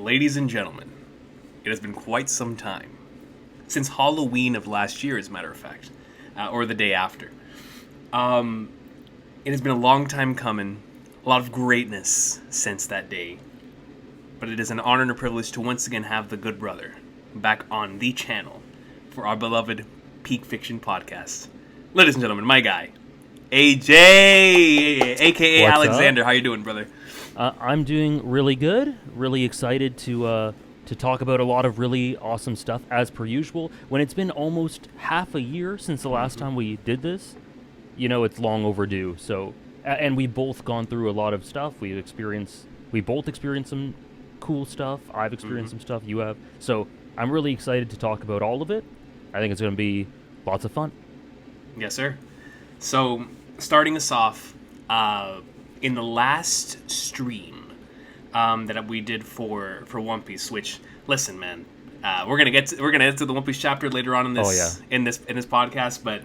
Ladies and gentlemen, it has been quite some time. Since Halloween of last year, as a matter of fact, or the day after. Um, it has been a long time coming, a lot of greatness since that day. But it is an honor and a privilege to once again have the good brother back on the channel for our beloved Peak Fiction podcast. Ladies and gentlemen, my guy, AJ, aka What's Alexander. up? How you doing, brother? I'm doing really good. Really excited to talk about a lot of really awesome stuff as per usual. When it's been almost half a year since the last time we did this, it's long overdue. So, and we both gone through a lot of stuff. We both experienced some cool stuff. I've experienced some stuff. You have. So I'm really excited to talk about all of it. I think it's going to be lots of fun. Yes, sir. So, starting us off, in the last stream that we did for One Piece, which, listen, man, we're gonna get to the One Piece chapter later on in this in this podcast. But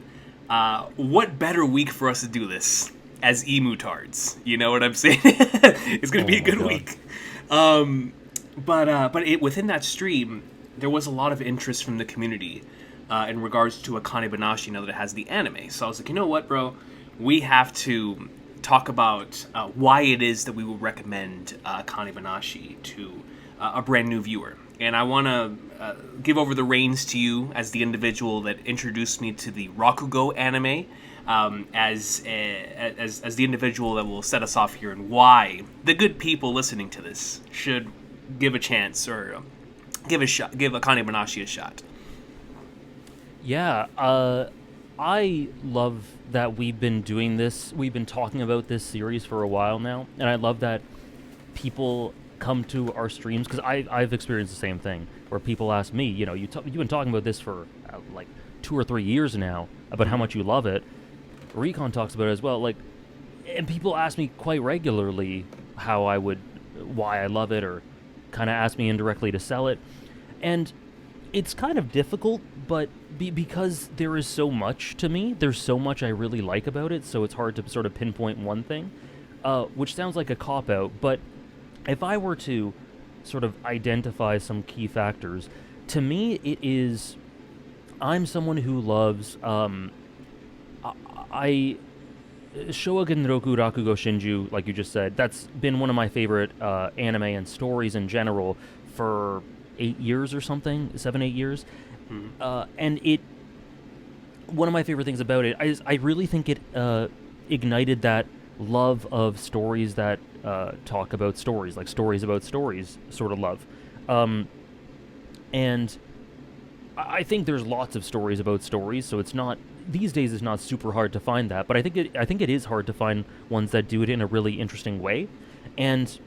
what better week for us to do this as emu tards? You know what I'm saying? It's gonna be a good week. But within that stream, there was a lot of interest from the community in regards to Akane Banashi now that it has the anime. So I was like, you know what, bro? We have to talk about why it is that we will recommend Akane Banashi to a brand new viewer. And I want to give over the reins to you as the individual that introduced me to the Rakugo anime, as the individual that will set us off here and why the good people listening to this should give a chance or give Akane Banashi a shot. Yeah, I love that we've been doing this. We've been talking about this series for a while now, and I love that people come to our streams because I've experienced the same thing where people ask me, you've been talking about this for like 2 or 3 years now about how much you love it. Recon talks about it as well, and people ask me quite regularly why I love it, or kind of ask me indirectly to sell it, and it's kind of difficult, but because there is so much to me, there's so much I really like about it, so it's hard to sort of pinpoint one thing, which sounds like a cop-out, but if I were to sort of identify some key factors, to me it is, I'm someone who loves, I Showa Roku Rakugo Shinju, like you just said, that's been one of my favorite anime and stories in general for 8 years or something, 7-8 years. And one of my favorite things about it is I really think it ignited that love of stories that talk about stories, like stories about stories sort of love. And I think there's lots of stories about stories, so these days it's not super hard to find that, but I think it is hard to find ones that do it in a really interesting way, and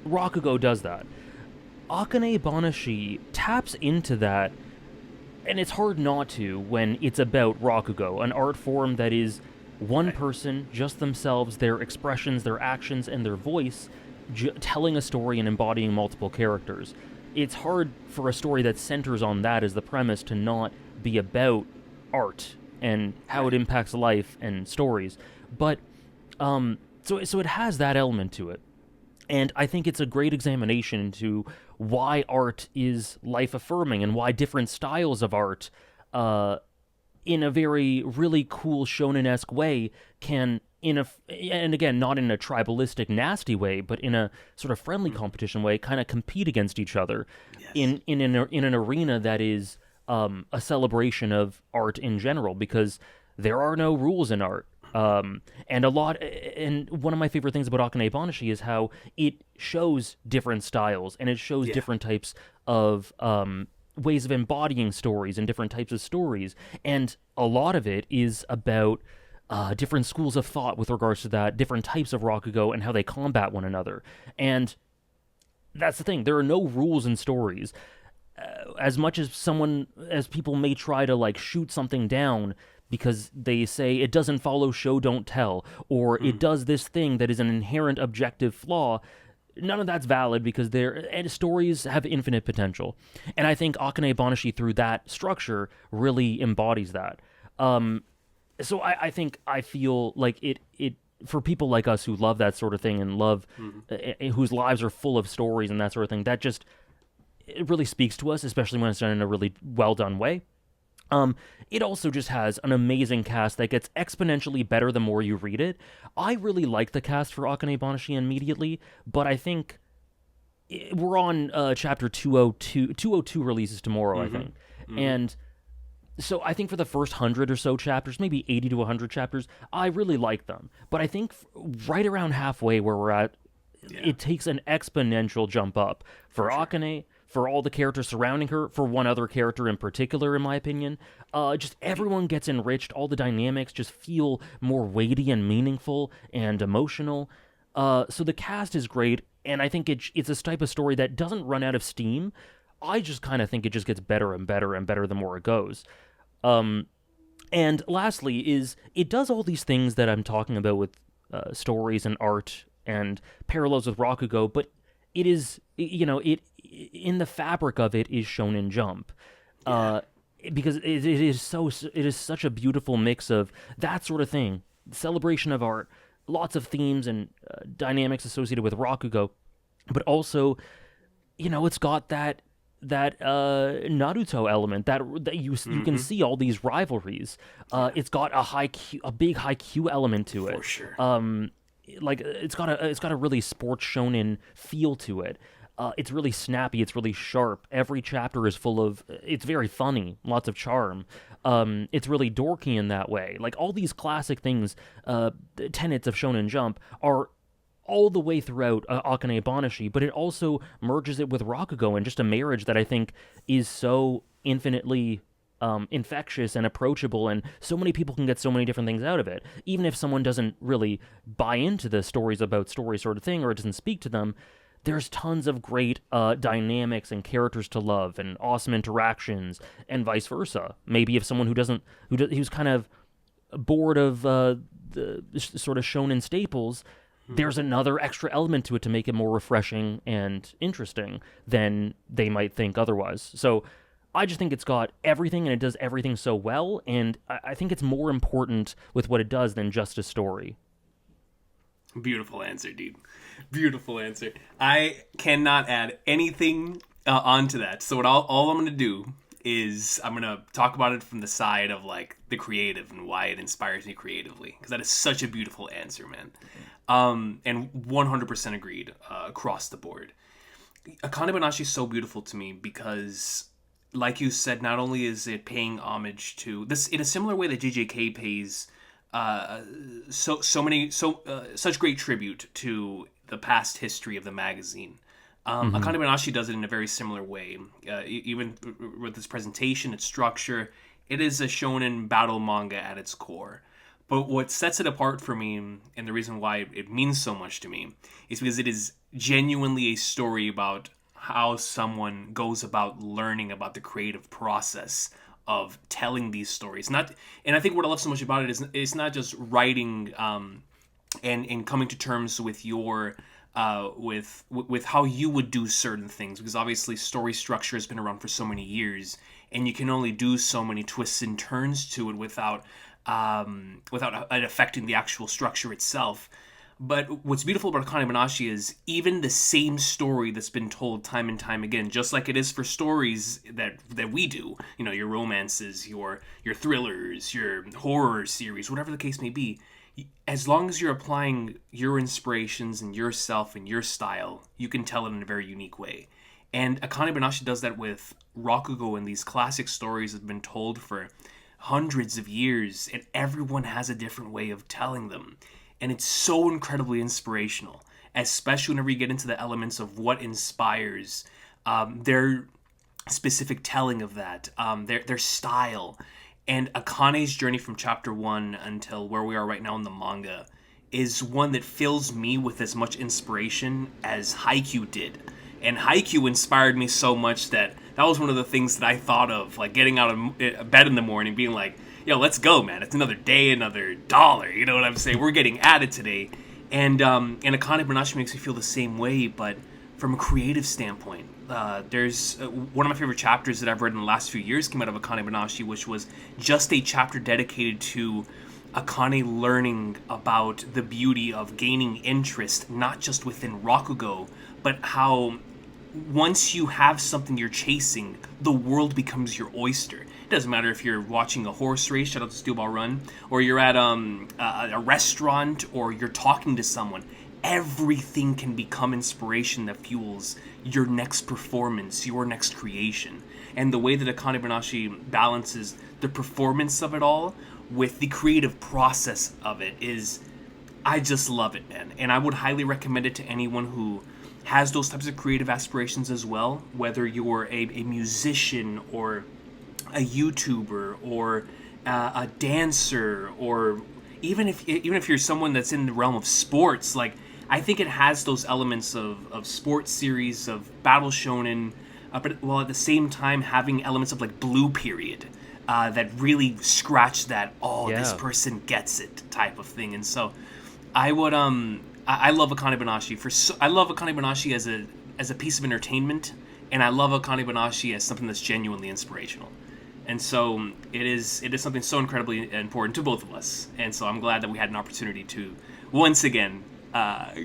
Rakugo does that. Akane Banashi taps into that, and it's hard not to when it's about Rakugo, an art form that is one person, just themselves, their expressions, their actions, and their voice, telling a story and embodying multiple characters. It's hard for a story that centers on that as the premise to not be about art and how it impacts life and stories. But, so it has that element to it. And I think it's a great examination into why art is life-affirming and why different styles of art, in a very really cool shonen-esque way, can, and again, not in a tribalistic, nasty way, but in a sort of friendly competition way, kind of compete against each other in an arena that is a celebration of art in general, because there are no rules in art. And one of my favorite things about Akane Banashi is how it shows different styles, and it shows different types of ways of embodying stories and different types of stories, and a lot of it is about different schools of thought with regards to that, different types of Rakugo and how they combat one another. And that's the thing, there are no rules in stories. As much as people may try to shoot something down because they say it doesn't follow show don't tell, or it does this thing that is an inherent objective flaw, none of that's valid because stories have infinite potential. And I think Akane Banashi, through that structure, really embodies that. So I feel like it for people like us who love that sort of thing and love whose lives are full of stories and that sort of thing, that just it really speaks to us, especially when it's done in a really well done way. It also just has an amazing cast that gets exponentially better the more you read it. I really like the cast for Akane Banashi immediately, but I think we're on chapter 202. 202 releases tomorrow, I think. And so I think for the first 100 or so chapters, maybe 80 to 100 chapters, I really like them. But I think right around halfway where we're at, it takes an exponential jump up for Akane, for all the characters surrounding her, for one other character in particular, in my opinion. Just everyone gets enriched. All the dynamics just feel more weighty and meaningful and emotional. So the cast is great, and I think it's this type of story that doesn't run out of steam. I just kind of think it just gets better and better and better the more it goes. And lastly is it does all these things that I'm talking about with stories and art and parallels with Rakugo, but it is, it in the fabric of it is Shonen Jump. Because it is such a beautiful mix of that sort of thing, celebration of art, lots of themes and dynamics associated with Rakugo, but also, it's got that Naruto element that you can see all these rivalries. It's got a big haiku element to it. For sure. Like it's got a really sports shonen feel to it. It's really snappy. It's really sharp. Every chapter is full of. It's very funny. Lots of charm. It's really dorky in that way. Like all these classic things, the tenets of Shonen Jump are all the way throughout Akane Banashi, but it also merges it with Rakugo in just a marriage that I think is so infinitely infectious and approachable, and so many people can get so many different things out of it. Even if someone doesn't really buy into the stories about stories sort of thing, or it doesn't speak to them, there's tons of great dynamics and characters to love, and awesome interactions, and vice versa. Maybe if someone who's kind of bored of the sort of shonen staples, there's another extra element to it to make it more refreshing and interesting than they might think otherwise. So I just think it's got everything, and it does everything so well, and I think it's more important with what it does than just a story. Beautiful answer, dude. Beautiful answer. I cannot add anything onto that. So all I'm going to do is I'm going to talk about it from the side of like the creative and why it inspires me creatively, because that is such a beautiful answer, man. And 100% agreed across the board. Akane Banashi is so beautiful to me because, like you said, not only is it paying homage to this in a similar way that JJK pays such great tribute to the past history of the magazine. Akane Banashi does it in a very similar way. Even with its presentation, its structure, it is a shonen battle manga at its core. But what sets it apart for me, and the reason why it means so much to me, is because it is genuinely a story about how someone goes about learning about the creative process of telling these stories. And I think what I love so much about it is it's not just writing and coming to terms with your with how you would do certain things, because obviously story structure has been around for so many years, and you can only do so many twists and turns to it without it affecting the actual structure itself. But what's beautiful about Akane Banashi is even the same story that's been told time and time again, just like it is for stories that we do, your romances, your thrillers, your horror series, whatever the case may be, as long as you're applying your inspirations and yourself and your style, you can tell it in a very unique way. And Akane Banashi does that with Rakugo, and these classic stories have been told for hundreds of years, and everyone has a different way of telling them. And it's so incredibly inspirational, especially whenever you get into the elements of what inspires their specific telling of that, their style. And Akane's journey from chapter 1 until where we are right now in the manga is one that fills me with as much inspiration as Haikyuu did. And Haikyuu inspired me so much that was one of the things that I thought of, like getting out of bed in the morning, being like, yo, let's go, man. It's another day, another dollar. You know what I'm saying? We're getting at it today. And Akane Banashi makes me feel the same way, but from a creative standpoint. There's one of my favorite chapters that I've read in the last few years came out of Akane Banashi, which was just a chapter dedicated to Akane learning about the beauty of gaining interest, not just within Rakugo, but how once you have something you're chasing, the world becomes your oyster. It doesn't matter if you're watching a horse race, shout out to Steel Ball Run, or you're at a restaurant, or you're talking to someone. Everything can become inspiration that fuels your next performance, your next creation. And the way that Akane Banashi balances the performance of it all with the creative process of it is, I just love it, man. And I would highly recommend it to anyone who has those types of creative aspirations as well, whether you're a musician or a YouTuber or a dancer, or even if you're someone that's in the realm of sports. Like, I think it has those elements of sports series, of battle shonen, but while at the same time having elements of like Blue Period that really scratch that, this person gets it type of thing. And so I would I love Akane Banashi I love Akane Banashi as a piece of entertainment, and I love Akane Banashi as something that's genuinely inspirational. And so it is something so incredibly important to both of us. And so I'm glad that we had an opportunity to once again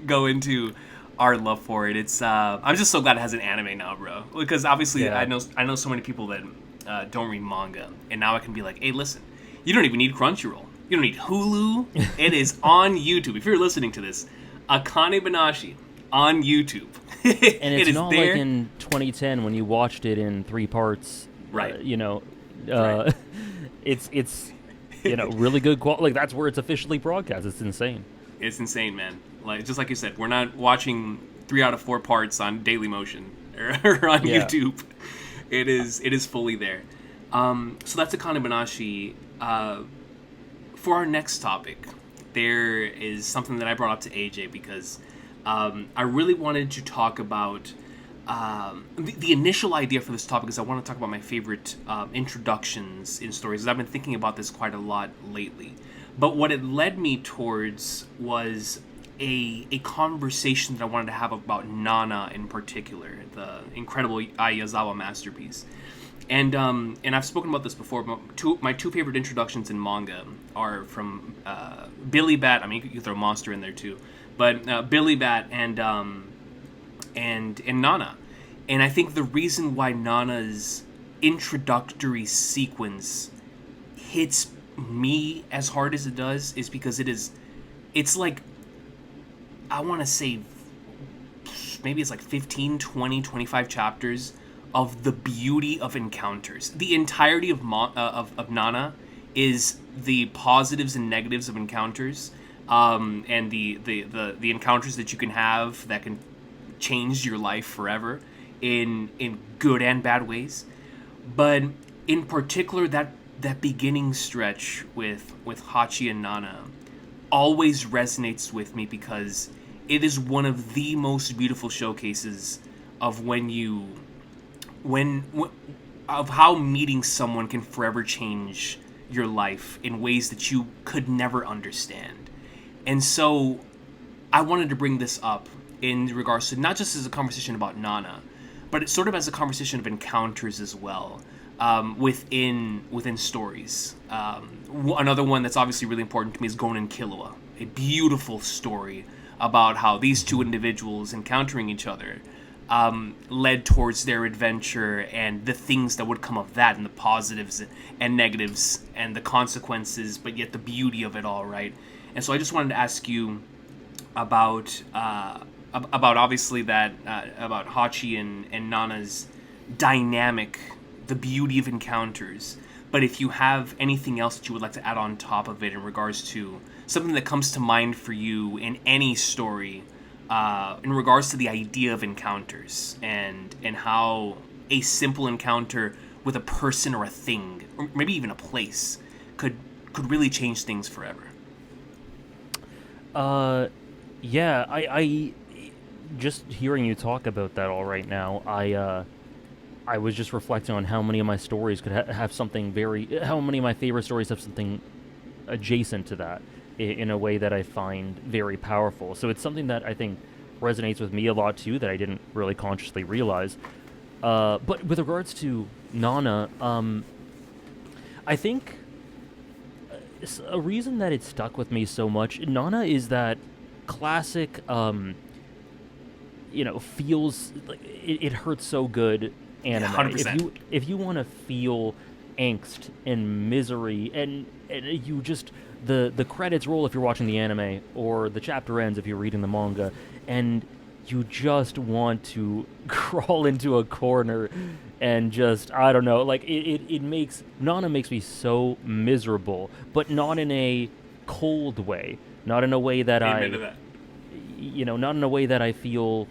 go into our love for it. It's I'm just so glad it has an anime now, bro. Because obviously I know so many people that don't read manga, and now I can be like, hey, listen, you don't even need Crunchyroll. You don't need Hulu. It is on YouTube. If you're listening to this, Akane Banashi on YouTube. And it's not there. Like in 2010 when you watched it in 3 parts. Right. Right. It's really good quality. Like, that's where it's officially broadcast. It's insane. It's insane, man. Like, just like you said, we're not watching 3 out of 4 parts on Dailymotion or on YouTube. It is fully there. So that's Akane Banashi. For our next topic, there is something that I brought up to AJ because I really wanted to talk about the initial idea for this topic is I want to talk about my favorite introductions in stories. I've been thinking about this quite a lot lately. But what it led me towards was a conversation that I wanted to have about Nana in particular, the incredible Ayazawa masterpiece. And I've spoken about this before, but my two favorite introductions in manga are from Billy Bat. I mean, you could throw Monster in there too, but Billy Bat and Nana. And I think the reason why Nana's introductory sequence hits me as hard as it does is because it's like, I want to say maybe it's like 15, 20, 25 chapters of the beauty of encounters. The entirety of Nana is the positives and negatives of encounters, and the encounters that you can have that can change your life forever in good and bad ways. But in particular, that beginning stretch with Hachi and Nana always resonates with me because it is one of the most beautiful showcases of of how meeting someone can forever change your life in ways that you could never understand. And so I wanted to bring this up in regards to not just as a conversation about Nana, but it's sort of as a conversation of encounters as well, within stories. Another one that's obviously really important to me is Gon and Killua, a beautiful story about how these two individuals encountering each other led towards their adventure and the things that would come of that, and the positives and negatives and the consequences, but yet the beauty of it all, right? And so I just wanted to ask you about obviously that about Hachi and Nana's dynamic, the beauty of encounters. But if you have anything else that you would like to add on top of it in regards to something that comes to mind for you in any story, in regards to the idea of encounters and how a simple encounter with a person or a thing, or maybe even a place, could really change things forever. Yeah, I just hearing you talk about that all right now, I was just reflecting on how many of my stories could have something how many of my favorite stories have something adjacent to that in a way that I find very powerful. So it's something that I think resonates with me a lot too, that I didn't really consciously realize. But with regards to Nana, I think a reason that it stuck with me so much, Nana is that classic, feels like it hurts so good anime. 100%. If you want to feel angst and misery, and you just the credits roll if you're watching the anime, or the chapter ends if you're reading the manga, and you just want to crawl into a corner and just, I don't know, like it makes Nana makes me so miserable, but not in a cold way, not in a way that Amen to that. not in a way that I feel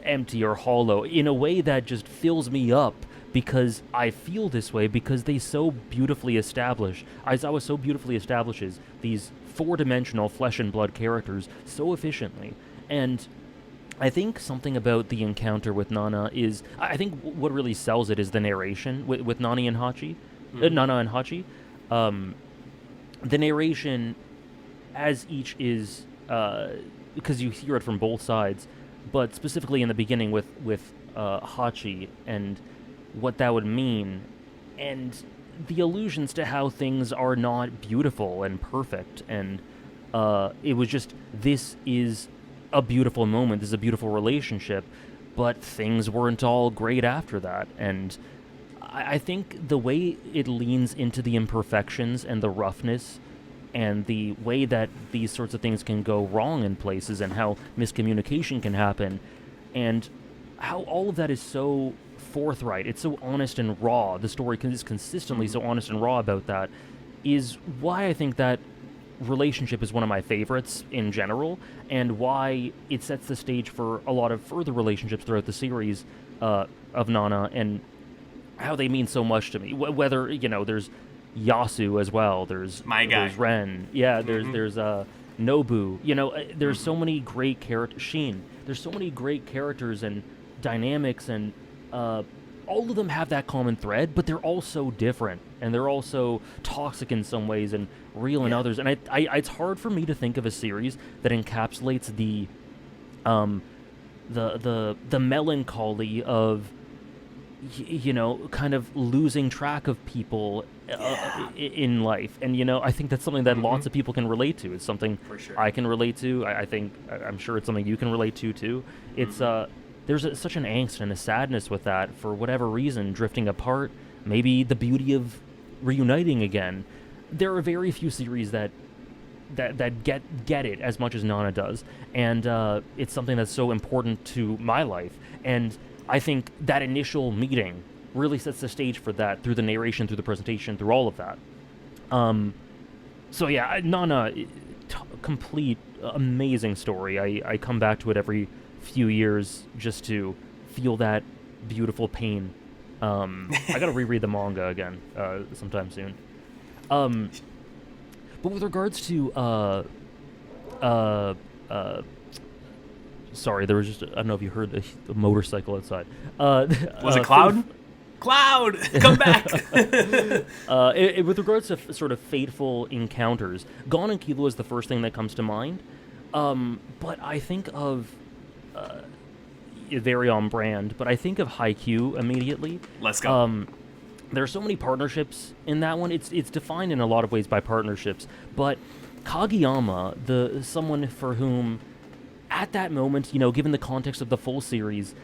empty or hollow, in a way that just fills me up because I feel this way, because they so beautifully establish, Aizawa so beautifully establishes these four-dimensional flesh and blood characters so efficiently. And I think something about the encounter with Nana is, I think what really sells it is the narration with Nani and Hachi, Nana and Hachi. The narration, as each is, because you hear it from both sides, but specifically in the beginning with Hachi and what that would mean, and the allusions to how things are not beautiful and perfect, and it was just, this is a beautiful moment, this is a beautiful relationship, but things weren't all great after that. And I think the way it leans into the imperfections and the roughness and the way that these sorts of things can go wrong in places, and how miscommunication can happen, and how all of that is so forthright, it's so honest and raw, the story is consistently so honest and raw about that, is why I think that relationship is one of my favorites in general, and why it sets the stage for a lot of further relationships throughout the series of Nana, and how they mean so much to me. Whether, there's Yasu as well, there's there's Ren, there's Nobu, there's so many great characters, Shin, there's so many great characters and dynamics, and all of them have that common thread, but they're all so different, and they're also toxic in some ways and real in others. And I it's hard for me to think of a series that encapsulates the melancholy of kind of losing track of people in life. And I think that's something that lots of people can relate to. It's something For sure. I can relate to. I'm sure it's something you can relate to too. It's there's such an angst and a sadness with that, for whatever reason, drifting apart, maybe the beauty of reuniting again. There are very few series that get it as much as Nana does, and it's something that's so important to my life. And I think that initial meeting really sets the stage for that, through the narration, through the presentation, through all of that. So yeah, Nana, complete, amazing story. I come back to it every few years just to feel that beautiful pain. I gotta reread the manga again sometime soon. But with regards to sorry, there was just, I don't know if you heard the motorcycle outside. Was it Cloud? Cloud, come back! With regards to sort of fateful encounters, Gon and Killua is the first thing that comes to mind. But I think of very on brand, but I think of Haikyuu immediately. Let's go. There are so many partnerships in that one. It's defined in a lot of ways by partnerships, but Kageyama, someone for whom, at that moment, given the context of the full series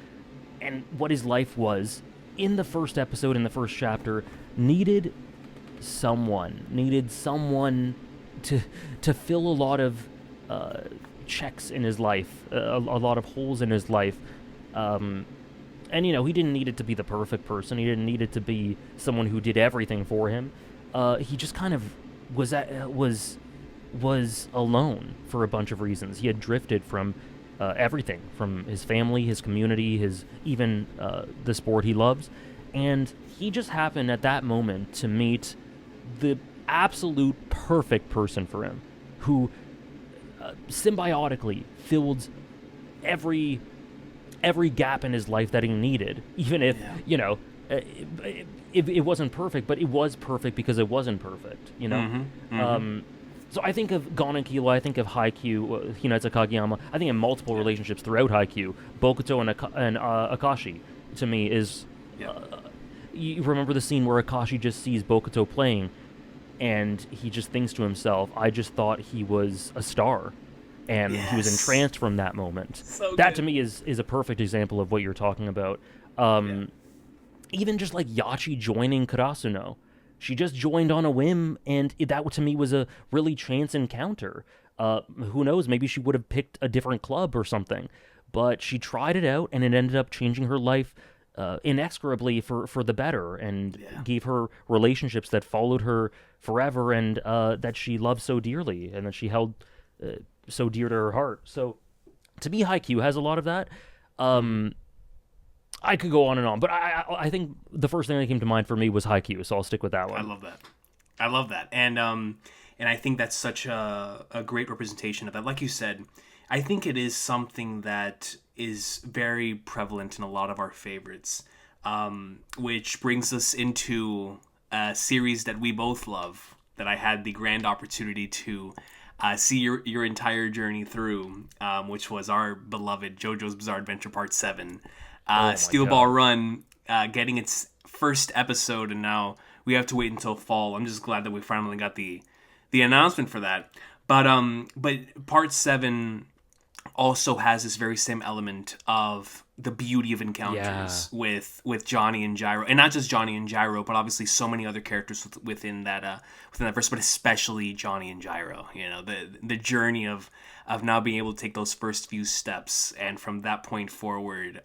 and what his life was in the first episode, in the first chapter, needed someone to fill a lot of checks in his life, a lot of holes in his life. And he didn't need it to be the perfect person. He didn't need it to be someone who did everything for him. He just kind of was alone for a bunch of reasons. He had drifted from everything, from his family, his community, even the sport he loves, and he just happened at that moment to meet the absolute perfect person for him, who symbiotically filled every gap in his life that he needed, even if it wasn't perfect, but it was perfect because it wasn't perfect, So I think of Gon and Killua, I think of Haikyuu, Hinata Kageyama. I think in multiple relationships throughout Haikyuu, Bokuto and Akashi, to me, is... you remember the scene where Akashi just sees Bokuto playing, and he just thinks to himself, I just thought he was a star. And he was Yes. entranced from that moment. So That to good. me is a perfect example of what you're talking about. Yeah. Even just like Yachi joining Karasuno. She just joined on a whim, and that to me was a really chance encounter. Who knows? Maybe she would have picked a different club or something, but she tried it out, and it ended up changing her life inexorably for the better, and Yeah. gave her relationships that followed her forever, and that she loved so dearly, and that she held so dear to her heart. So to me, Haikyuu has a lot of that. Mm. I could go on and on, but I think the first thing that came to mind for me was Haikyuu, so I'll stick with that I one. love that. I love that. And I think that's such a great representation of that. Like you said, I think it is something that is very prevalent in a lot of our favorites, which brings us into a series that we both love, that I had the grand opportunity to see your entire journey through, which was our beloved JoJo's Bizarre Adventure Part 7. Oh my Steel Ball god. Run getting its first episode, and now we have to wait until fall. I'm just glad that we finally got the announcement for that. But Part 7 also has this very same element of the beauty of Yeah. encounters with Johnny and Gyro, and not just Johnny and Gyro, but obviously so many other characters within that verse, but especially Johnny and Gyro. You know, the journey of now being able to take those first few steps, and from that point forward,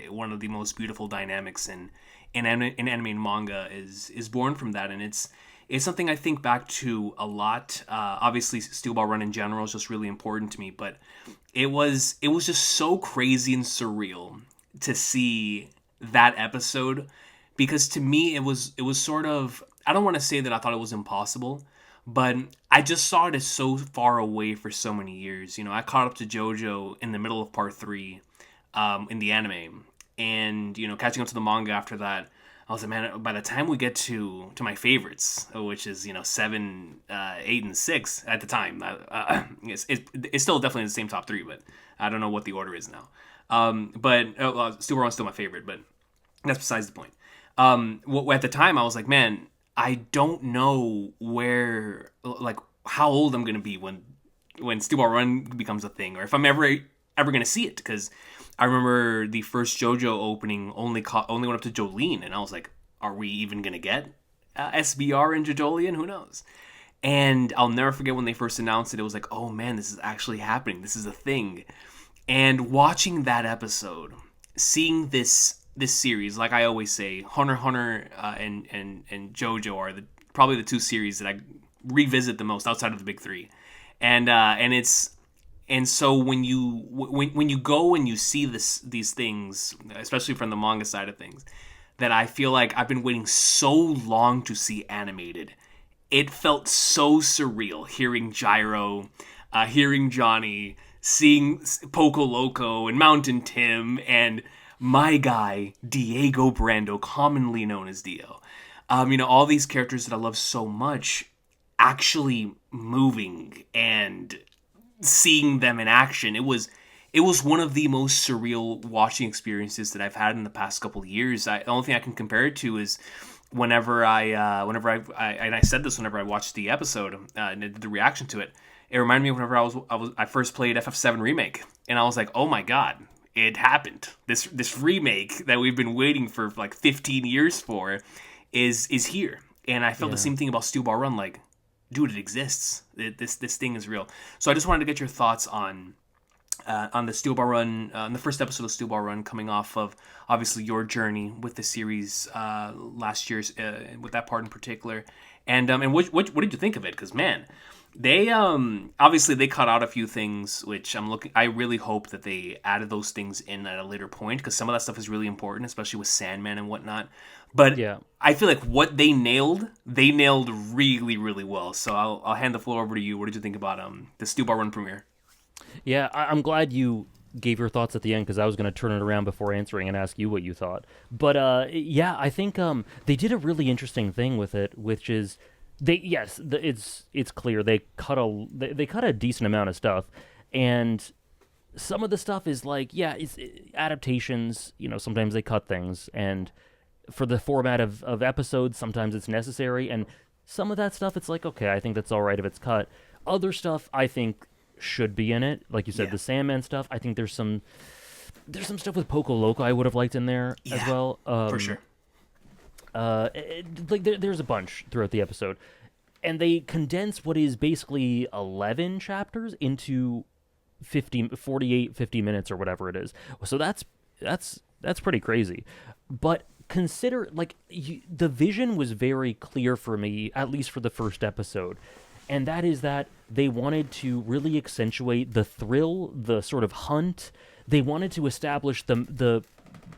one of the most beautiful dynamics in anime and manga is born from that, and it's something I think back to a lot. Obviously, Steel Ball Run in general is just really important to me, but it was just so crazy and surreal to see that episode, because to me it was sort of, I don't want to say that I thought it was impossible, but I just saw it as so far away for so many years. You know, I caught up to JoJo in the middle of Part 3 in the anime, and catching up to the manga after that. I was like, man, by the time we get to my favorites, which is 7, 8, and 6 at the time, it's still definitely in the same top 3, but I don't know what the order is now. But Steel Ball is still my favorite, but that's besides the point. At the time, I was like, man, I don't know how old I'm gonna be when Steel Ball Run becomes a thing, or if I'm ever gonna see it, because I remember the first JoJo opening only went up to Jolene, and I was like, are we even gonna get SBR and Jojolian? Who knows? And I'll never forget when they first announced it. It was like, oh man, this is actually happening. This is a thing. And watching that episode, seeing this series, like I always say, Hunter x Hunter and JoJo are probably the two series that I revisit the most outside of the big three, and so when you go and you see these things, especially from the manga side of things, that I feel like I've been waiting so long to see animated. It felt so surreal hearing Gyro, hearing Johnny, seeing Poco Loco and Mountain Tim, and my guy Diego Brando, commonly known as Dio. All these characters that I love so much, actually moving and seeing them in action. It was one of the most surreal watching experiences that I've had in the past couple of years. The only thing I can compare it to is and I said this whenever I watched the episode and did the reaction to it. It reminded me of whenever I first played FF7 Remake, and I was like, oh my god, it happened. This remake that we've been waiting for like 15 years for is here. And I felt the Yeah. same thing about Steel Ball Run. Like, dude, it exists. This thing is real. So I just wanted to get your thoughts on the Steel Ball Run, on the first episode of Steel Ball Run, coming off of obviously your journey with the series last year, with that part in particular, and what did you think of it? Because man, they obviously they cut out a few things, which I really hope that they added those things in at a later point, because some of that stuff is really important, especially with Sandman and whatnot. But Yeah. I feel like what they nailed really, really well. So I'll hand the floor over to you. What did you think about the Steel Ball Run premiere? Yeah, I'm glad you gave your thoughts at the end, because I was going to turn it around before answering and ask you what you thought. But yeah, I think they did a really interesting thing with it, which is it's clear they cut a decent amount of stuff, and some of the stuff is like, it's adaptations. Sometimes they cut things, and for the format of episodes, sometimes it's necessary, and Some of that stuff, it's like, okay, I think that's all right if it's cut. Other stuff, I think, should be in it. Like you said, Yeah. the Sandman stuff. I think there's some stuff with Poco Loco I would have liked in there as Yeah, well. for sure. There's a bunch throughout the episode, and they condense what is basically 11 chapters into 50 minutes or whatever it is. So that's pretty crazy. But consider, like, the vision was very clear for me, at least for the first episode, and that is that they wanted to really accentuate the thrill, the sort of hunt. They wanted to establish the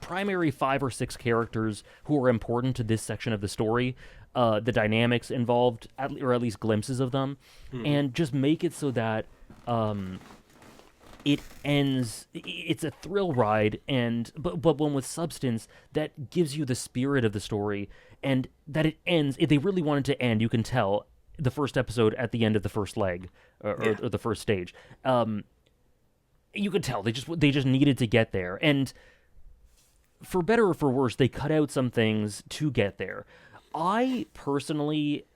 primary 5 or 6 characters who are important to this section of the story, the dynamics involved, or at least glimpses of them, and just make it so that it ends. It's a thrill ride, but one with substance that gives you the spirit of the story, and that it ends. If they really wanted to end, you can tell the first episode at the end of the first leg or the first stage. You could tell they just needed to get there, and for better or for worse, they cut out some things to get there. I personally,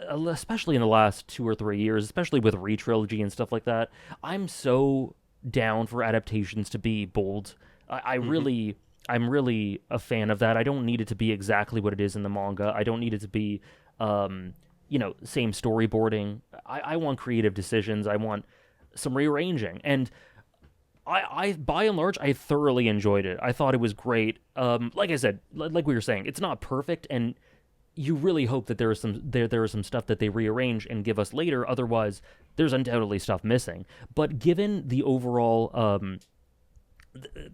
especially in the last 2 or 3 years, especially with re-trilogy and stuff like that, I'm so down for adaptations to be bold. I'm really a fan of that. I don't need it to be exactly what it is in the manga. I don't need it to be, same storyboarding. I want creative decisions. I want some rearranging. And I by and large, I thoroughly enjoyed it. I thought it was great. Like I said, like we were saying, it's not perfect, and you really hope that there is some stuff that they rearrange and give us later. Otherwise, there's undoubtedly stuff missing. But given the overall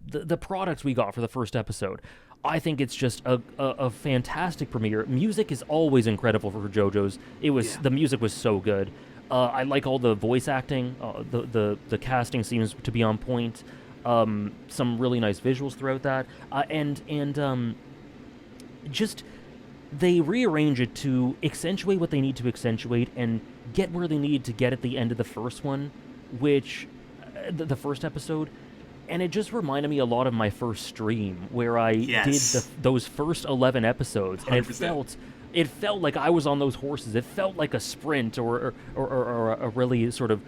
the products we got for the first episode, I think it's just a fantastic premiere. Music is always incredible for JoJo's. The music was so good. I like all the voice acting. The casting seems to be on point. Some really nice visuals throughout that, and just they rearrange it to accentuate what they need to accentuate and get where they need to get at the end of the first one, which the first episode. And it just reminded me a lot of my first stream where I did those first 11 episodes, 100%. And it felt like I was on those horses. It felt like a sprint or a really sort of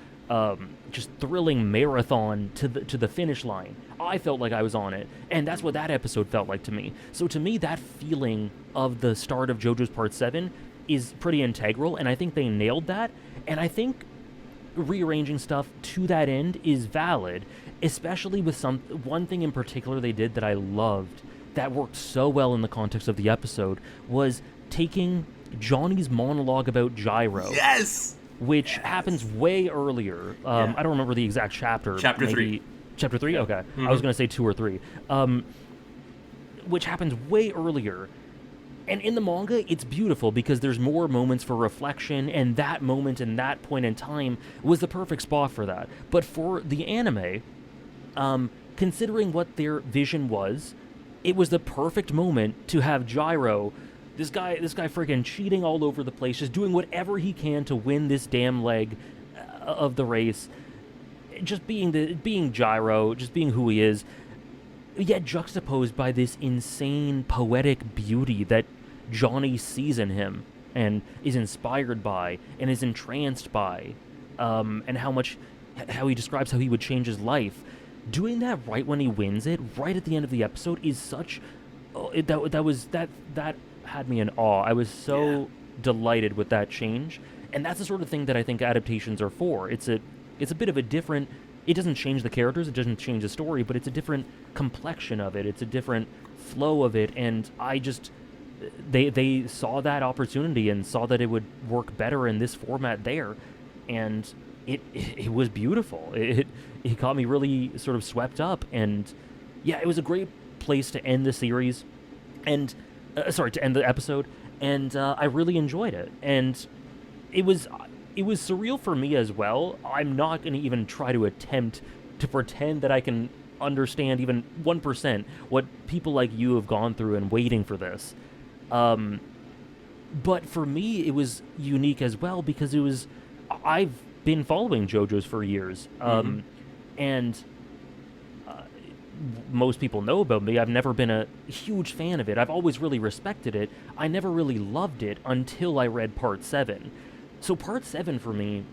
just thrilling marathon to the finish line. I felt like I was on it, and that's what that episode felt like to me. So to me, that feeling of the start of JoJo's Part 7 is pretty integral, and I think they nailed that. And I think rearranging stuff to that end is valid, especially with one thing in particular they did that I loved that worked so well in the context of the episode was taking Johnny's monologue about Gyro. Yes! Which happens way earlier. I don't remember the exact chapter. Chapter 3. Chapter 3? Okay. Mm-hmm. I was going to say 2 or 3. Which happens way earlier. And in the manga, it's beautiful because there's more moments for reflection, and that moment and that point in time was the perfect spot for that. But for the anime, considering what their vision was, it was the perfect moment to have Gyro, this guy freaking cheating all over the place, just doing whatever he can to win this damn leg of the race, just being Gyro, just being who he is, yet juxtaposed by this insane poetic beauty that Johnny sees in him and is inspired by and is entranced by, and how he describes how he would change his life. Doing that right when he wins it, right at the end of the episode, is such. That had me in awe. I was so delighted with that change, and that's the sort of thing that I think adaptations are for. It's a bit of a different. It doesn't change the characters, it doesn't change the story, but it's a different complexion of it. It's a different flow of it, and I just they saw that opportunity and saw that it would work better in this format there, and it was beautiful. It got me really sort of swept up, and yeah, it was a great place to end the series, and to end the episode, and I really enjoyed it, and it was surreal for me as well. I'm not going to even try to attempt to pretend that I can understand even 1% what people like you have gone through and waiting for this. But for me, it was unique as well because I've been following JoJo's for years. And most people know about me, I've never been a huge fan of it. I've always really respected it. I never really loved it until I read Part 7. So Part 7 for me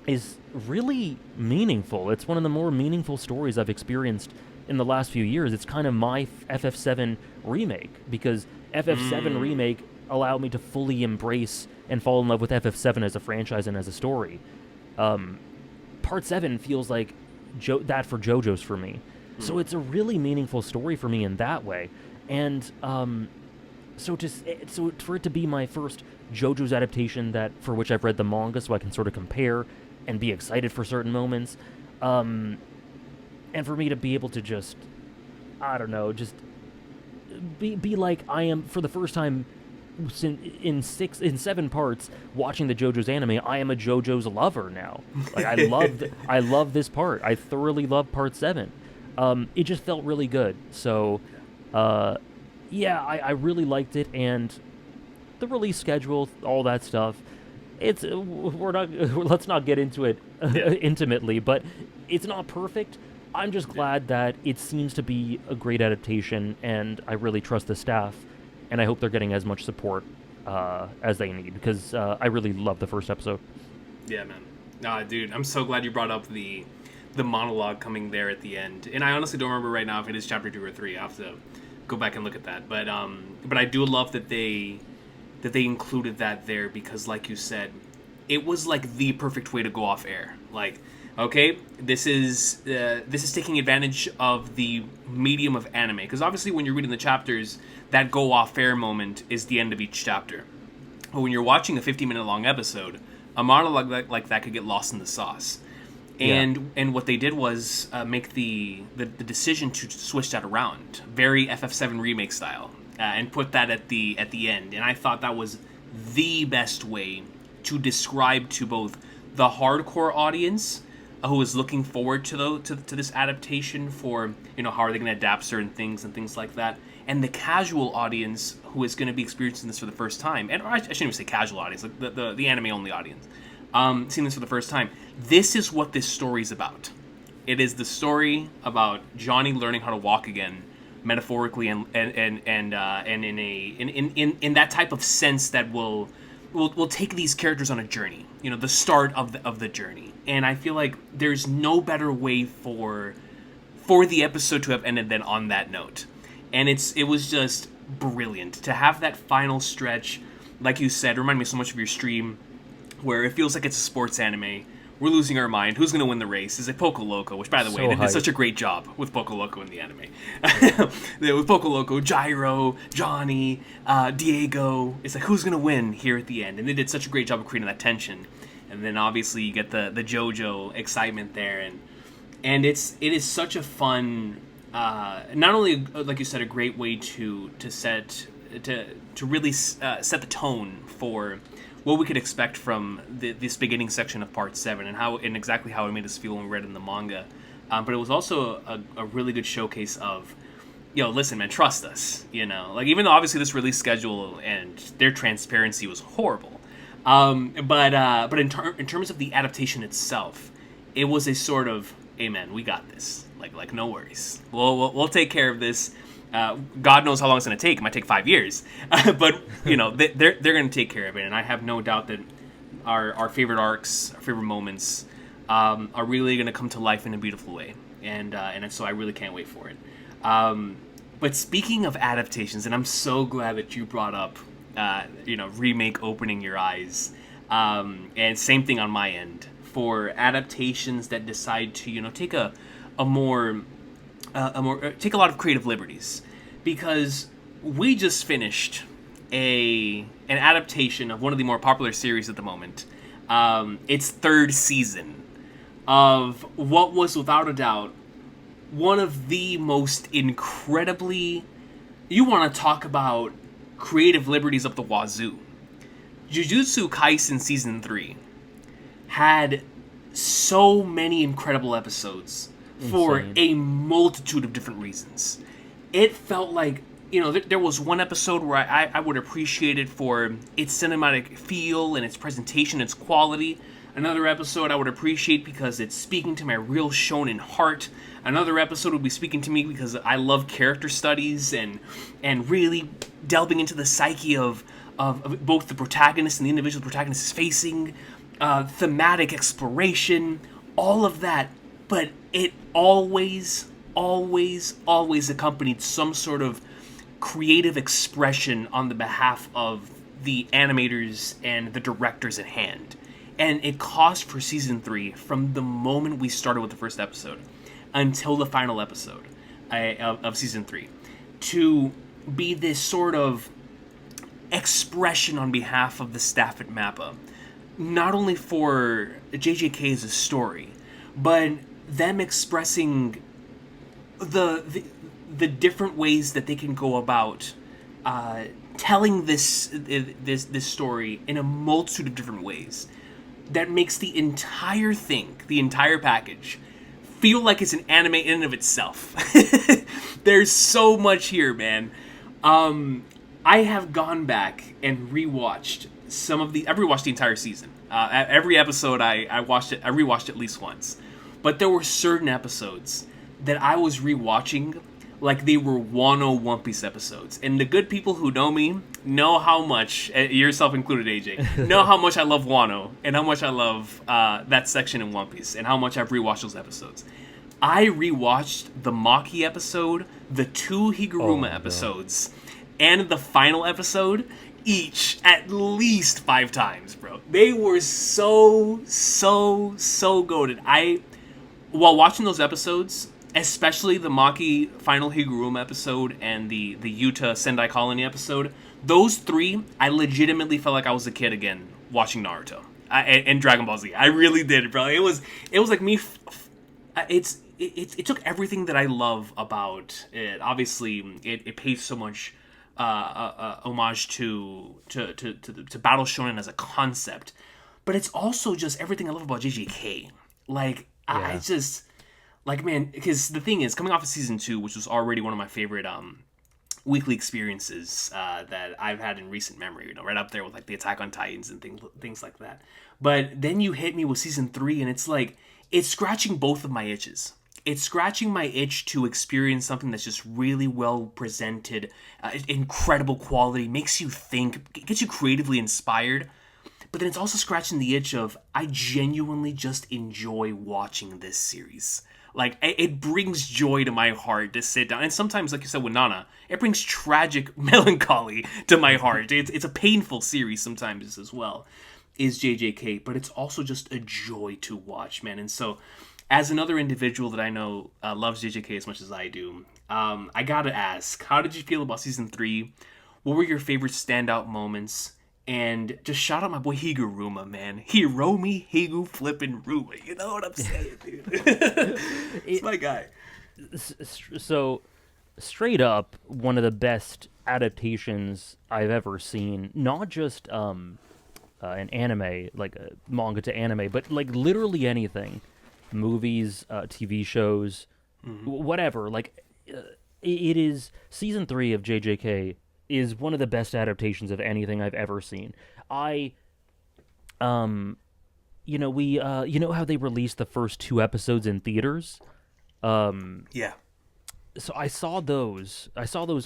is really meaningful. It's one of the more meaningful stories I've experienced in the last few years. It's kind of my FF7 remake, because FF7 remake allowed me to fully embrace and fall in love with FF7 as a franchise and as a story. Part 7 feels like that for JoJo's for me. So it's a really meaningful story for me in that way. And so for it to be my first JoJo's adaptation for which I've read the manga, so I can sort of compare and be excited for certain moments, and for me to be able to just, I don't know, just be like I am for the first time in 7 parts watching the JoJo's anime. I am a JoJo's lover now. Like I love this part. I thoroughly love Part 7. It just felt really good. So, I really liked it, and the release schedule, all that stuff. Let's not get into it intimately, but it's not perfect. I'm just glad that it seems to be a great adaptation, and I really trust the staff, and I hope they're getting as much support as they need, because I really love the first episode. Yeah, man. Dude, I'm so glad you brought up the monologue coming there at the end, and I honestly don't remember right now if it is chapter 2 or 3. I have to go back and look at that, but I do love that they included that there, because like you said, it was like the perfect way to go off air. Like, okay, this is taking advantage of the medium of anime, because obviously when you're reading the chapters, that go off air moment is the end of each chapter. But when you're watching a 50-minute long episode, a monologue like that could get lost in the sauce. And what they did was make the decision to switch that around, very FF7 remake style, and put that at the end. And I thought that was the best way to describe to both the hardcore audience who is looking forward to this adaptation for, how are they going to adapt certain things and things like that, and the casual audience who is going to be experiencing this for the first time. And I shouldn't even say casual audience, like the anime only audience. Seeing this for the first time. This is what this story is about. It is the story about Johnny learning how to walk again, metaphorically and in that type of sense that will take these characters on a journey. The start of the journey. And I feel like there's no better way for the episode to have ended than on that note. And it was just brilliant to have that final stretch. Like you said, reminded me so much of your stream, where it feels like it's a sports anime. We're losing our mind. Who's going to win the race? Is it Poco Loco? Which, by the way, they did such a great job with Poco Loco in the anime. With Poco Loco, Gyro, Johnny, Diego. It's like, who's going to win here at the end? And they did such a great job of creating that tension. And then, obviously, you get the JoJo excitement there. And it is such a fun, not only, like you said, a great way to really set the tone for what we could expect from this beginning section of Part 7 and exactly how it made us feel when we read it in the manga. But it was also a really good showcase of, listen, man, trust us. Like, even though obviously this release schedule and their transparency was horrible, but in terms of the adaptation itself, it was a sort of, hey man, we got this. Like no worries. We'll take care of this. God knows how long it's going to take. It might take 5 years. But, they're going to take care of it. And I have no doubt that our favorite arcs, our favorite moments, are really going to come to life in a beautiful way. And so I really can't wait for it. But speaking of adaptations, and I'm so glad that you brought up, remake opening your eyes. And same thing on my end. For adaptations that decide to, take a more take a lot of creative liberties, because we just finished an adaptation of one of the more popular series at the moment, its 3rd season of what was without a doubt one of the most incredibly, you want to talk about creative liberties up the wazoo. Jujutsu Kaisen Season 3 had so many incredible episodes for a multitude of different reasons. It felt like, there was one episode where I would appreciate it for its cinematic feel and its presentation, its quality. Another episode I would appreciate because it's speaking to my real shonen heart. Another episode would be speaking to me because I love character studies and really delving into the psyche of both the protagonist and the individual protagonist is facing, thematic exploration, all of that. But it always, always, always accompanied some sort of creative expression on the behalf of the animators and the directors at hand. And it caused for season 3, from the moment we started with the first episode until the final episode of season 3, to be this sort of expression on behalf of the staff at MAPPA. Not only for JJK as a story, but them expressing the different ways that they can go about telling this story in a multitude of different ways that makes the entire thing, the entire package, feel like it's an anime in and of itself. There's so much here, man. I have gone back and rewatched I've rewatched the entire season. Every episode I rewatched at least once. But there were certain episodes that I was rewatching like they were Wano One Piece episodes. And the good people who know me know how much, yourself included, AJ, know how much I love Wano and how much I love that section in One Piece and how much I've rewatched those episodes. I rewatched the Maki episode, the 2 Higuruma episodes, and the final episode, each at least 5 times, bro. They were so goated. While watching those episodes, especially the Maki final Higuruma episode and the Yuta Sendai Colony episode, those 3, I legitimately felt like I was a kid again watching Naruto and Dragon Ball Z. I really did, bro. It was like me. It took everything that I love about it. Obviously, it pays so much homage to Battle Shonen as a concept, but it's also just everything I love about JJK. Like, yeah. I just, like, man, because the thing is, coming off of season 2, which was already one of my favorite weekly experiences that I've had in recent memory, right up there with like the Attack on Titans and things like that. But then you hit me with season 3, and it's like it's scratching both of my itches. It's scratching my itch to experience something that's just really well presented, incredible quality, makes you think, gets you creatively inspired. But then it's also scratching the itch of, I genuinely just enjoy watching this series. Like, it brings joy to my heart to sit down. And sometimes, like you said with Nana, it brings tragic melancholy to my heart. It's a painful series sometimes as well, is JJK. But it's also just a joy to watch, man. And so, as another individual that I know loves JJK as much as I do, I gotta ask, how did you feel about season 3? What were your favorite standout moments? And just shout out my boy Higuruma, man. Hiromi Higu flippin' Ruma. You know what I'm saying, dude? It's my guy. So, straight up, one of the best adaptations I've ever seen. Not just an anime, like a manga to anime, but like literally anything. Movies, TV shows, whatever. Like, it is season 3 of JJK is one of the best adaptations of anything I've ever seen. You know how they released the first 2 episodes in theaters? Yeah. So I saw those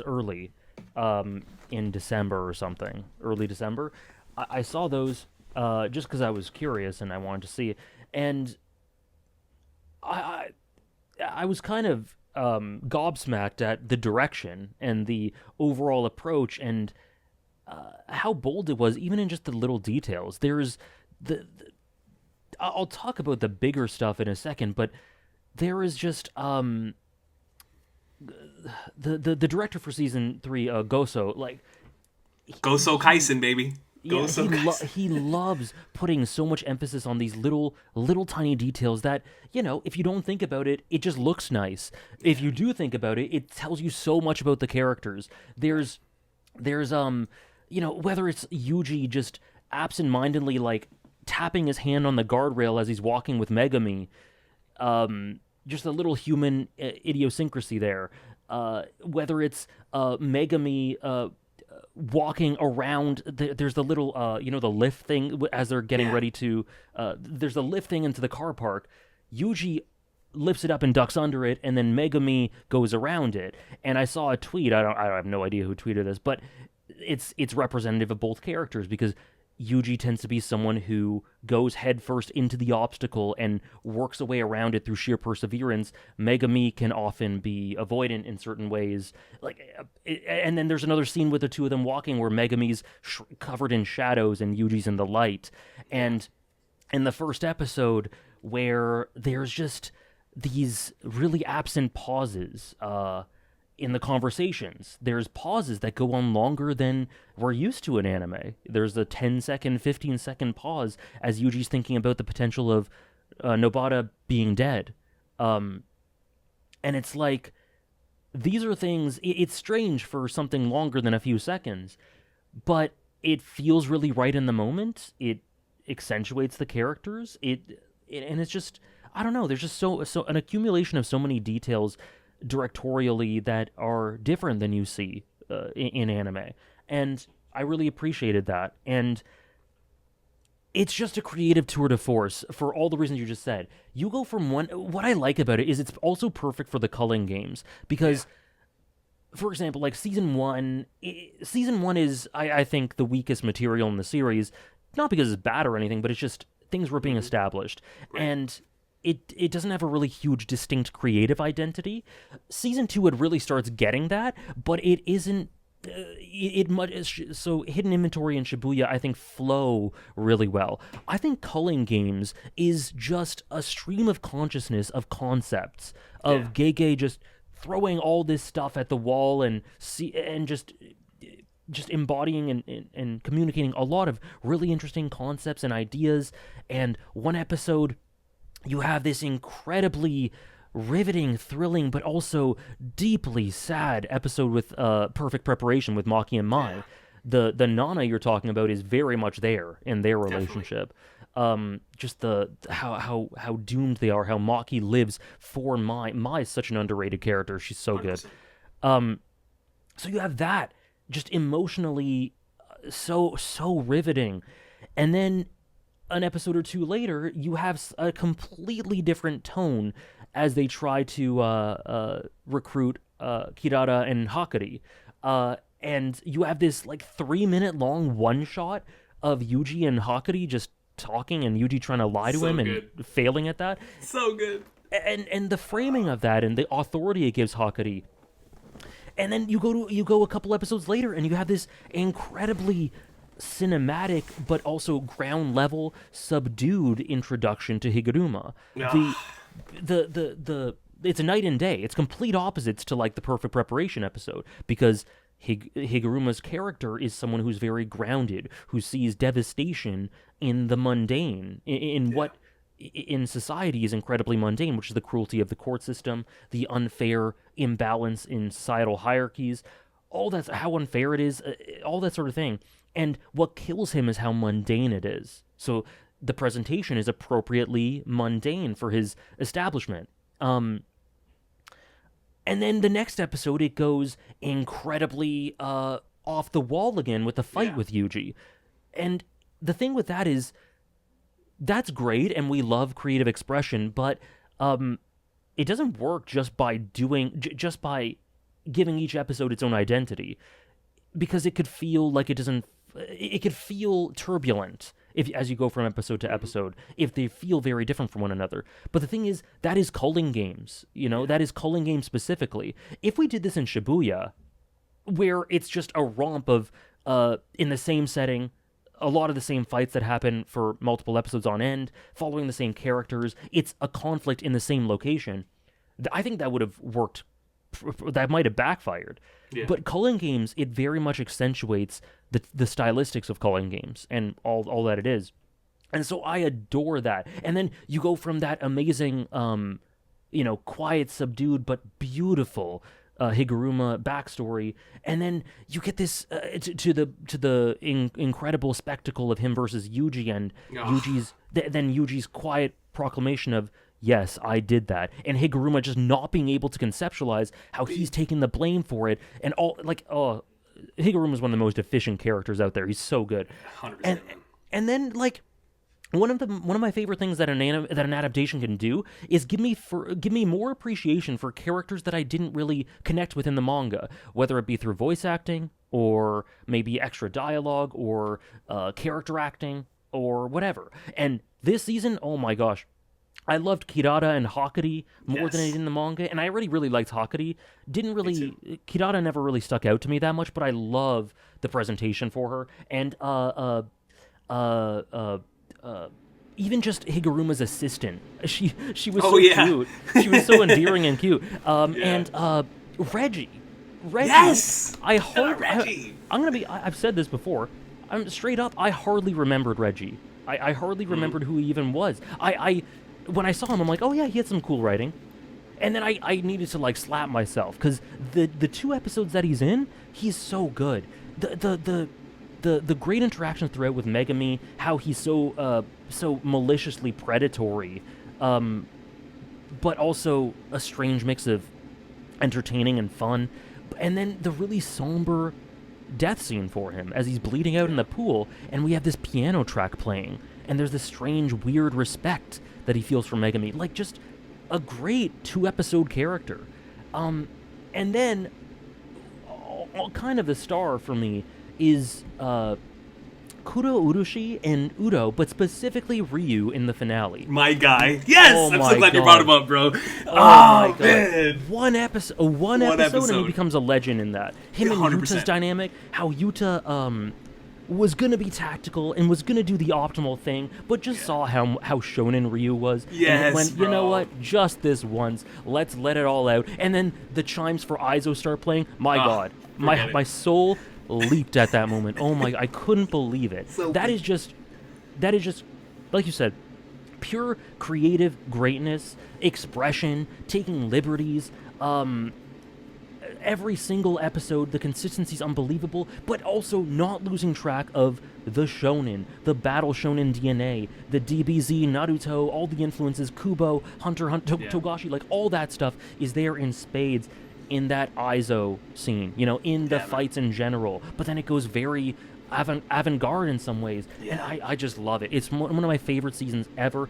early, in December or something, early December. I saw those just because I was curious and I wanted to see it, and I was kind of gobsmacked at the direction and the overall approach and how bold it was, even in just the little details. There's I'll talk about the bigger stuff in a second, but there is just the director for season 3, Goso, like Goso Kaisen, baby. Yeah, he loves putting so much emphasis on these little tiny details that, you know, if you don't think about it, it just looks nice. If you do think about it, it tells you so much about the characters. There's you know, whether it's Yuji just absentmindedly like tapping his hand on the guardrail as he's walking with Megami, just a little human idiosyncrasy there. Whether it's Megami walking around. There's the little, the lift thing as they're getting ready to. There's a lift thing into the car park. Yuji lifts it up and ducks under it, and then Megami goes around it. And I saw a tweet. I have no idea who tweeted this, but it's representative of both characters, because Yuji tends to be someone who goes headfirst into the obstacle and works a way around it through sheer perseverance. Megami can often be avoidant in certain ways. And then there's another scene with the two of them walking where Megami's covered in shadows and Yuji's in the light. And in the first episode, where there's just these really absent pauses in the conversations. There's pauses that go on longer than we're used to in anime. There's a 10-second, 15-second pause as Yuji's thinking about the potential of Nobata being dead. And it's like, these are things, it's strange for something longer than a few seconds, but it feels really right in the moment. It accentuates the characters. And it's just, I don't know, there's just so an accumulation of so many details directorially that are different than you see in anime, and I really appreciated that. And it's just a creative tour de force for all the reasons you just said. You go from what I like about it is it's also perfect for the culling games, because for example, like season one is I think the weakest material in the series, not because it's bad or anything, but it's just things were being established, and it doesn't have a really huge, distinct creative identity. Season 2, it really starts getting that, but it isn't. So Hidden Inventory and Shibuya, I think, flow really well. I think Culling Games is just a stream of consciousness of concepts of Gege just throwing all this stuff at the wall and just embodying and communicating a lot of really interesting concepts and ideas. And one episode, you have this incredibly riveting, thrilling, but also deeply sad episode with Perfect Preparation with Maki and Mai. The Nana you're talking about is very much there in their relationship. Just how doomed they are, how Maki lives for Mai. Mai is such an underrated character. She's so good. So you have that just emotionally so riveting. And then an episode or two later, you have a completely different tone as they try to recruit Kirara and Hakari. And you have this 3-minute long one-shot of Yuji and Hakari just talking, and Yuji trying to lie to him and failing at that. So good. And the framing of that and the authority it gives Hakari. And then you go a couple episodes later and you have this incredibly cinematic but also ground level subdued introduction to Higuruma. The it's a night and day. It's complete opposites to the Perfect Preparation episode, because Higuruma's character is someone who's very grounded, who sees devastation in the mundane, in what in society is incredibly mundane, which is the cruelty of the court system, the unfair imbalance in societal hierarchies, all that's how unfair it is, all that sort of thing. And what kills him is how mundane it is. So the presentation is appropriately mundane for his establishment. And then the next episode, it goes incredibly off the wall again with the fight with Yuji. And the thing with that is, that's great, and we love creative expression, but it doesn't work just by giving each episode its own identity, because it could feel like it doesn't. It could feel turbulent as you go from episode to episode, if they feel very different from one another. But the thing is, that is Culling Games, that is Culling Games specifically. If we did this in Shibuya, where it's just a romp of, in the same setting, a lot of the same fights that happen for multiple episodes on end, following the same characters, it's a conflict in the same location, I think that would have worked. That might have backfired. But Culling Games, it very much accentuates the stylistics of Culling Games and all that it is. And so I adore that. And then you go from that amazing, quiet, subdued, but beautiful Higuruma backstory, and then you get this to the incredible spectacle of him versus Yuji, and Yuji's quiet proclamation of, yes, I did that, and Higuruma just not being able to conceptualize how he's taking the blame for it, and all Higuruma is one of the most efficient characters out there. He's so good. 100%. And then like one of my favorite things that an adaptation can do is give me more appreciation for characters that I didn't really connect with in the manga, whether it be through voice acting or maybe extra dialogue or character acting or whatever. And this season, oh my gosh, I loved Kirara and Hakari more than I did in the manga, and I already really liked Hakari. Kirara never really stuck out to me that much, but I love the presentation for her, and even just Higuruma's assistant. She was so cute. She was so endearing and cute. And Reggie. Yes. I hope Reggie. I've said this before. I'm straight up. I hardly remembered Reggie. I hardly remembered who he even was. When I saw him, I'm like, oh yeah, he had some cool writing. And then I needed to like slap myself because the 2 episodes that he's in, he's so good. The great interactions throughout with Megami, how he's so maliciously predatory, but also a strange mix of entertaining and fun, and then the really somber death scene for him as he's bleeding out in the pool, and we have this piano track playing, and there's this strange, weird respect that he feels for Megami, like just a great 2-episode character. And then, kind of the star for me is Kuro Urushi and Udo, but specifically Ryu in the finale. My guy. Yes! Oh I'm my so glad you God. brought him up, bro. Oh my God. Man. One episode, and he becomes a legend in that. Him and 100%. Yuta's dynamic, how Yuta was going to be tactical and was going to do the optimal thing, but just saw how shonen Ryu was. Yes, and went, bro. you know what? Just this once. Let's let it all out. And then the chimes for Aizo start playing. My God. My soul leaped at that moment. Oh my, I couldn't believe it. That is just like you said, pure creative greatness, expression, taking liberties. Every single episode, the consistency's unbelievable, but also not losing track of the shonen, the battle shonen DNA, the DBZ, Naruto, all the influences, Kubo, Hunter, Togashi, like all that stuff is there in spades in that Aizo scene, in the fights in general. But then it goes very avant-garde in some ways, and I just love it. It's one of my favorite seasons ever,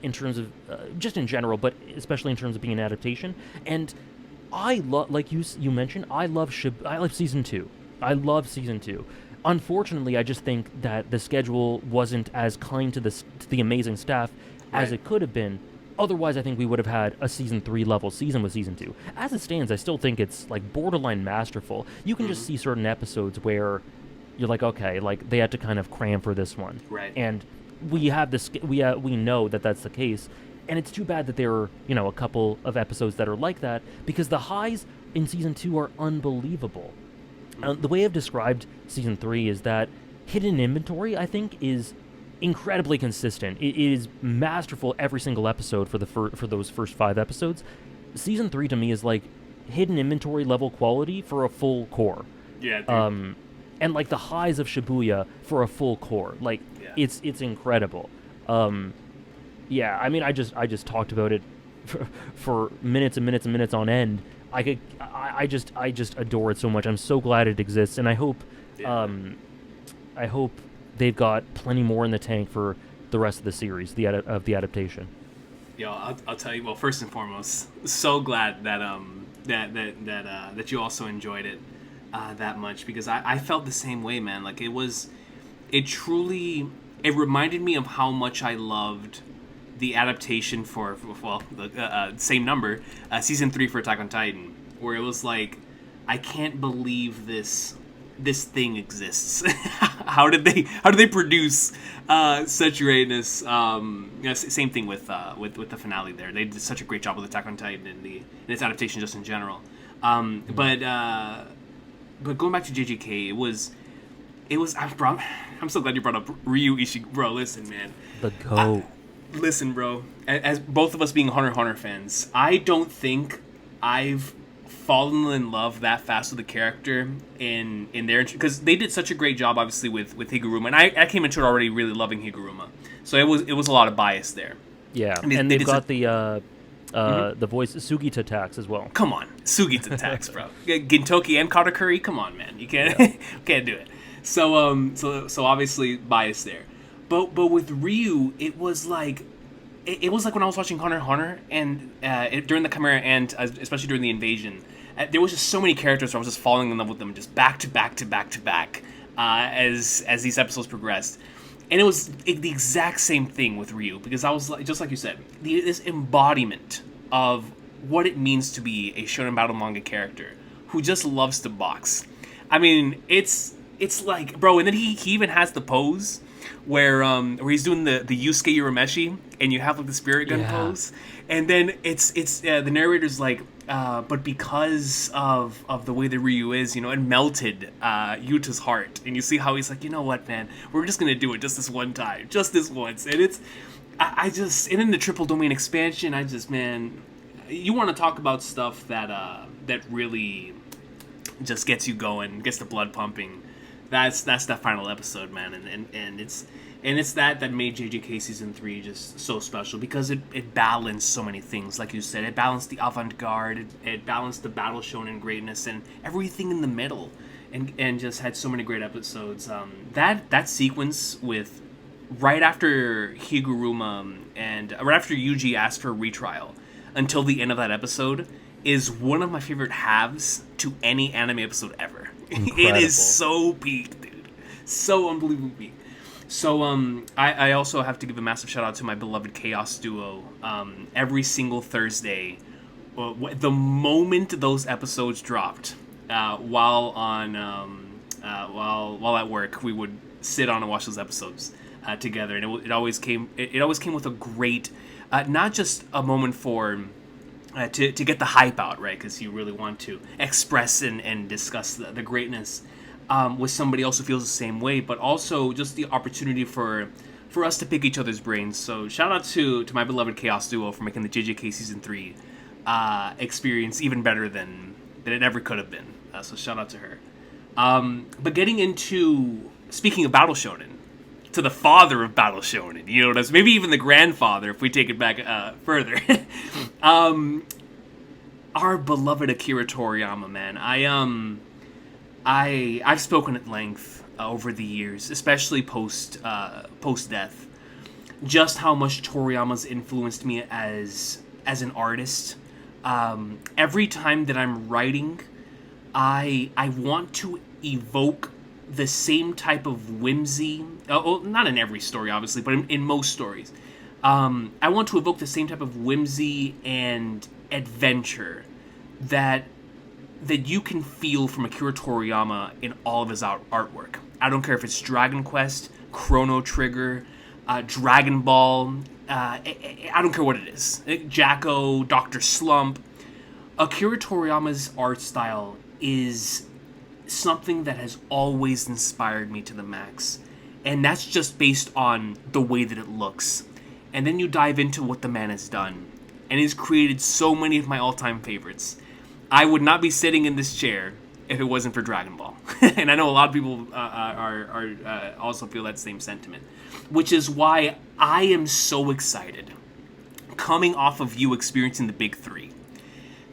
in terms of just in general, but especially in terms of being an adaptation. And I love, like you mentioned, I love season 2. I love season 2. Unfortunately, I just think that the schedule wasn't as kind to the amazing staff as it could have been. Otherwise, I think we would have had a season 3 level season with season 2. As it stands, I still think it's like borderline masterful. You can just see certain episodes where you're like, okay, like they had to kind of cram for this one, Right. And we have this. We know that that's the case. And it's too bad that there are, a couple of episodes that are like that, because the highs in Season 2 are unbelievable. The way I've described Season 3 is that Hidden Inventory, I think, is incredibly consistent. It is masterful every single episode for those first 5 episodes. Season 3, to me, is like Hidden Inventory level quality for a full core. Yeah, dude. And like the highs of Shibuya for a full core. Like, it's incredible. Yeah, I mean, I just talked about it for minutes and minutes and minutes on end. I just adore it so much. I'm so glad it exists, and I hope they've got plenty more in the tank for the rest of the series, the adaptation. Yo, I'll tell you. Well, first and foremost, so glad that that you also enjoyed it that much, because I felt the same way, man. Like it reminded me of how much I loved the adaptation for the same number, season 3 for Attack on Titan, where it was like, I can't believe this thing exists. How did they produce such greatness? Same thing with the finale there. They did such a great job with Attack on Titan and its adaptation just in general. But going back to JJK, it was. I'm so glad you brought up Ryu Ishii. Bro, listen, man. The GOAT. Listen, bro, as both of us being Hunter x Hunter fans, I don't think I've fallen in love that fast with the character in their, because they did such a great job, obviously, with Higuruma, and I came into it already really loving Higuruma, so it was a lot of bias there. Yeah, and they've got the The voice Sugita Tax as well. Come on, Sugita attacks, bro. Gintoki and Katakuri, come on, man. You can't can't do it. So obviously bias there. But with Ryu, it was like when I was watching Hunter x Hunter and during the Chimera and especially during the invasion, there was just so many characters where I was just falling in love with them, just back to back to back to back as these episodes progressed. And it was the exact same thing with Ryu, because I was just like you said, this embodiment of what it means to be a shonen battle manga character who just loves to box. I mean, it's like, bro, and then he even has the pose where he's doing the Yusuke Urameshi, and you have like the spirit gun pose, and then it's the narrator's like, but because of the way that Ryu is, it melted Yuta's heart, and you see how he's like, you know what, man, we're just gonna do it just this one time, just this once, and and in the triple domain expansion, man, you want to talk about stuff that really just gets you going, gets the blood pumping. That's that final episode, man, and it's that made JJK season 3 just so special, because it balanced so many things. Like you said, it balanced the avant-garde, it balanced the battle shonen greatness, and everything in the middle, and just had so many great episodes. That sequence with right after Higuruma and right after Yuji asked for a retrial until the end of that episode is one of my favorite halves to any anime episode ever. Incredible. It is so peak, dude. So unbelievably peak. So I also have to give a massive shout out to my beloved Chaos Duo. Every single Thursday, the moment those episodes dropped, while at work, we would sit on and watch those episodes together, and it always came with a great, not just a moment for. To get the hype out, right? Because you really want to express and discuss the greatness with somebody else who feels the same way, but also just the opportunity for us to pick each other's brains. So shout out to my beloved Chaos Duo for making the JJK Season 3 experience even better than it ever could have been. So shout out to her. But getting into, speaking of Battle Shonen, to the father of Battle Shonen, maybe even the grandfather if we take it back further. Our beloved Akira Toriyama, man. I've spoken at length over the years, especially post death, just how much Toriyama's influenced me as an artist. Every time that I'm writing, I want to evoke the same type of whimsy. Not in every story, obviously, but in most stories. I want to evoke the same type of whimsy and adventure that you can feel from Akira Toriyama in all of his artwork. I don't care if it's Dragon Quest, Chrono Trigger, Dragon Ball. I don't care what it is. Jacko, Dr. Slump. Akira Toriyama's art style is something that has always inspired me to the max. And that's just based on the way that it looks. And then you dive into what the man has done. And he's created so many of my all-time favorites. I would not be sitting in this chair if it wasn't for Dragon Ball. And I know a lot of people are also feel that same sentiment. Which is why I am so excited, coming off of you experiencing the Big Three,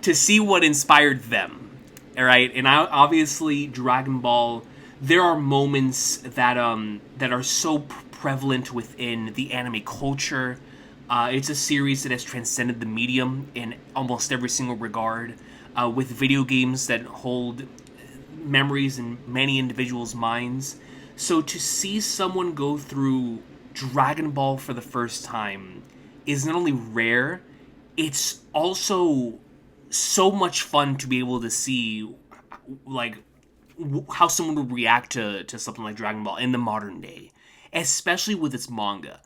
to see what inspired them. All right, and obviously Dragon Ball. There are moments that are so prevalent within the anime culture. It's a series that has transcended the medium in almost every single regard, with video games that hold memories in many individuals' minds. So to see someone go through Dragon Ball for the first time is not only rare, it's also so much fun to be able to see, like, how someone would react to something like Dragon Ball in the modern day, especially with its manga.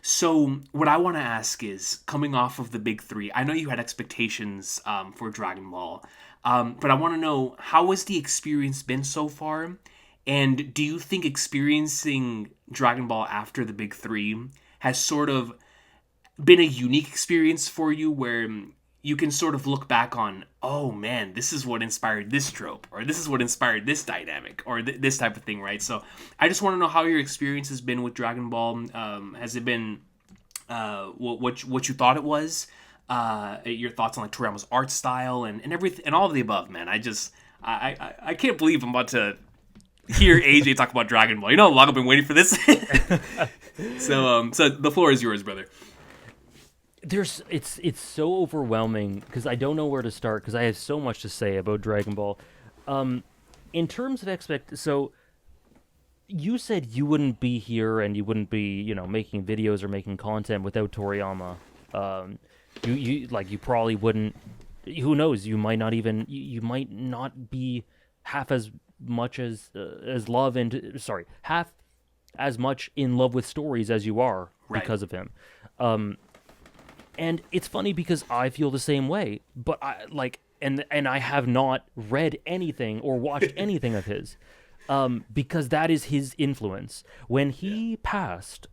So what I want to ask is, coming off of the Big Three, I know you had expectations for Dragon Ball, but I want to know, how has the experience been so far? And do you think experiencing Dragon Ball after the Big Three has sort of been a unique experience for you, where you can sort of look back on, oh man, this is what inspired this trope, or this is what inspired this dynamic, or this type of thing, right? So I just want to know how your experience has been with Dragon Ball. Has it been what you thought it was? your thoughts on like Toriyama's art style and everything and all of the above, man. I can't believe I'm about to hear AJ talk about Dragon Ball. You know how long I've been waiting for this. So the floor is yours, brother. It's so overwhelming because I don't know where to start because I have so much to say about Dragon Ball. In terms of so you said you wouldn't be here and you wouldn't be, making videos or making content without Toriyama. You probably wouldn't. Who knows? You might not even. You might not be half as much as half as much in love with stories as you are because of him. And it's funny because I feel the same way, but and I have not read anything or watched anything of his, because that is his influence. When he passed,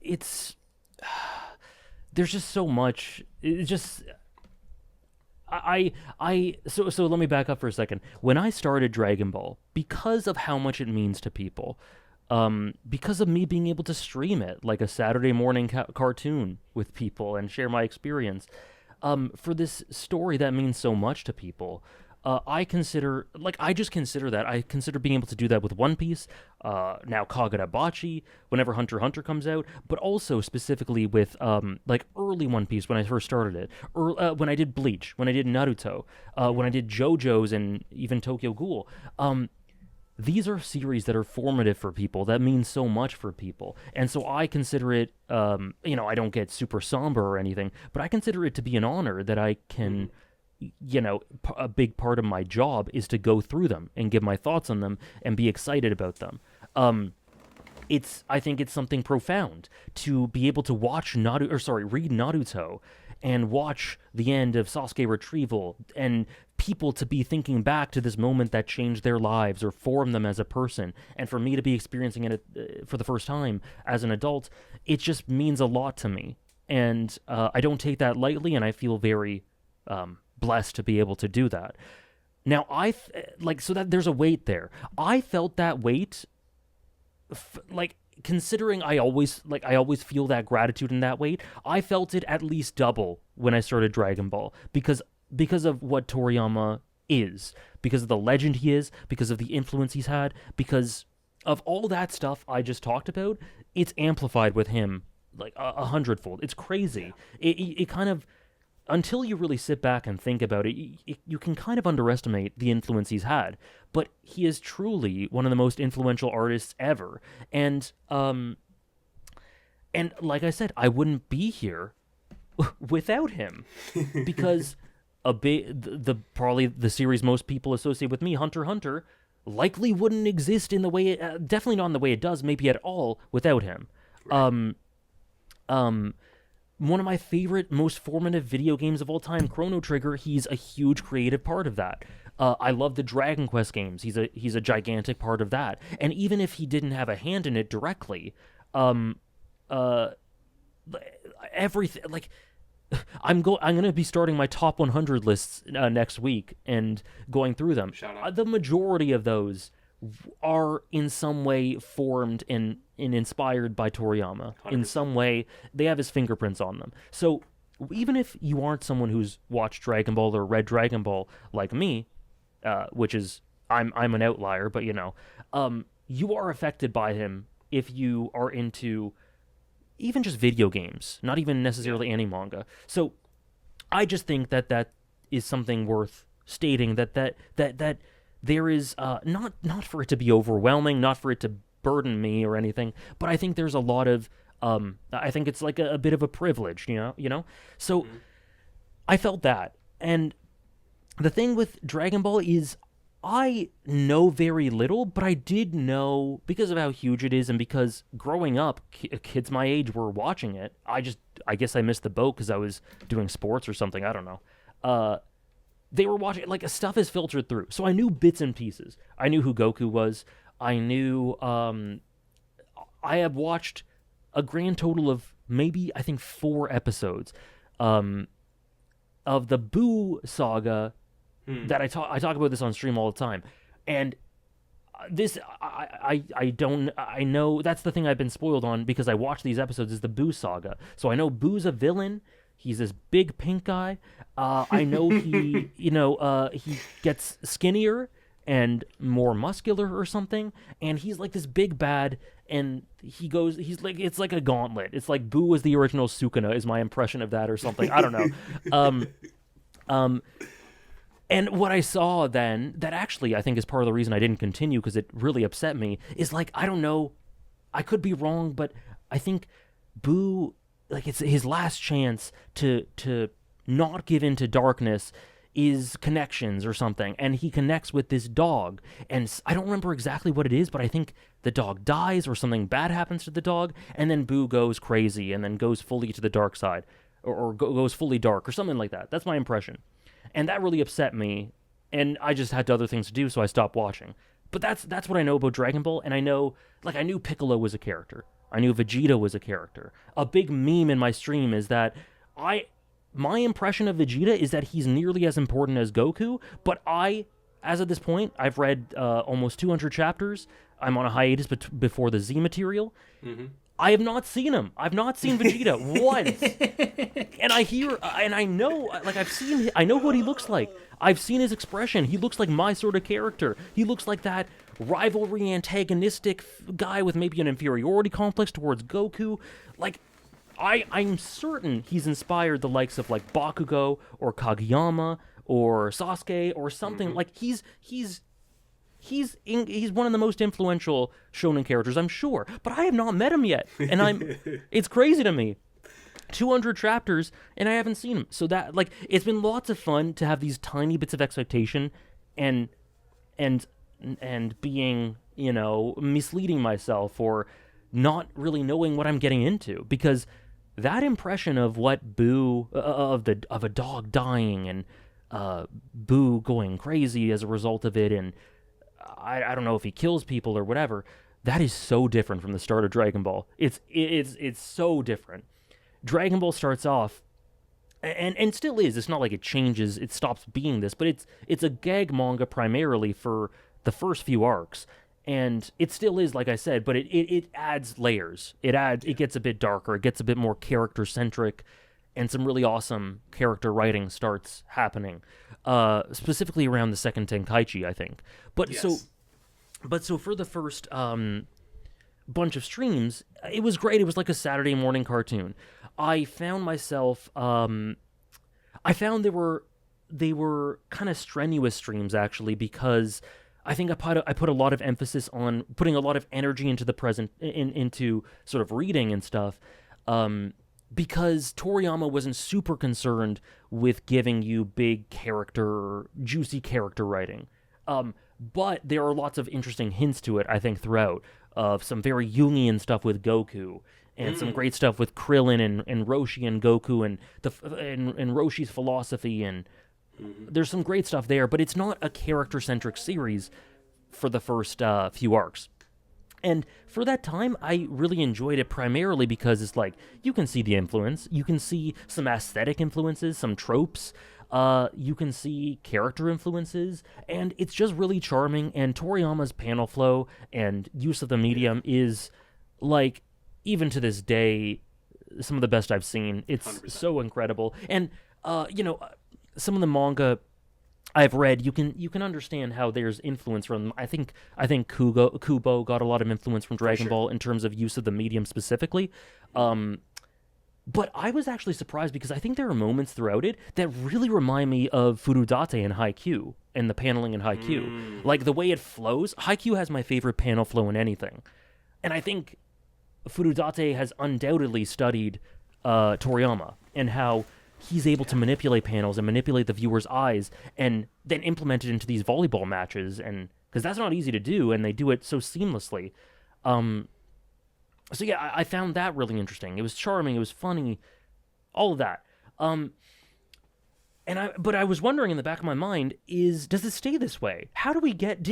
it's there's just so much. It just so let me back up for a second. When I started Dragon Ball, because of how much it means to people, because of me being able to stream it like a Saturday morning cartoon with people and share my experience, for this story that means so much to people, I consider that. I consider being able to do that with One Piece, now Kagurabachi, whenever Hunter x Hunter comes out, but also specifically with early One Piece when I first started it, or when I did Bleach, when I did Naruto, when I did JoJo's and even Tokyo Ghoul. These are series that are formative for people, that mean so much for people. And so I consider it, I don't get super somber or anything, but I consider it to be an honor that I can, a big part of my job is to go through them and give my thoughts on them and be excited about them. I think it's something profound to be able to read Naruto and watch the end of Sasuke retrieval, and people to be thinking back to this moment that changed their lives or formed them as a person, and for me to be experiencing it for the first time as an adult, it just means a lot to me. And I don't take that lightly, and I feel very blessed to be able to do that. Now, so that there's a weight there. I felt that weight, considering I always feel that gratitude in that weight, I felt it at least double when I started Dragon Ball because of what Toriyama is, because of the legend he is, because of the influence he's had, because of all that stuff I just talked about. It's amplified with him like a hundredfold. It's crazy. It kind of, until you really sit back and think about it, you can kind of underestimate the influence he's had. But he is truly one of the most influential artists ever. And like I said, I wouldn't be here without him, because probably the series most people associate with me, Hunter x Hunter, likely wouldn't exist in the way definitely not in the way it does, maybe at all, without him. Right. One of my favorite, most formative video games of all time, Chrono Trigger, he's a huge creative part of that. I love the Dragon Quest games. He's a gigantic part of that. And even if he didn't have a hand in it directly, everything, like, I'm going to be starting my top 100 lists next week and going through them. Shout out. The majority of those are in some way formed and inspired by Toriyama. 100%. In some way, they have his fingerprints on them. So even if you aren't someone who's watched Dragon Ball or read Dragon Ball like me, which is, I'm an outlier, but you are affected by him if you are into even just video games, not even necessarily any manga. So I just think that is something worth stating, that there is, not for it to be overwhelming, not for it to burden me or anything, but I think there's a lot of, I think it's like a bit of a privilege, you know? So I felt that. And the thing with Dragon Ball is I know very little, but I did know, because of how huge it is and because growing up, kids my age were watching it. I guess I missed the boat because I was doing sports or something, I don't know. They were watching, like, stuff is filtered through. So I knew bits and pieces. I knew who Goku was. I knew, I have watched a grand total of maybe, I think, 4 episodes of the Boo saga that I talk about this on stream all the time. And this I don't I know that's the thing I've been spoiled on because I watched these episodes is the Boo saga. So I know Boo's a villain. He's this big pink guy. I know he he gets skinnier and more muscular or something, and he's like this big bad, and he's like it's like a gauntlet. It's like Boo was the original Sukuna is my impression of that or something. I don't know. And what I saw then, that actually I think is part of the reason I didn't continue because it really upset me, is like, I don't know, I could be wrong, but I think Boo, like it's his last chance to not give in to darkness is connections or something, and he connects with this dog, and I don't remember exactly what it is, but I think the dog dies or something bad happens to the dog, and then Boo goes crazy and then goes fully to the dark side, or goes fully dark or something like that. That's my impression. And that really upset me, and I just had other things to do, so I stopped watching. But that's what I know about Dragon Ball, and I know, like, I knew Piccolo was a character. I knew Vegeta was a character. A big meme in my stream is that my impression of Vegeta is that he's nearly as important as Goku, but as of this point, I've read almost 200 chapters. I'm on a hiatus before the Z material. Mm-hmm. I have not seen him. I've not seen Vegeta once. And I know, like I know what he looks like. I've seen his expression. He looks like my sort of character. He looks like that rivalry antagonistic guy with maybe an inferiority complex towards Goku. Like, I'm certain he's inspired the likes of like Bakugo or Kageyama or Sasuke or something. Mm-hmm. Like he's one of the most influential shonen characters, I'm sure, but I have not met him yet, and it's crazy to me. 200 chapters, and I haven't seen him. So that, like, it's been lots of fun to have these tiny bits of expectation, and being, misleading myself or not really knowing what I'm getting into, because that impression of what Boo of a dog dying and Boo going crazy as a result of it, and I don't know if he kills people or whatever. That is so different from the start of Dragon Ball. It's so different. Dragon Ball starts off, and still is. It's not like it changes. It stops being this, but it's a gag manga primarily for the first few arcs, and it still is, like I said. But it adds layers. It gets a bit darker. It gets a bit more character centric, and some really awesome character writing starts happening. Specifically around the second Tenkaichi, I think. But yes. So for the first bunch of streams, it was great. It was like a Saturday morning cartoon. I found myself, I found they were kind of strenuous streams, actually, because I think I put a lot of emphasis on putting a lot of energy into the present, into sort of reading and stuff. Because Toriyama wasn't super concerned with giving you big character, juicy character writing. But there are lots of interesting hints to it, I think, throughout, of some very Jungian stuff with Goku, and some great stuff with Krillin and Roshi and Goku, and Roshi's philosophy, and there's some great stuff there, but it's not a character-centric series for the first few arcs. And for that time, I really enjoyed it primarily because it's like, you can see the influence, you can see some aesthetic influences, some tropes, you can see character influences, and it's just really charming, and Toriyama's panel flow and use of the medium is, like, even to this day, some of the best I've seen. It's 100%. So incredible. And, some of the manga I've read, you can understand how there's influence from. I think Kubo got a lot of influence from Dragon Ball in terms of use of the medium specifically. But I was actually surprised because I think there are moments throughout it that really remind me of Furudate and Haikyuu and the paneling in Haikyuu. Like the way it flows. Haikyuu has my favorite panel flow in anything, and I think Furudate has undoubtedly studied Toriyama and how he's able to manipulate panels and manipulate the viewer's eyes and then implement it into these volleyball matches, and because that's not easy to do, and they do it so seamlessly. So yeah, I found that really interesting. It was charming, it was funny, all of that. But I was wondering in the back of my mind, does it stay this way? How do we get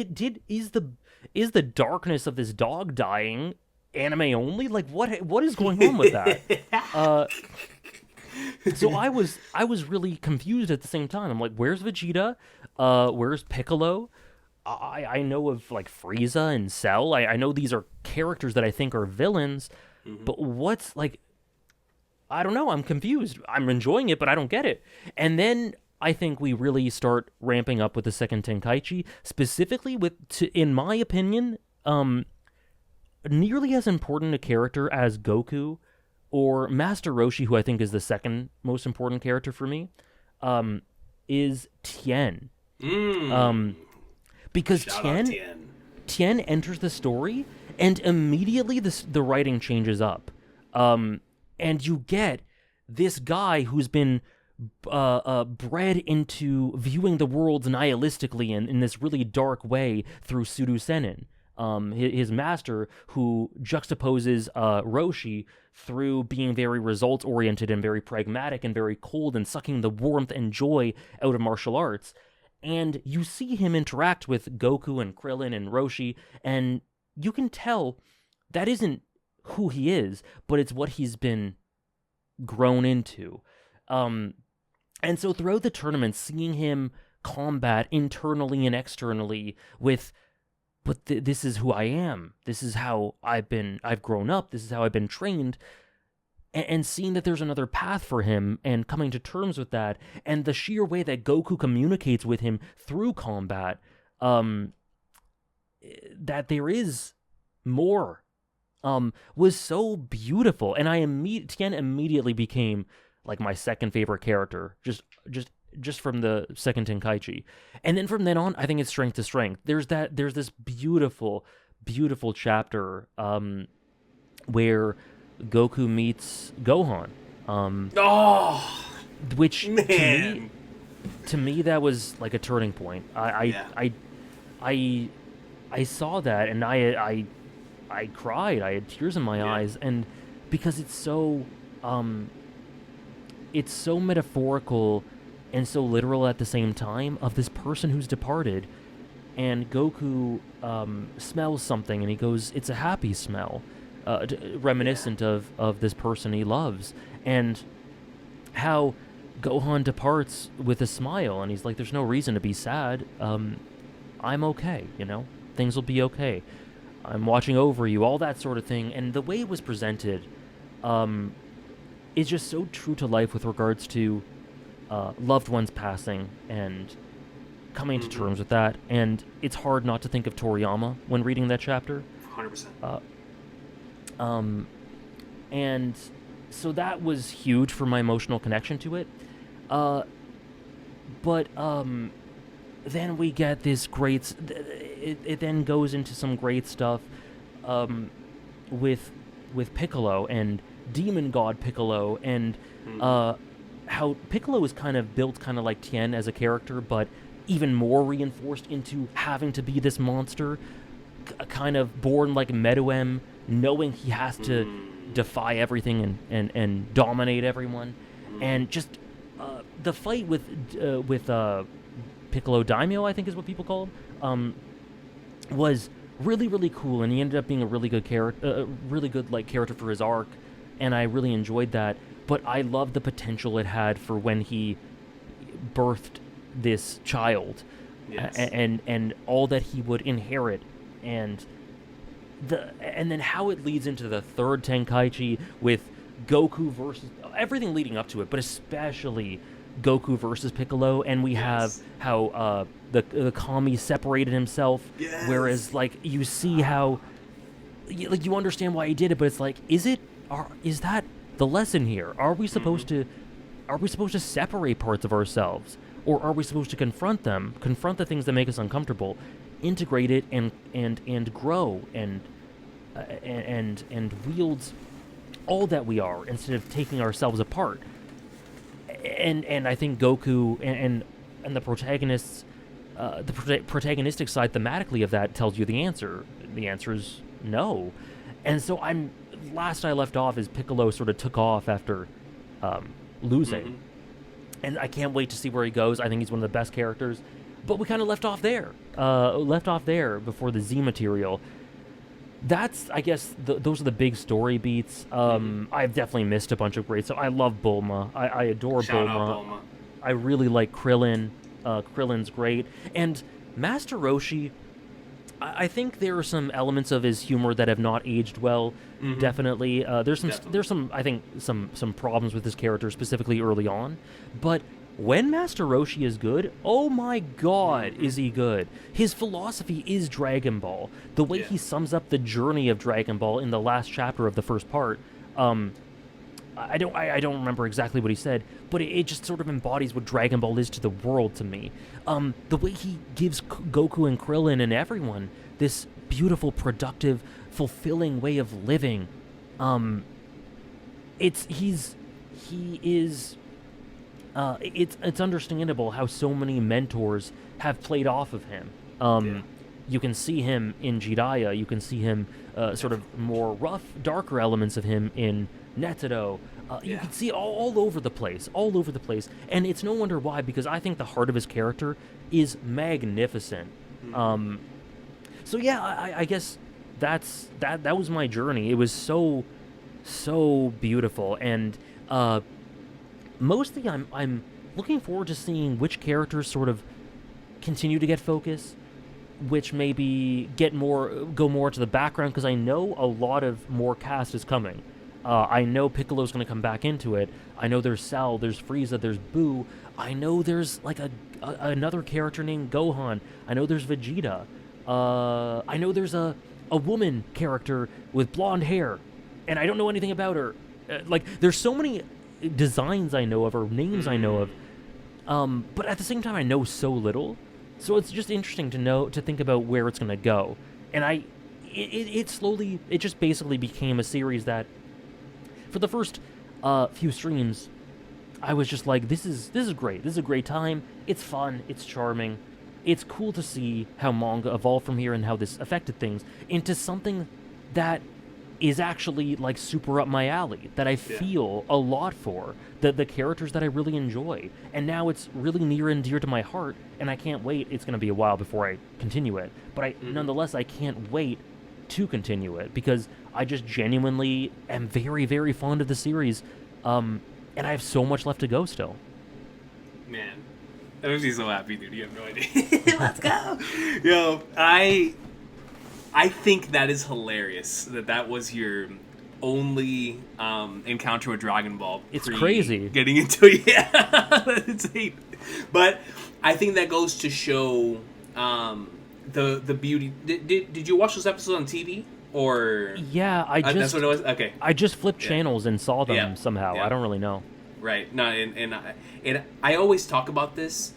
is the darkness of this dog dying anime only? Like what is going on with that? So I was really confused at the same time. I'm like, where's Vegeta? Where's Piccolo? I know of like Frieza and Cell. I know these are characters that I think are villains, but what's like, I don't know. I'm confused. I'm enjoying it, but I don't get it. And then I think we really start ramping up with the second Tenkaichi, specifically in my opinion, nearly as important a character as Goku or Master Roshi, who I think is the second most important character for me, is Tien. Because Shout out Tien enters the story, and immediately the writing changes up. And you get this guy who's been bred into viewing the world nihilistically and in this really dark way through Sudu Senin. His master, who juxtaposes Roshi through being very results-oriented and very pragmatic and very cold and sucking the warmth and joy out of martial arts. And you see him interact with Goku and Krillin and Roshi, and you can tell that isn't who he is, but it's what he's been grown into. And so throughout the tournament, seeing him combat internally and externally with, but this is who I am. This is how I've grown up. This is how I've been trained. And seeing that there's another path for him and coming to terms with that, and the sheer way that Goku communicates with him through combat, that there is more, was so beautiful. And Tien immediately became like my second favorite character, just from the second Tenkaichi. And then from then on, I think it's strength to strength. There's this beautiful, beautiful chapter where Goku meets Gohan. Which man. to me that was like a turning point. I saw that and I cried. I had tears in my eyes, and because it's so metaphorical and so literal at the same time, of this person who's departed, and Goku smells something and he goes, it's a happy smell. Reminiscent of this person he loves, and how Gohan departs with a smile, and he's like, there's no reason to be sad. I'm okay, things will be okay. I'm watching over you, all that sort of thing. And the way it was presented is just so true to life with regards to loved ones passing and coming to terms with that. And it's hard not to think of Toriyama when reading that chapter. 100%. And so that was huge for my emotional connection to it. But then we get this great... It then goes into some great stuff with Piccolo and Demon God Piccolo, and how Piccolo is kind of built kind of like Tien as a character, but even more reinforced into having to be this monster, kind of born like Meruem, knowing he has to defy everything and dominate everyone. And just the fight with Piccolo Daimyo, I think is what people call him, was really, really cool, and he ended up being a really good character, character for his arc, and I really enjoyed that. But I loved the potential it had for when he birthed this child, and all that he would inherit, and then how it leads into the third Tenkaichi with Goku versus everything leading up to it, but especially Goku versus Piccolo, and we have how the Kami separated himself, whereas like you see how you understand why he did it, but it's like, is that the lesson here? Are we supposed to separate parts of ourselves, or are we supposed to confront the things that make us uncomfortable, integrate it and grow and wield all that we are instead of taking ourselves apart? And I think Goku and the protagonists, the protagonistic side thematically of that tells you the answer. The answer is no. And so last I left off is Piccolo sort of took off after losing. And I can't wait to see where he goes. I think he's one of the best characters. But we kind of left off there before the Z material. That's, I guess, those are the big story beats. I've definitely missed a bunch of great stuff. I love Bulma. I adore Shout Bulma. out Bulma. I really like Krillin. Krillin's great. And Master Roshi I think there are some elements of his humor that have not aged well. Definitely, there's some I think some problems with his character specifically early on, but when Master Roshi is good, oh my god, is he good? His philosophy is Dragon Ball. The way he sums up the journey of Dragon Ball in the last chapter of the first part. I don't remember exactly what he said, but it just sort of embodies what Dragon Ball is to the world to me. The way he gives Goku and Krillin and everyone this beautiful, productive, fulfilling way of living. It's understandable how so many mentors have played off of him. You can see him in Jiraiya. You can see him sort of more rough, darker elements of him in Netero. You can see all over the place, and it's no wonder why, because I think the heart of his character is magnificent. So yeah, I guess that was my journey. It was so beautiful, and mostly I'm looking forward to seeing which characters sort of continue to get focus, which maybe go more to the background, because I know a lot of more cast is coming. I know Piccolo's going to come back into it. I know there's Cell, there's Frieza, there's Boo. I know there's like another character named Gohan. I know there's Vegeta. I know there's a woman character with blonde hair, and I don't know anything about her. There's so many designs I know of, or names I know of, but at the same time I know so little. So it's just interesting to think about where it's going to go. And it just basically became a series that, for the first few streams, I was just like, this is great. This is a great time. It's fun. It's charming. It's cool to see how manga evolved from here and how this affected things into something that is actually like super up my alley, that I feel a lot for, the characters that I really enjoy. And now it's really near and dear to my heart, and I can't wait. It's going to be a while before I continue it, but nonetheless, I can't wait to continue it, because I just genuinely am very, very fond of the series, and I have so much left to go still. Man, that makes me so happy, dude. You have no idea. Let's go. Yo, I think that is hilarious that was your only encounter with Dragon Ball. It's crazy. Getting into it. Yeah, it's hate. But I think that goes to show the beauty. Did you watch those episodes on TV? Or yeah, that's what it was. Okay, I just flipped channels and saw them somehow. I don't really know. Right. No, and I always talk about this.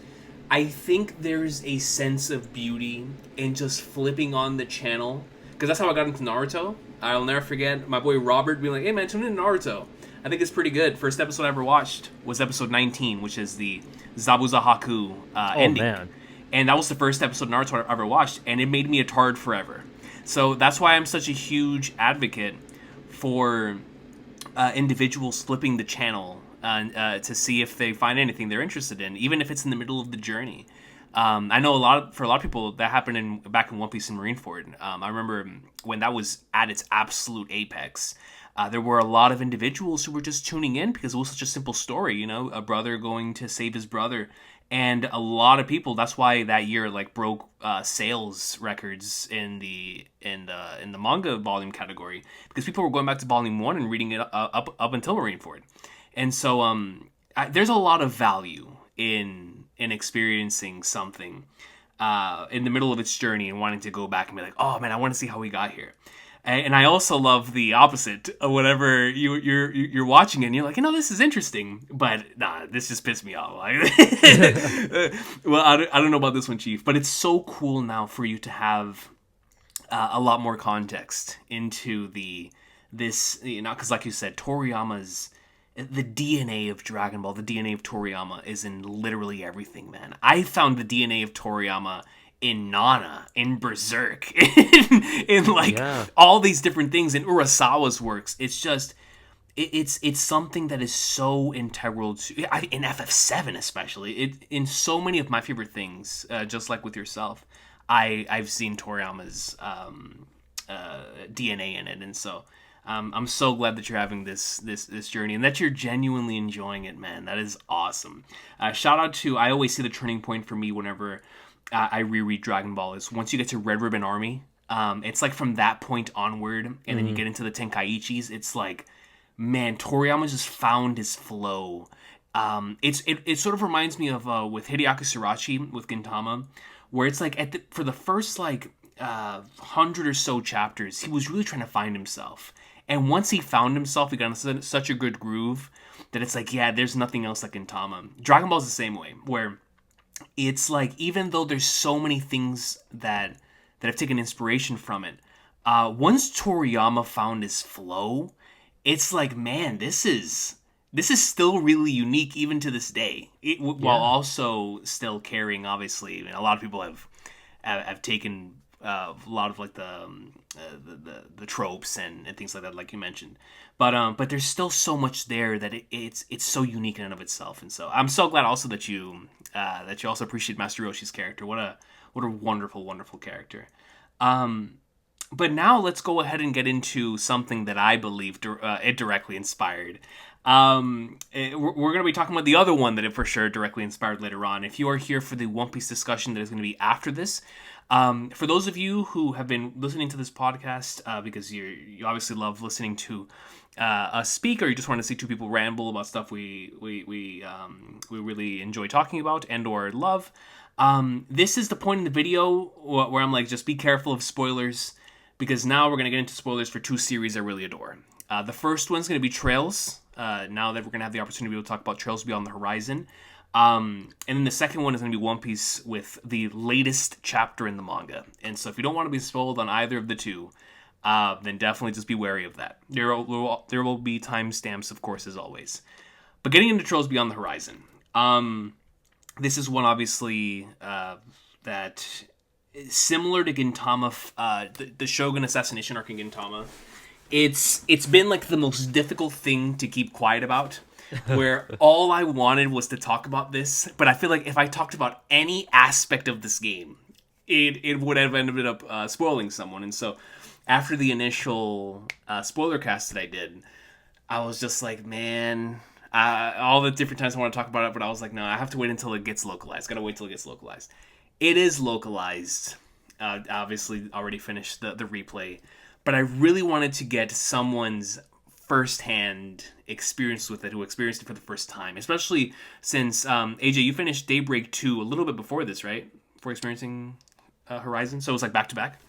I think there's a sense of beauty in just flipping on the channel, because that's how I got into Naruto. I'll never forget my boy Robert being like, "Hey man, tune in to Naruto. I think it's pretty good." First episode I ever watched was episode 19, which is the Zabuza Haku ending. Man. And that was the first episode of Naruto I ever watched, and it made me a tard forever. So that's why I'm such a huge advocate for individuals flipping the channel to see if they find anything they're interested in, even if it's in the middle of the journey. I know for a lot of people that happened back in One Piece and Marineford. I remember when that was at its absolute apex. There were a lot of individuals who were just tuning in because it was such a simple story, a brother going to save his brother. And a lot of people, that's why that year broke sales records in the manga volume category, because people were going back to volume 1 and reading it up until Marineford. And so there's a lot of value in experiencing something in the middle of its journey and wanting to go back and be like, oh man, I want to see how we got here. And I also love the opposite of whatever you're watching and you're like, this is interesting, but nah, this just pissed me off. Well, I don't know about this one, Chief, but it's so cool now for you to have a lot more context into this, because like you said, Toriyama's the DNA of Dragon Ball, the DNA of Toriyama is in literally everything, man. I found the DNA of Toriyama in Nana, in Berserk, in all these different things, in Urasawa's works. It's just, it's something that is so integral to, in FF7 especially, in so many of my favorite things, just like with yourself, I've seen Toriyama's DNA in it, and so I'm so glad that you're having this journey and that you're genuinely enjoying it, man. That is awesome. Shout out to, I always see the turning point for me whenever I reread Dragon Ball is once you get to Red Ribbon Army. It's like from that point onward, and then you get into the Tenkaichis. It's like, man, Toriyama just found his flow. It sort of reminds me of with Hideaki Surachi with Gintama, where it's like for the first like 100 or so chapters, he was really trying to find himself. And once he found himself, he got in such a good groove that it's like, yeah, there's nothing else like Gintama. Dragon Ball's the same way, where it's like, even though there's so many things that have taken inspiration from it, once Toriyama found his flow, it's like, man, this is still really unique even to this day. While also still carrying, obviously, I mean, a lot of people have taken a lot of like the tropes and things like that, like you mentioned. But there's still so much there that it's so unique in and of itself. And so I'm so glad also that you also appreciate Master Roshi's character. What a wonderful, wonderful character. But now let's go ahead and get into something that I believe it directly inspired. We're going to be talking about the other one that it for sure directly inspired later on. If you are here for the One Piece discussion that is going to be after this, for those of you who have been listening to this podcast because you obviously love listening to us speak, or you just want to see two people ramble about stuff we really enjoy talking about and or love, this is the point in the video where I'm like, just be careful of spoilers, because now we're going to get into spoilers for two series I really adore. The first one's going to be Trails, now that we're going to have the opportunity to talk about Trails Beyond the Horizon. And then the second one is going to be One Piece with the latest chapter in the manga. And so if you don't want to be spoiled on either of the two, then definitely just be wary of that. There will be timestamps, of course, as always. But getting into Trails Beyond the Horizon, this is one, obviously, that is similar to Gintama, the Shogun assassination arc in Gintama. It's been like the most difficult thing to keep quiet about, where all I wanted was to talk about this, but I feel like if I talked about any aspect of this game, it would have ended up spoiling someone. And so after the initial spoiler cast that I did, I was just like, man, all the different times I want to talk about it, but I was like, no, I have to wait until it gets localized. Gotta wait till it gets localized. It is localized. Obviously already finished the replay, but I really wanted to get someone's first-hand experience with it, who experienced it for the first time, especially since AJ, you finished Daybreak 2 a little bit before this, right? Before experiencing Horizon, so it was like back-to-back?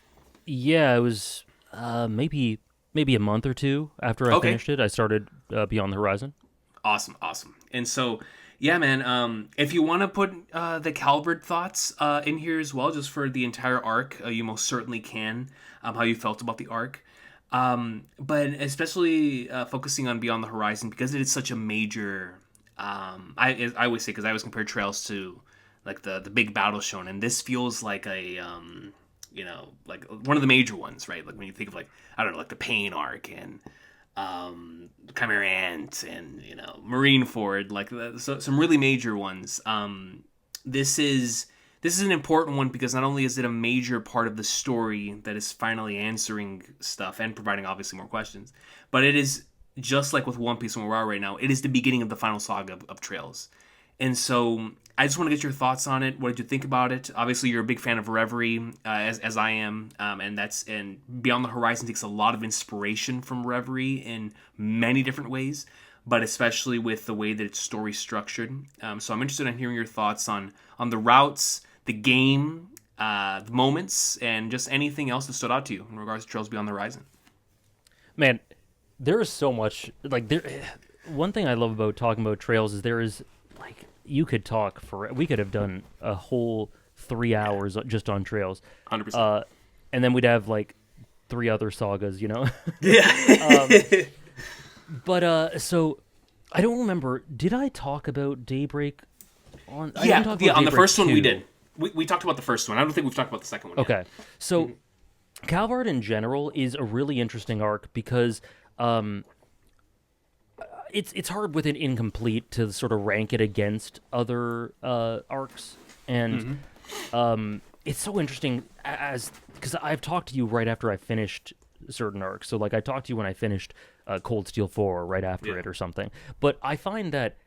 Yeah, it was maybe a month or two after I finished it. I started Beyond the Horizon. Awesome. And so, yeah, man, if you want to put the Calvert thoughts in here as well, just for the entire arc, you most certainly can, how you felt about the arc. But especially focusing on Beyond the Horizon, because it is such a major... I always say, because I always compare Trails to like the big battle shown, and this feels like a... like one of the major ones, right? Like when you think of like, I don't know, like the Pain arc and Chimera Ant and, Marineford, like some really major ones. This is an important one because not only is it a major part of the story that is finally answering stuff and providing obviously more questions, but it is just like with One Piece and where we are right now, it is the beginning of the final saga of Trails. And so I just want to get your thoughts on it. What did you think about it? Obviously, you're a big fan of Reverie, as I am, and Beyond the Horizon takes a lot of inspiration from Reverie in many different ways, but especially with the way that its story's structured. So I'm interested in hearing your thoughts on the routes, the game, the moments, and just anything else that stood out to you in regards to Trails Beyond the Horizon. Man, there is so much. One thing I love about talking about Trails is there is you could talk we could have done a whole 3 hours just on Trails. 100%. And then we'd have 3 other sagas, Yeah. So I don't remember. Did I talk about Daybreak on? On the first one we did. We talked about the first one. I don't think we've talked about the second one. Okay, so Calvard in general is a really interesting arc because it's hard with an incomplete to sort of rank it against other arcs, and it's so interesting because I've talked to you right after I finished certain arcs. So I talked to you when I finished Cold Steel 4 right after it or something. But I find that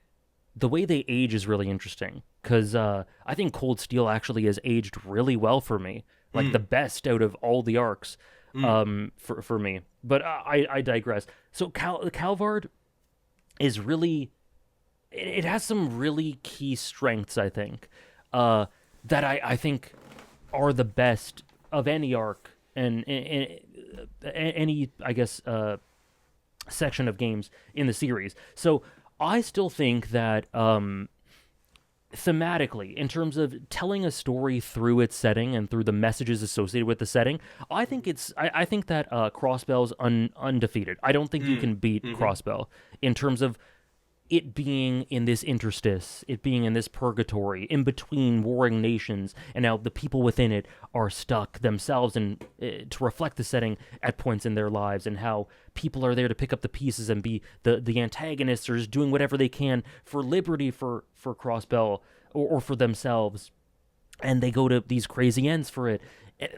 the way they age is really interesting because I think Cold Steel actually has aged really well for me, like the best out of all the arcs for me. But I digress. So Calvard is really, it has some really key strengths, I think, that I think are the best of any arc and any, I guess, section of games in the series. So I still think that thematically, in terms of telling a story through its setting and through the messages associated with the setting, I think I think that Crossbell's undefeated. I don't think you can beat Crossbell in terms of it being in this interstice, it being in this purgatory, in between warring nations, and now the people within it are stuck themselves, and to reflect the setting at points in their lives, and how people are there to pick up the pieces and be the antagonists, or just doing whatever they can for liberty for Crossbell or for themselves, and they go to these crazy ends for it.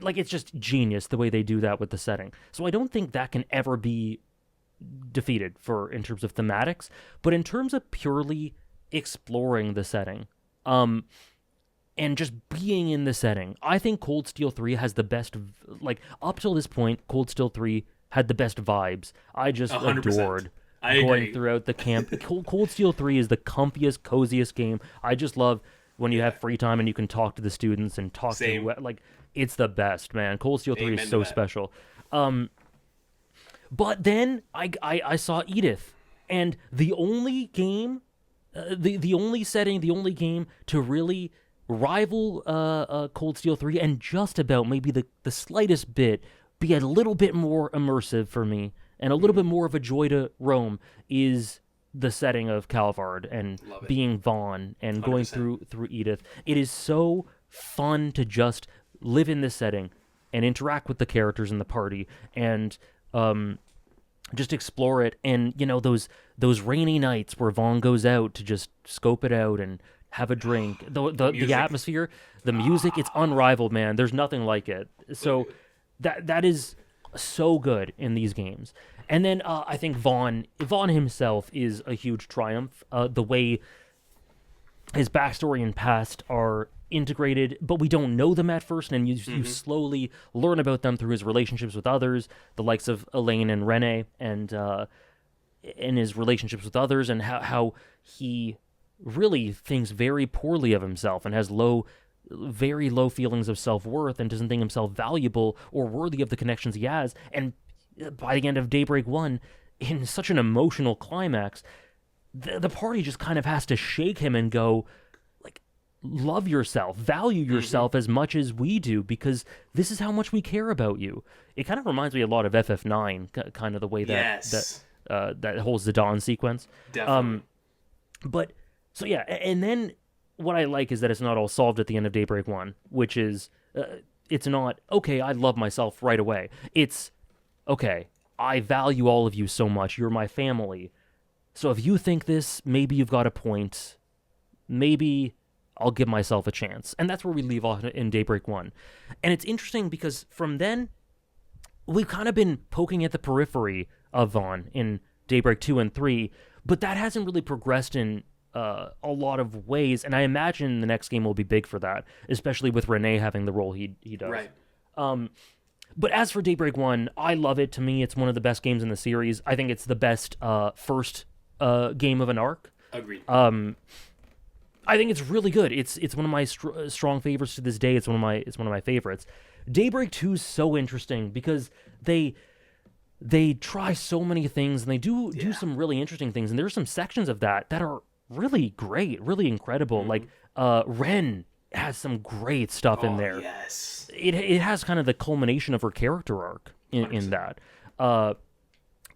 Like, it's just genius the way they do that with the setting. So I don't think that can ever be defeated in terms of thematics, but in terms of purely exploring the setting and just being in the setting, I think Cold Steel 3 has the best, like, up till this point, Cold Steel 3 had the best vibes. I just 100%. Adored going throughout the camp. Cold Steel 3 is the comfiest, coziest game. I just love when you have free time and you can talk to the students and talk to, like, it's the best, man. Cold Steel 3 is so special. But then I saw Edith, and the only game, the only setting, the only game to really rival Cold Steel 3 and just about maybe the slightest bit be a little bit more immersive for me and a little bit more of a joy to roam is the setting of Calvard and being Vaughn and 100%. Going through Edith. It is so fun to just live in this setting and interact with the characters in the party and just explore it. And those rainy nights where Vaughn goes out to just scope it out and have a drink, the atmosphere, the music, it's unrivaled, man. There's nothing like it. So that is so good in these games. And then I think Vaughn himself is a huge triumph. The way his backstory and past are integrated, but we don't know them at first, and you slowly learn about them through his relationships with others, the likes of Elaine and Rene, and in his relationships with others, and how he really thinks very poorly of himself and has very low feelings of self-worth and doesn't think himself valuable or worthy of the connections he has. And by the end of Daybreak 1, in such an emotional climax, the party just kind of has to shake him and go, love yourself, value yourself as much as we do, because this is how much we care about you. It kind of reminds me a lot of FF9, kind of the way that whole Zidane sequence. Definitely. But so yeah, and then what I like is that it's not all solved at the end of Daybreak 1, which is it's not okay, I love myself right away. It's okay, I value all of you so much. You're my family. So if you think this, maybe you've got a point. Maybe I'll give myself a chance. And that's where we leave off in Daybreak 1. And it's interesting because from then, we've kind of been poking at the periphery of Vaughn in Daybreak 2 and 3, but that hasn't really progressed in a lot of ways, and I imagine the next game will be big for that, especially with Rene having the role he does. Right. But as for Daybreak 1, I love it. To me, it's one of the best games in the series. I think it's the best first game of an arc. Agreed. I think it's really good. It's one of my strong favorites to this day. It's one of my favorites. Daybreak 2 is so interesting because they try so many things, and they do some really interesting things. And there's some sections of that are really great, really incredible. Like Ren has some great stuff in there. Yes. It has kind of the culmination of her character arc in that.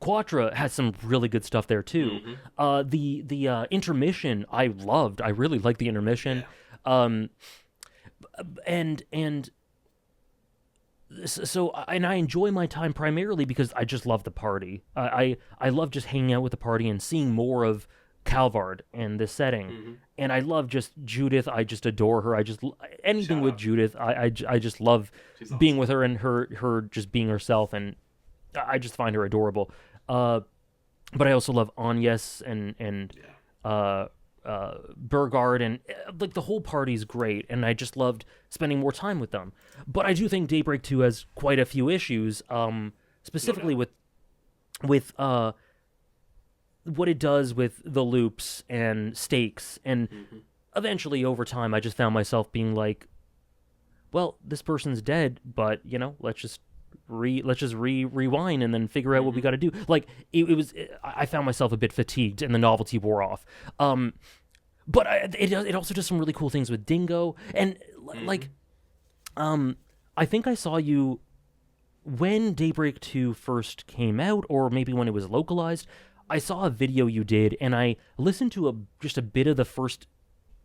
Quatra has some really good stuff there too. The intermission I loved. I really liked the intermission. Yeah. So I enjoy my time primarily because I just love the party. I love just hanging out with the party and seeing more of Calvard and this setting. And I love just Judith. I just adore her. I just anything with Judith. I just love being with her and her just being herself, and I just find her adorable. But I also love Agnes and Burgard, and like the whole party's great, and I just loved spending more time with them. But I do think Daybreak 2 has quite a few issues, specifically with what it does with the loops and stakes, and eventually over time I just found myself being like, well, this person's dead, but let's just rewind and then figure out what we got to do. Like I found myself a bit fatigued, and the novelty wore off. But it also does some really cool things with Dingo, and I think I saw you when Daybreak 2 first came out, or maybe when it was localized. I saw a video you did, and I listened to just a bit of the first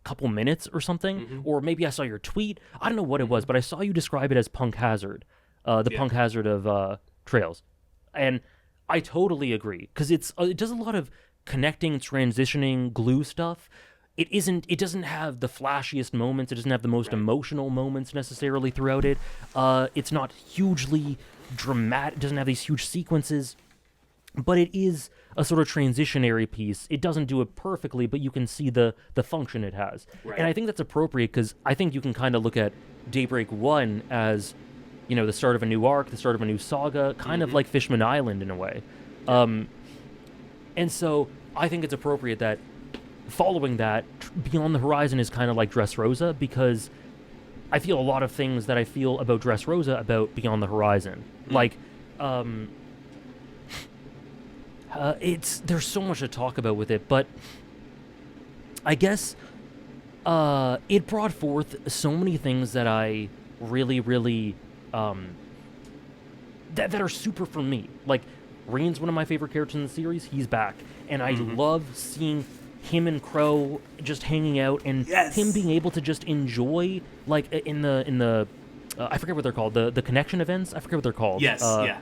couple minutes or something, or maybe I saw your tweet. I don't know what it was, but I saw you describe it as punk hazard, punk hazard of Trails, and I totally agree, because it does a lot of connecting, transitioning, glue stuff. It doesn't have the flashiest moments. It doesn't have the most emotional moments necessarily throughout it. It's not hugely dramatic. It doesn't have these huge sequences, but it is a sort of transitionary piece. It doesn't do it perfectly, but you can see the function it has. Right. And I think that's appropriate, because I think you can kind of look at Daybreak 1 as, the start of a new arc, the start of a new saga, kind of like Fishman Island in a way. And so I think it's appropriate that following that, Beyond the Horizon is kind of like Dressrosa, because I feel a lot of things that I feel about Dressrosa about Beyond the Horizon. Like, there's so much to talk about with it, but I guess it brought forth so many things that I really, really that are super for me. Like, Rain's one of my favorite characters in the series. He's back, and I love seeing him and Crow just hanging out, and him being able to just enjoy, like, in the I forget what they're called, the connection events. I forget what they're called. Yes, yeah.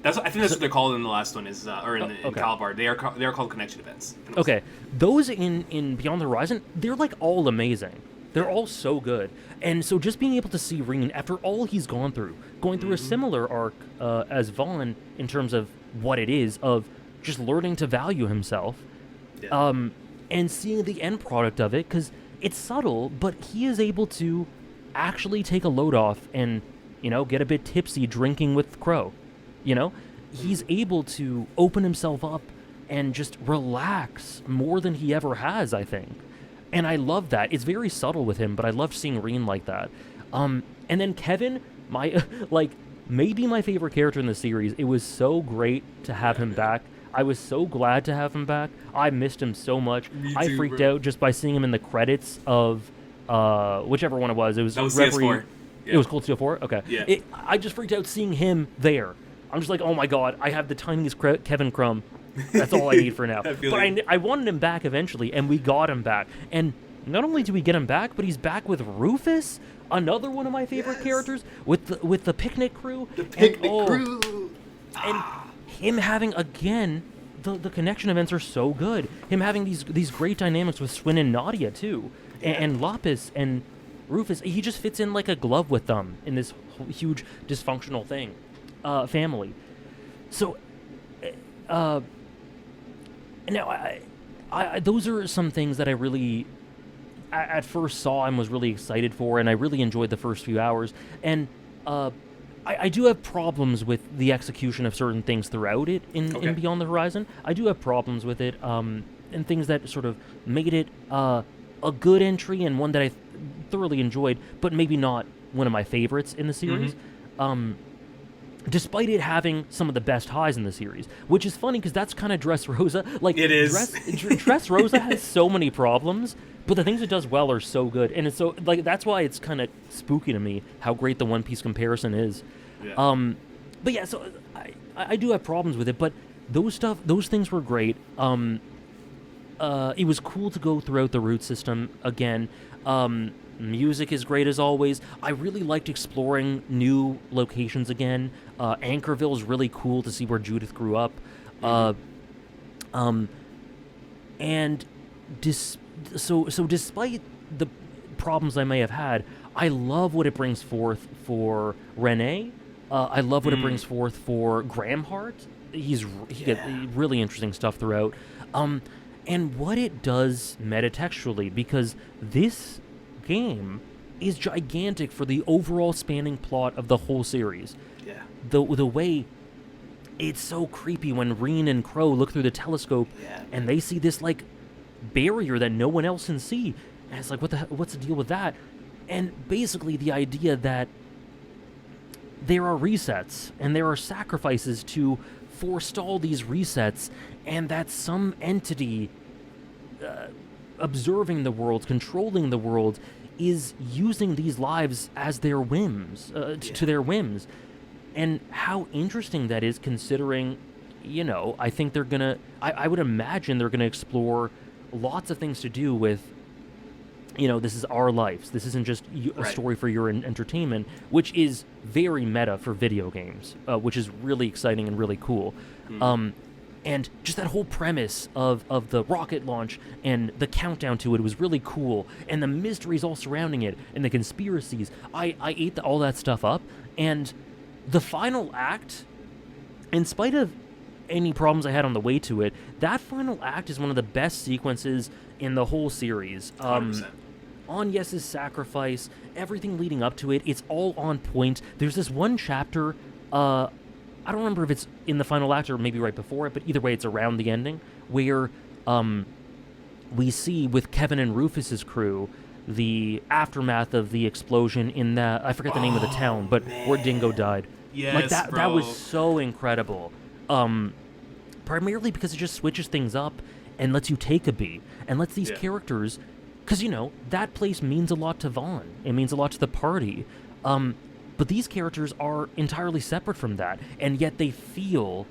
I think that's what they're called in the last one, is in Calabar. They are called connection events. Okay, those in Beyond the Horizon, they're like all amazing. They're all so good, and so just being able to see Rain after all he's going through a similar arc as Vaughn in terms of what it is of just learning to value himself, and seeing the end product of it, because it's subtle, but he is able to actually take a load off and get a bit tipsy drinking with Crow. He's able to open himself up and just relax more than he ever has, I think. And I love that. It's very subtle with him, but I love seeing Reen like that. And then Kevin, maybe my favorite character in the series. It was so great to have him back. I was so glad to have him back. I missed him so much. I freaked out just by seeing him in the credits of whichever one it was. It was CS4. It was Cold Steel 4? Okay. Yeah. I just freaked out seeing him there. I'm just like, oh my god, I have the tiniest Kevin Crumb. That's all I need for now. I wanted him back eventually, and we got him back. And not only do we get him back, but he's back with Rufus, another one of my favorite characters, with the picnic crew. The picnic crew! And him having, again, the connection events are so good. Him having these great dynamics with Swin and Nadia, too. And Lapis and Rufus, he just fits in like a glove with them in this huge dysfunctional family. So, now, I those are some things that I really, at first saw and was really excited for, and I really enjoyed the first few hours. And I do have problems with the execution of certain things throughout it in Beyond the Horizon. I do have problems with it, and things that sort of made it a good entry and one that I thoroughly enjoyed, but maybe not one of my favorites in the series. Despite it having some of the best highs in the series, which is funny because that's kind of Dressrosa. Like, it is. Dressrosa has so many problems, but the things it does well are so good, and it's so like that's why it's kind of spooky to me how great the One Piece comparison is. Yeah. But yeah, so I do have problems with it, but those things were great. It was cool to go throughout the route system again. Music is great as always. I really liked exploring new locations again. Anchorville is really cool to see where Judith grew up. And so despite the problems I may have had, I love what it brings forth for Renee. I love what it brings forth for Graham Hart. He gets really interesting stuff throughout. and what it does metatextually, because this game is gigantic for the overall spanning plot of the whole series. Yeah. The way it's so creepy when Reen and Crow look through the telescope and they see this like barrier that no one else can see, and it's like, what's the deal with that? And basically the idea that there are resets and there are sacrifices to forestall these resets, and that some entity observing the world, controlling the world, is using these lives as their whims, to their whims. And how interesting that is, considering, I think they're gonna, I would imagine they're gonna explore lots of things to do with, this is our lives. This isn't just a story for your entertainment, which is very meta for video games, which is really exciting and really cool. And just that whole premise of the rocket launch and the countdown to it was really cool, and the mysteries all surrounding it, and the conspiracies. I ate all that stuff up, and the final act, in spite of any problems I had on the way to it, that final act is one of the best sequences in the whole series. 100%. Agnes' sacrifice, everything leading up to it, it's all on point. There's this one chapter, I don't remember if it's in the final act or maybe right before it, but either way it's around the ending, where we see with Kevin and Rufus's crew the aftermath of the explosion in that, I forget the name of the town, but where Dingo died. Yes, like that, bro. that was so incredible. Primarily because it just switches things up and lets you take a beat and lets these characters, because that place means a lot to Vaughn. It means a lot to the party. But these characters are entirely separate from that, and yet they feel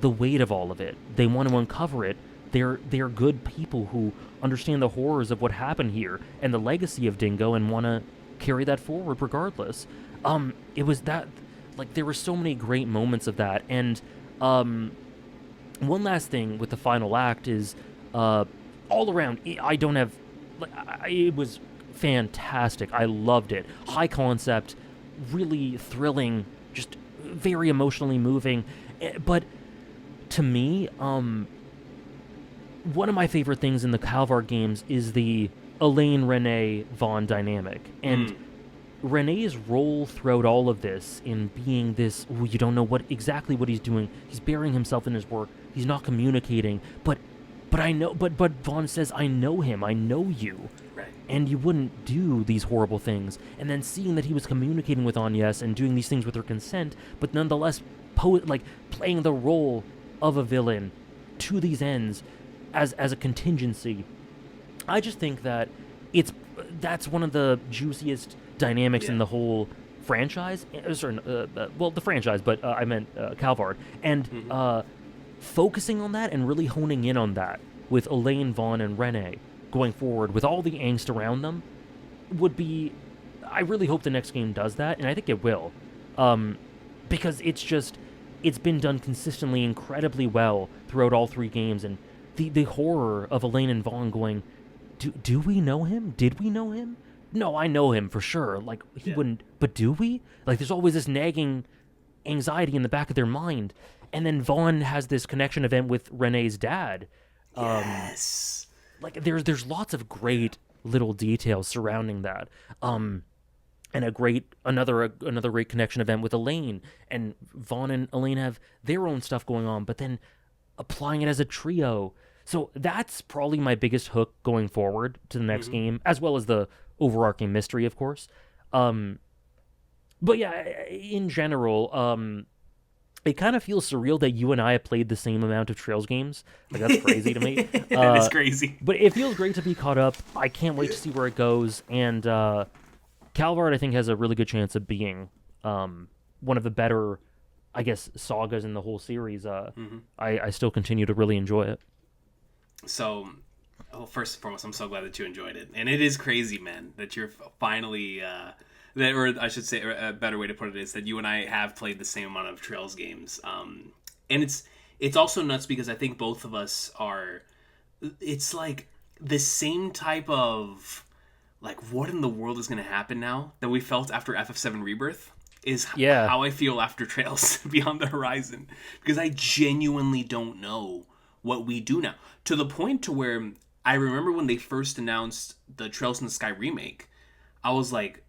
the weight of all of it. They want to uncover it. They're good people who understand the horrors of what happened here and the legacy of Dingo, and want to carry that forward regardless. It was that, like, there were so many great moments of that. And one last thing with the final act is, all around, I don't have, like, it was fantastic. I loved it. High concept, really thrilling, just very emotionally moving. But to me, one of my favorite things in the Calvar games is the Elaine, Renee, Vaughn dynamic. And Renee's role throughout all of this in being this, you don't know exactly what he's doing. He's burying himself in his work. He's not communicating. But I know, but Vaughn says, I know him. I know you. Right. And you wouldn't do these horrible things. And then seeing that he was communicating with Agnes and doing these things with her consent, but nonetheless playing the role of a villain to these ends as a contingency. I just think that that's one of the juiciest dynamics in the whole franchise. The franchise, but I meant Calvard. And focusing on that and really honing in on that with Elaine, Vaughn, and Renee going forward with all the angst around them would be... I really hope the next game does that, and I think it will. Because it's been done consistently incredibly well throughout all three games, and the horror of Elaine and Vaughn going, do we know him? Did we know him? No, I know him for sure. Like, he wouldn't... But do we? Like, there's always this nagging anxiety in the back of their mind. And then Vaughn has this connection event with Renee's dad. Yes. Like, there's lots of great little details surrounding that. And another great connection event with Elaine. And Vaughn and Elaine have their own stuff going on, but then applying it as a trio. So that's probably my biggest hook going forward to the next game, as well as the overarching mystery, of course. But yeah, in general, it kind of feels surreal that you and I have played the same amount of Trails games. Like, that's crazy to me. That is crazy. But it feels great to be caught up. I can't wait to see where it goes. And Calvard, I think, has a really good chance of being one of the better, I guess, sagas in the whole series. I still continue to really enjoy it. So, first and foremost, I'm so glad that you enjoyed it. And it is crazy, man, that you're finally... or I should say, a better way to put it is that you and I have played the same amount of Trails games. And it's also nuts because I think both of us are... It's like the same type of... Like, what in the world is going to happen now that we felt after FF7 Rebirth is how I feel after Trails Beyond the Horizon. Because I genuinely don't know what we do now. To the point to where I remember when they first announced the Trails in the Sky remake, I was like,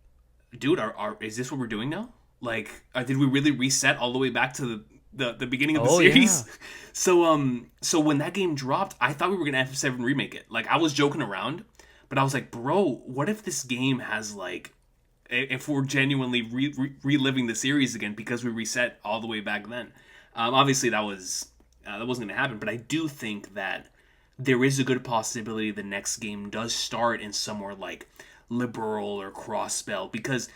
dude, is this what we're doing now? Like, did we really reset all the way back to the beginning of the Oh series? yeah. So when that game dropped, I thought we were gonna F7 remake it. Like, I was joking around, but I was like, bro, what if this game has like, if we're genuinely reliving the series again because we reset all the way back then? Obviously, that wasn't gonna happen, but I do think that there is a good possibility the next game does start in somewhere like liberal or crossbell, because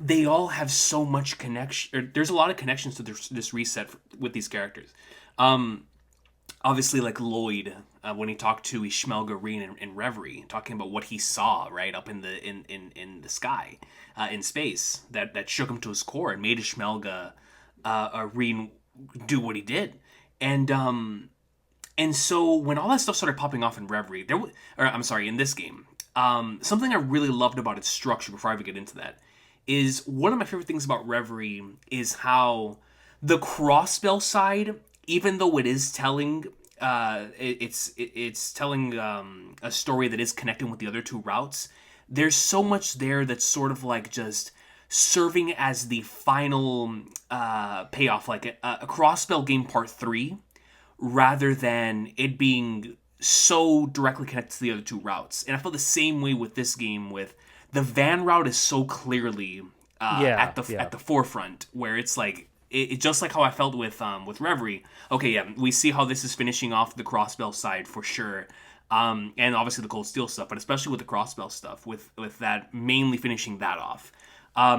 they all have so much connection. There's a lot of connections to this reset with these characters. Obviously, like Lloyd, when he talked to Ishmael Green in Reverie, talking about what he saw right up in the sky, in space, that shook him to his core and made Ishmael Green do what he did. And so when all that stuff started popping off in Reverie, in this game, something I really loved about its structure, before I even get into that, is one of my favorite things about Reverie is how the crossbell side, even though it is telling, it's telling a story that is connecting with the other two routes, there's so much there that's sort of like just serving as the final payoff, like a crossbell game part 3, rather than it being so directly connected to the other two routes. And I felt the same way with this game. With the van route is so clearly Yeah, at the yeah. forefront, where it's like it just like how I felt with Reverie. Okay, yeah, we see how this is finishing off the crossbell side for sure, and obviously the Cold Steel stuff, but especially with the crossbell stuff, with that mainly finishing that off.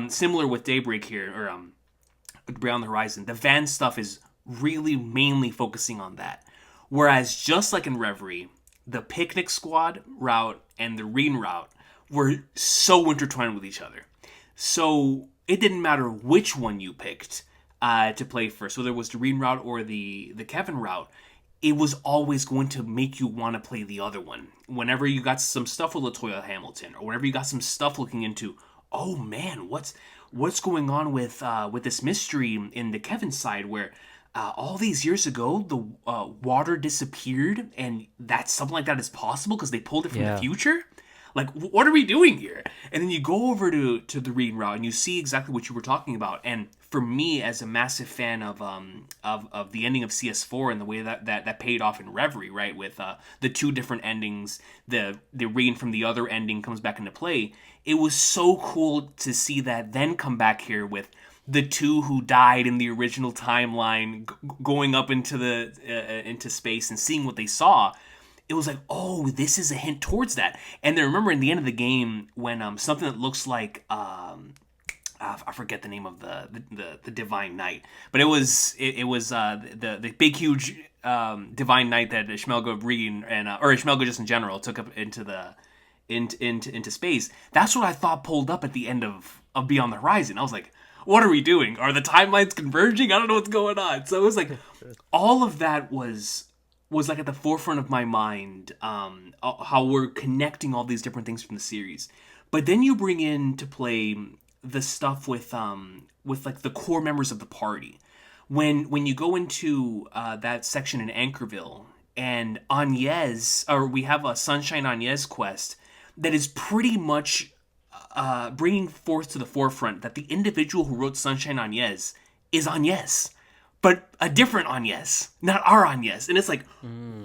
Similar with Daybreak here, or Beyond the Horizon, the van stuff is really mainly focusing on that. Whereas just like in Reverie, the Picnic Squad route and the Reen route were so intertwined with each other. So it didn't matter which one you picked to play first, whether it was the Reen route or the Kevin route, it was always going to make you want to play the other one. Whenever you got some stuff with LaToya Hamilton, or whenever you got some stuff looking into, oh man, what's going on with this mystery in the Kevin side, where all these years ago, the water disappeared, and that something like that is possible because they pulled it from the Yeah. future. Like, what are we doing here? And then you go over to the reading route, and you see exactly what you were talking about. And for me, as a massive fan of the ending of CS4 and the way that paid off in Reverie, right, with the two different endings, the reading from the other ending comes back into play. It was so cool to see that then come back here with the two who died in the original timeline going up into space and seeing what they saw. It was like, oh, this is a hint towards that. And then remember in the end of the game when something that looks like I forget the name of the Divine Knight, but it was the big huge Divine Knight that Ishmael Green or Ishmael just in general took up into space. That's what I thought pulled up at the end of Beyond the Horizon. I was like, what are we doing? Are the timelines converging? I don't know what's going on. So it was like all of that was like at the forefront of my mind, how we're connecting all these different things from the series. But then you bring in to play the stuff with like the core members of the party. When you go into that section in Anchorville and Agnes, or we have a Sunshine Agnes quest that is pretty much bringing forth to the forefront that the individual who wrote Sunshine Agnes is Agnes, but a different Agnes, not our Agnes. And it's like,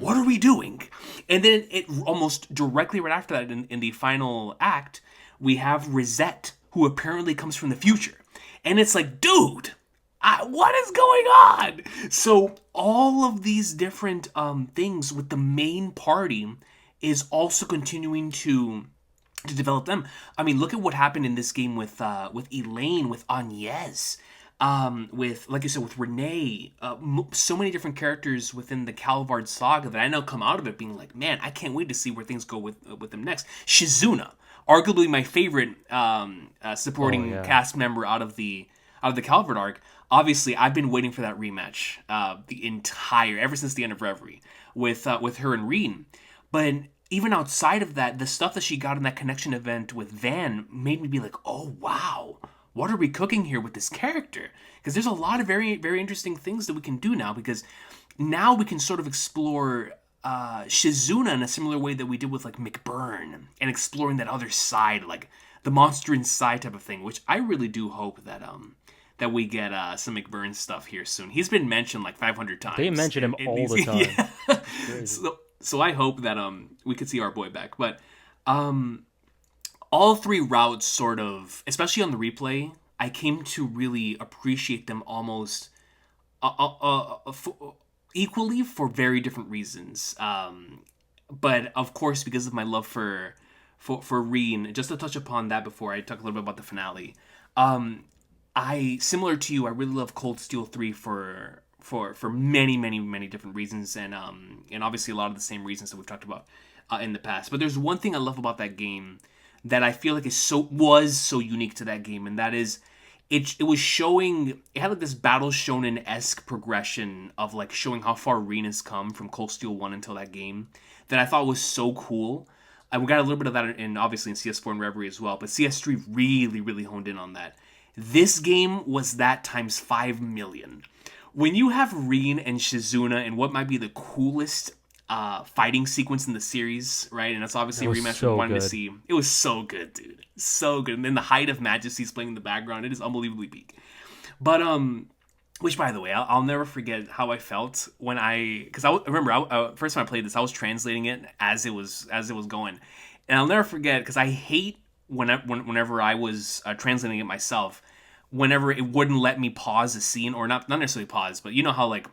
what are we doing? And then it almost directly right after that, in the final act, we have Rosette, who apparently comes from the future. And it's like, dude, what is going on? So all of these different things with the main party is also continuing to develop them. I mean, look at what happened in this game with Elaine, with Agnes, with, like you said, with Renee. So many different characters within the Calvard saga that I know come out of it being like, man, I can't wait to see where things go with them next. Shizuna, arguably my favorite supporting cast member out of the Calvard arc. Obviously, I've been waiting for that rematch ever since the end of Reverie with her and Reen. But even outside of that, the stuff that she got in that connection event with Van made me be like, oh, wow, what are we cooking here with this character? Because there's a lot of very, very interesting things that we can do now, because now we can sort of explore Shizuna in a similar way that we did with like McBurn, and exploring that other side, like the monster inside type of thing, which I really do hope that we get some McBurn stuff here soon. He's been mentioned like 500 times. They mention him all the time. Yeah. So I hope that we could see our boy back. But all three routes, sort of, especially on the replay, I came to really appreciate them almost equally for very different reasons. But of course, because of my love for Reen, just to touch upon that before I talk a little bit about the finale. I, similar to you, I really love Cold Steel 3 for many, many, many different reasons, and obviously a lot of the same reasons that we've talked about in the past. But there's one thing I love about that game that I feel like was so unique to that game, and that is it was showing, it had like this Battle Shonen-esque progression of like showing how far Reen has come from Cold Steel 1 until that game, that I thought was so cool. We got a little bit of that obviously in CS4 and Reverie as well, but CS3 really, really honed in on that. This game was that times 5 million. When you have Reen and Shizuna in what might be the coolest fighting sequence in the series, right? And that's obviously a rematch we wanted to see. It was so good, dude. So good. And then the Height of Majesty's playing in the background. It is unbelievably peak. But, which, by the way, I'll never forget how I felt when because I remember, first time I played this, I was translating it as it was going. And I'll never forget, because I hate whenever I was translating it myself, whenever it wouldn't let me pause a scene, or not necessarily pause, but you know how like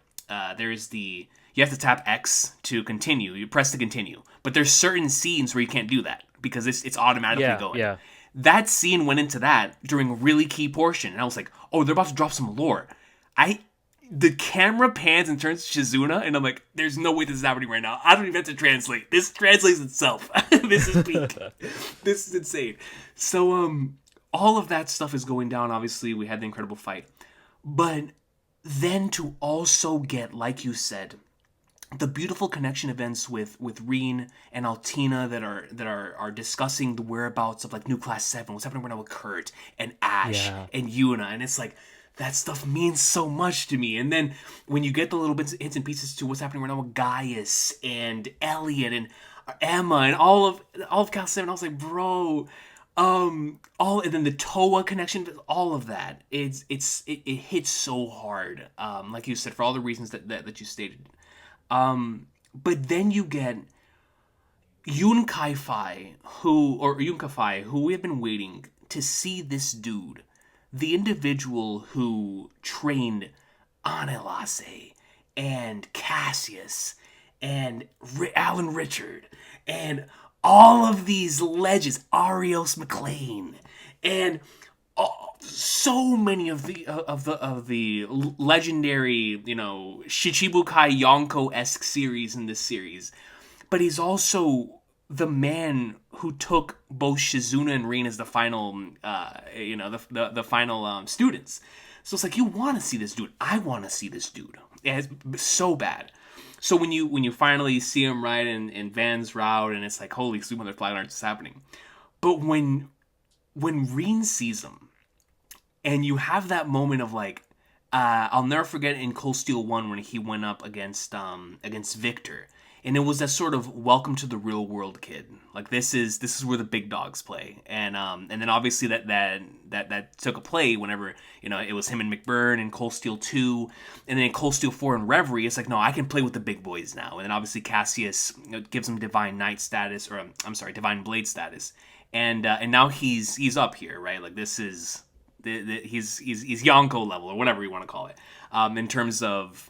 there's you have to tap X to continue. You press to continue, but there's certain scenes where you can't do that because it's automatically going. Yeah. That scene went into that during a really key portion, and I was like, oh, they're about to drop some lore. The camera pans and turns to Shizuna, and I'm like, there's no way this is happening right now. I don't even have to translate. This translates itself. This is peak. This is insane. So, all of that stuff is going down. Obviously, we had the incredible fight. But then to also get, like you said, the beautiful connection events with Reen and Altina that are discussing the whereabouts of like New Class 7, what's happening right now with Kurt and Ash and Yuna, and it's like, that stuff means so much to me. And then when you get the little bits, hints and pieces to what's happening right now with Gaius and Elliot and Emma and all of Cal 7, I was like, bro, and then the Toa connection, all of that, it hits so hard. Like you said, for all the reasons that you stated. But then you get Yun Kai-Fai, who we have been waiting to see this dude, the individual who trained Anelase and Cassius and Alan Richard and all of these legends, Arios McLean, and so many of the legendary, Shichibukai Yonko-esque series in this series. But he's also the man who took both Shizuna and Reen as the final, the final students. So it's like, you want to see this dude. I want to see this dude. It's so bad. So when you finally see him ride in Van's route, and it's like, holy sweet mother flag arts is happening. But when Reen sees him, and you have that moment of like, I'll never forget in Cold Steel 1 when he went up against Victor. And it was that sort of welcome to the real world, kid. Like, this is where the big dogs play. And then obviously that took a play whenever, it was him and McBurn in Cold Steel 2. And then in Cold Steel 4 and Reverie, it's like, no, I can play with the big boys now. And then obviously Cassius gives him Divine Knight status, or I'm sorry, Divine Blade status. And now he's up here, right? Like, this is he's Yonko level, or whatever you want to call it, in terms of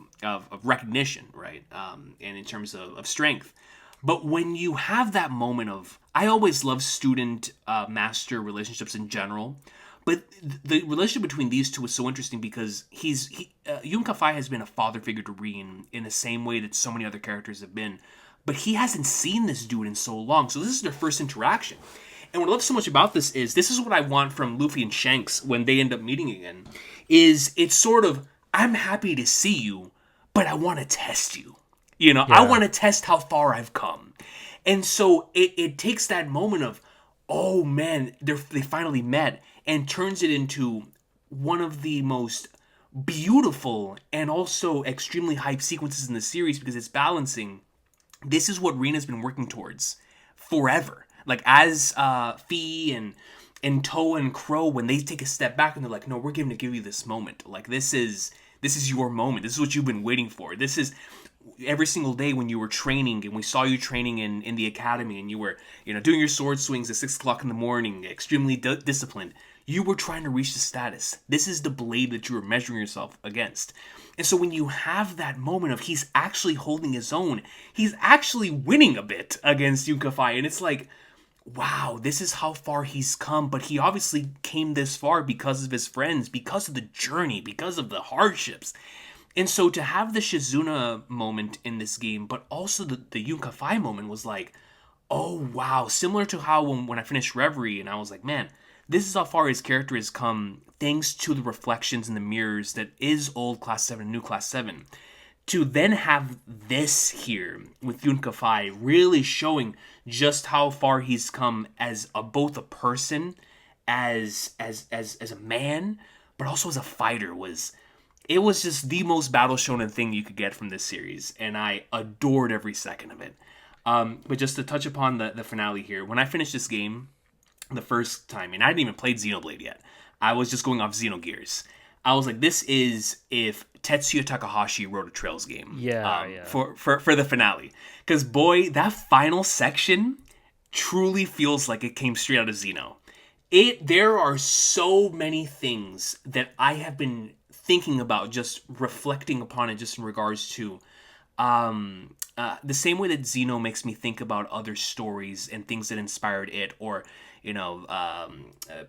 recognition, right? And in terms of strength. But when you have that moment of, I always love student-master relationships in general, but the relationship between these two is so interesting because Yun Ka-Fai has been a father figure to Reen in the same way that so many other characters have been, but he hasn't seen this dude in so long, so this is their first interaction. And what I love so much about this is what I want from Luffy and Shanks when they end up meeting again, is it's sort of, I'm happy to see you, but I want to test you. I want to test how far I've come. And so it takes that moment of, oh man, they finally met, and turns it into one of the most beautiful and also extremely hype sequences in the series, because it's balancing this is what Rina's been working towards forever. Like, as Fee and Toa and Crow, when they take a step back and they're like, no, we're going to give you this moment. Like, this is your moment. This is what you've been waiting for. This is every single day when you were training, and we saw you training in the academy, and you were, doing your sword swings at 6 o'clock in the morning, extremely disciplined. You were trying to reach the status. This is the blade that you were measuring yourself against. And so when you have that moment of he's actually holding his own, he's actually winning a bit against Yunkafai, and it's like, wow, this is how far he's come. But he obviously came this far because of his friends, because of the journey, because of the hardships. And so to have the Shizuna moment in this game, but also the Yunkafai moment was like, oh wow, similar to how when I finished Reverie, and I was like, man, this is how far his character has come thanks to the reflections in the mirrors that is old Class 7 and new Class 7. To then have this here with Yunkafai really showing just how far he's come as both a person, as a man, but also as a fighter it was just the most battle shonen thing you could get from this series, and I adored every second of it. But just to touch upon the finale here, when I finished this game the first time, and I hadn't even played Xenoblade yet, I was just going off Xenogears. I was like, this is if Tetsuya Takahashi wrote a Trails game. Yeah. For the finale. Because, boy, that final section truly feels like it came straight out of Xeno. There are so many things that I have been thinking about, just reflecting upon it, just in regards to the same way that Xeno makes me think about other stories and things that inspired it, or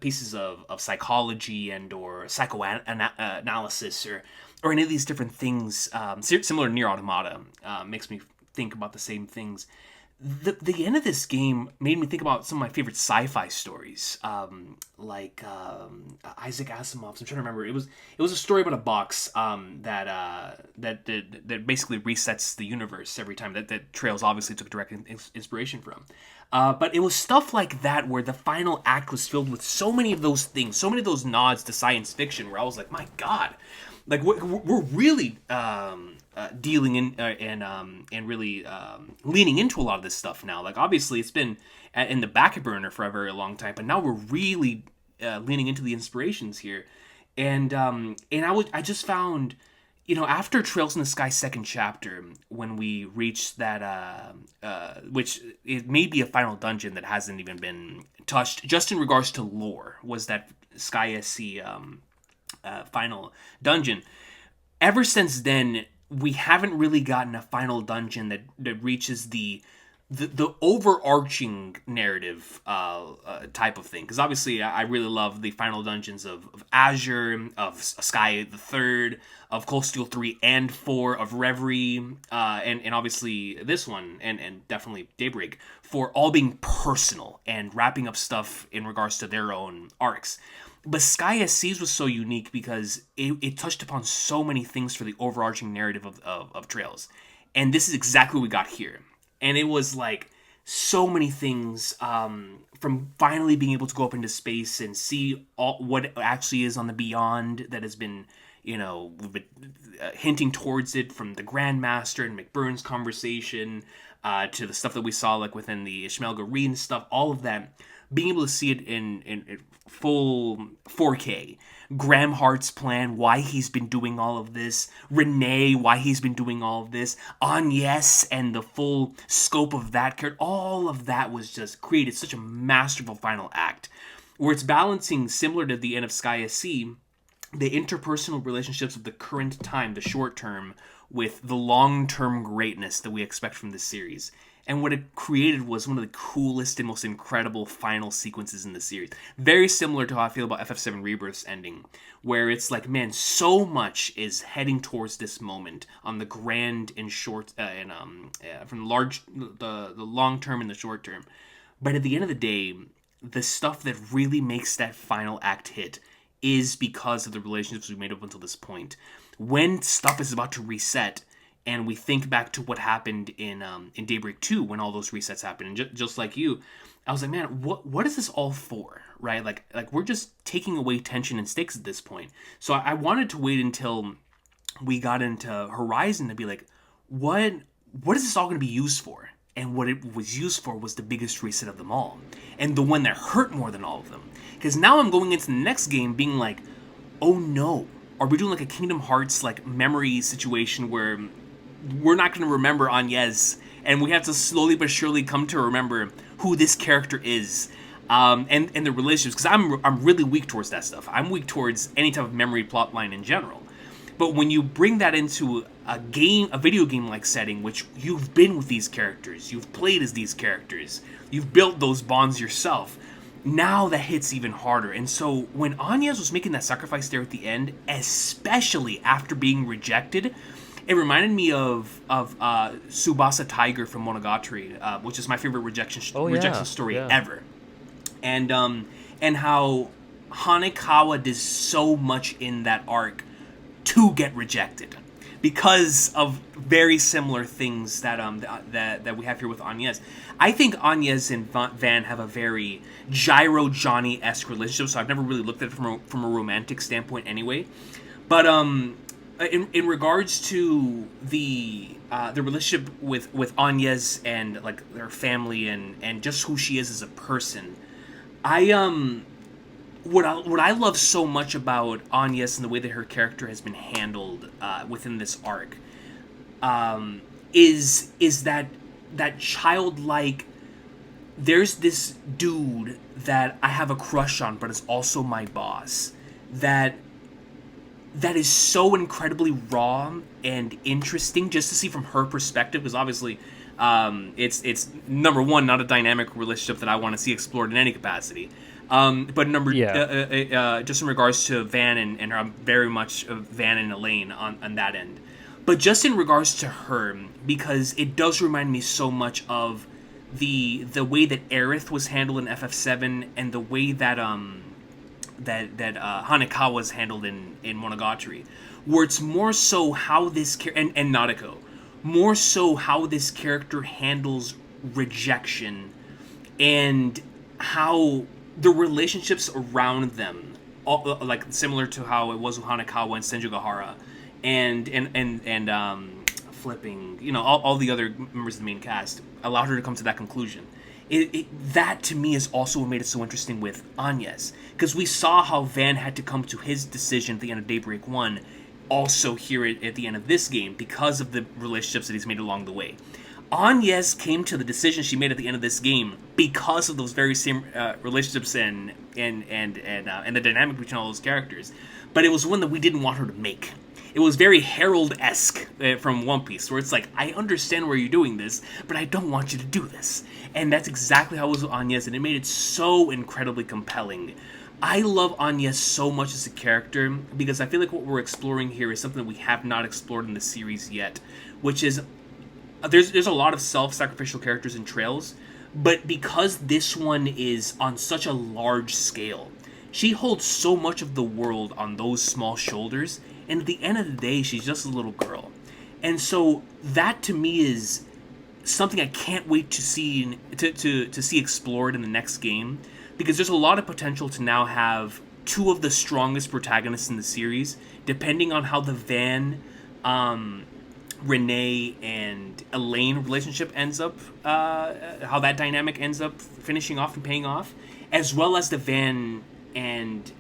pieces of psychology and or psychoanalysis, or any of these different things, similar to Nier Automata, makes me think about the same things. The end of this game made me think about some of my favorite sci-fi stories, like Isaac Asimov's. I'm trying to remember. It was a story about a box that basically resets the universe every time. That Trails obviously took direct inspiration from. But it was stuff like that where the final act was filled with so many of those things, so many of those nods to science fiction, where I was like, my God, like we're really dealing in and really leaning into a lot of this stuff now. Like, obviously it's been in the back burner for a very long time, but now we're really leaning into the inspirations here. And I just found, after Trails in the Sky second chapter, when we reached that which it may be a final dungeon that hasn't even been touched, just in regards to lore, was that Sky SC final dungeon. Ever since then, we haven't really gotten a final dungeon that reaches the overarching narrative type of thing. Because obviously, I really love the final dungeons of Azure, of Sky the Third, of Cold Steel 3 and 4, of Reverie, and obviously this one, and definitely Daybreak, for all being personal and wrapping up stuff in regards to their own arcs. But Sky SC's was so unique because it touched upon so many things for the overarching narrative of Trails. And this is exactly what we got here. And it was like so many things, from finally being able to go up into space and see what actually is on the beyond that has been, we've been hinting towards it, from the Grandmaster and McBurn's conversation, to the stuff that we saw like within the Ishmael Gareen stuff, all of that. Being able to see it in full 4K. Graham Hart's plan, why he's been doing all of this. Renee, why he's been doing all of this. Agnes and the full scope of that character. All of that was just created such a masterful final act, where it's balancing, similar to the end of Sky SC, the interpersonal relationships of the current time, the short term, with the long-term greatness that we expect from this series. And what it created was one of the coolest and most incredible final sequences in the series. Very similar to how I feel about FF7 Rebirth's ending, where it's like, man, so much is heading towards this moment on the grand and short, from the long term and the short term. But at the end of the day, the stuff that really makes that final act hit is because of the relationships we made up until this point. When stuff is about to reset, and we think back to what happened in Daybreak 2 when all those resets happened, and just like you, I was like, man, what is this all for, right? Like we're just taking away tension and stakes at this point. So I wanted to wait until we got into Horizon to be like, what what is this all going to be used for? And what it was used for was the biggest reset of them all, and the one that hurt more than all of them. Because now I'm going into the next game being like, oh no, are we doing like a Kingdom Hearts like memory situation where we're not going to remember Agnès, and we have to slowly but surely come to remember who this character is, and the relationships? Because I'm really weak towards that stuff. I'm weak towards any type of memory plot line in general. But when you bring that into a video game like setting, which you've been with these characters, you've played as these characters, you've built those bonds yourself, now that hits even harder. And so when Agnès was making that sacrifice there at the end, especially after being rejected, it reminded me of Tsubasa Tiger from Monogatari, which is my favorite rejection story ever. And how Hanekawa does so much in that arc to get rejected because of very similar things that we have here with Agnès. I think Agnès and Van have a very Gyro Johnny-esque relationship, so I've never really looked at it from a romantic standpoint anyway. But in regards to the relationship with Agnès and like her family and just who she is as a person, what I love so much about Agnès and the way that her character has been handled within this arc is that childlike, there's this dude that I have a crush on but is also my boss, that is so incredibly raw and interesting just to see from her perspective, because obviously it's number one, not a dynamic relationship that I want to see explored in any capacity. But just in regards to Van and I'm very much Van and Elaine on that end. But just in regards to her, because it does remind me so much of the way that Aerith was handled in FF7 and the way that Hanekawa was handled in Monogatari, where it's more so how this and Nadeko, more so how this character handles rejection and how the relationships around them, all, like similar to how it was with Hanekawa and Senjugahara, and flipping, all the other members of the main cast, allowed her to come to that conclusion. That to me is also what made it so interesting with Agnès, because we saw how Van had to come to his decision at the end of Daybreak 1, also here at the end of this game, because of the relationships that he's made along the way. Agnès came to the decision she made at the end of this game because of those very same relationships and the dynamic between all those characters. But it was one that we didn't want her to make. It was very Herald-esque from One Piece, where it's like, I understand where you're doing this, but I don't want you to do this. And that's exactly how it was with Agnès, and it made it so incredibly compelling. I love Agnès so much as a character, because I feel like what we're exploring here is something that we have not explored in the series yet, which is, there's a lot of self-sacrificial characters in Trails, but because this one is on such a large scale, she holds so much of the world on those small shoulders, and at the end of the day, she's just a little girl. And so that to me is something I can't wait to see to see explored in the next game, because there's a lot of potential to now have two of the strongest protagonists in the series, depending on how the Van, Renee and Elaine relationship ends up, how that dynamic ends up finishing off and paying off, as well as the Van and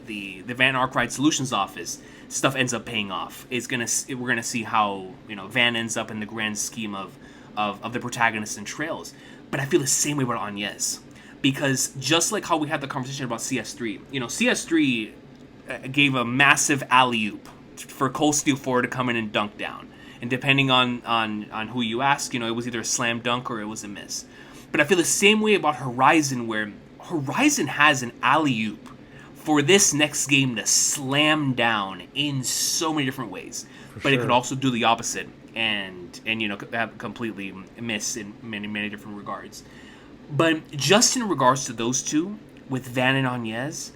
the Van Arkwright Solutions office stuff ends up paying off. We're gonna see how Van ends up in the grand scheme of the protagonists and Trails. But I feel the same way about Agnès, because just like how we had the conversation about CS3, CS3 gave a massive alley-oop for Cold Steel 4 to come in and dunk down. And depending on who you ask, it was either a slam dunk or it was a miss. But I feel the same way about Horizon, where Horizon has an alley-oop for this next game to slam down in so many different ways. But it could also do the opposite and have completely miss in many different regards. But just in regards to those two, with Van and Agnès,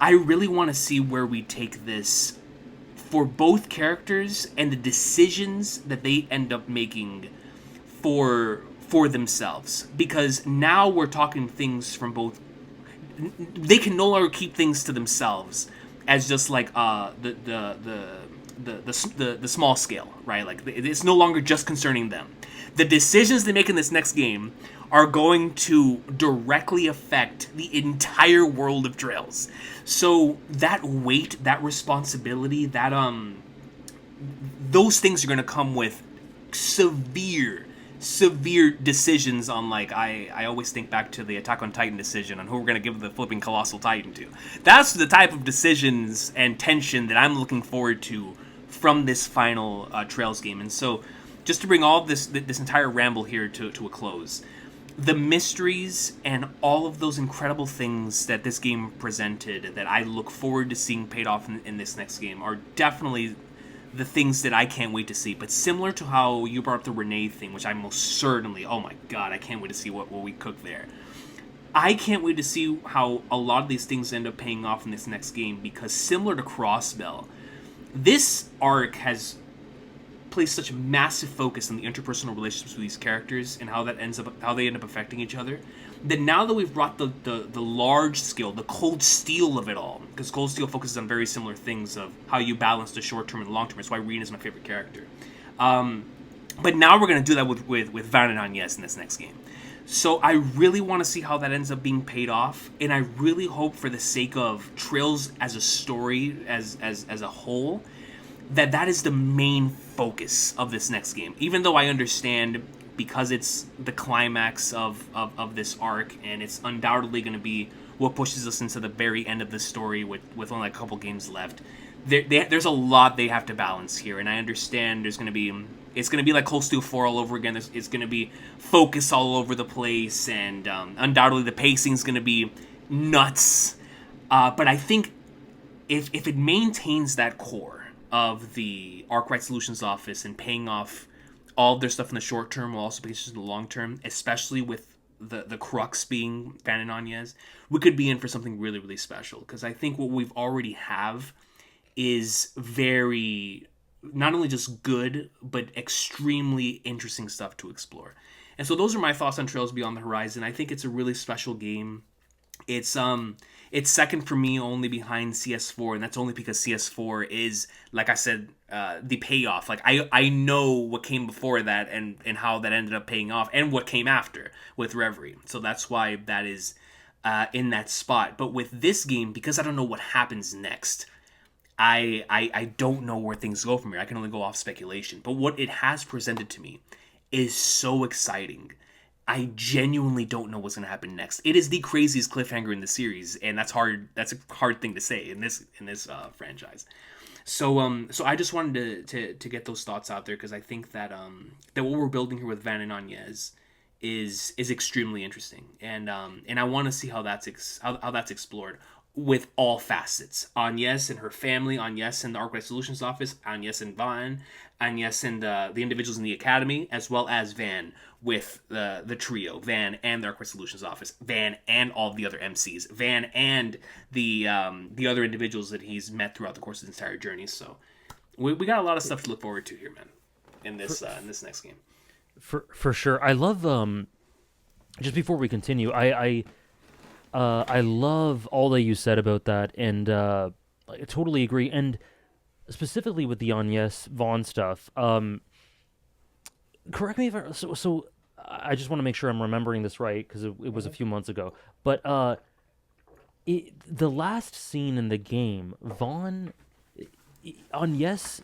I really want to see where we take this for both characters and the decisions that they end up making for themselves. Because now we're talking things from both. They can no longer keep things to themselves as just like the the small scale, right? Like it's no longer just concerning them. The decisions they make in this next game are going to directly affect the entire world of Trails. So that weight, that responsibility, that those things are going to come with severe decisions on, like, I always think back to the Attack on Titan decision on who we're going to give the flipping Colossal Titan to. That's the type of decisions and tension that I'm looking forward to from this final Trails game. And so, just to bring all this entire ramble here to a close, the mysteries and all of those incredible things that this game presented that I look forward to seeing paid off in this next game are definitely the things that I can't wait to see. But similar to how you brought up the Renee thing, which I most certainly, oh my god, I can't wait to see what we cook there. I can't wait to see how a lot of these things end up paying off in this next game, because similar to Crossbell, this arc has placed such massive focus on the interpersonal relationships with these characters and how they end up affecting each other, that now that we've brought the large scale, the cold steel of it all, because Cold Steel focuses on very similar things of how you balance the short term and the long term. It's why Reen is my favorite character. But now we're going to do that with Van and Agnes in this next game. So I really want to see how that ends up being paid off, and I really hope, for the sake of Trails as a story, as a whole, that is the main focus of this next game. Even though I understand, because it's the climax of this arc, and it's undoubtedly going to be what pushes us into the very end of the story with only a couple games left, there's a lot they have to balance here, and I understand it's going to be like Cold Steel 4 all over again. It's going to be focus all over the place, and undoubtedly the pacing's going to be nuts. But I think if it maintains that core of the Arkwright Solutions office and paying off all of their stuff in the short term will also pay in the long term, especially with the crux being Van and Agnes, we could be in for something really, really special. Because I think what we've already have is very, not only just good, but extremely interesting stuff to explore. And so those are my thoughts on Trails Beyond the Horizon. I think it's a really special game. It's second for me only behind CS4, and that's only because CS4 is, like I said, the payoff. Like, I know what came before that and how that ended up paying off, and what came after with Reverie. So that's why that is in that spot. But with this game, because I don't know what happens next, I don't know where things go from here. I can only go off speculation. But what it has presented to me is so exciting. I genuinely don't know what's going to happen next. It is the craziest cliffhanger in the series, and that's hard. That's a hard thing to say in this franchise. So I just wanted to get those thoughts out there, because I think that that what we're building here with Van and Agnes is extremely interesting, and I want to see how that's explored with all facets. Agnes and her family, Agnes and the Arkwright Solutions office, Agnes and Van, Agnes and the individuals in the academy, as well as Van with the trio, Van and the Arkwright Solutions office, Van and all the other MCs, Van and the other individuals that he's met throughout the course of his entire journey. So we got a lot of stuff to look forward to here, man, in this next game. For sure. I love just before we continue, I love all that you said about that, and I totally agree. And specifically with the Agnes Vaughn stuff, correct me if so I just want to make sure I'm remembering this right, because it was a few months ago. But the last scene in the game, Vaughn, Agnes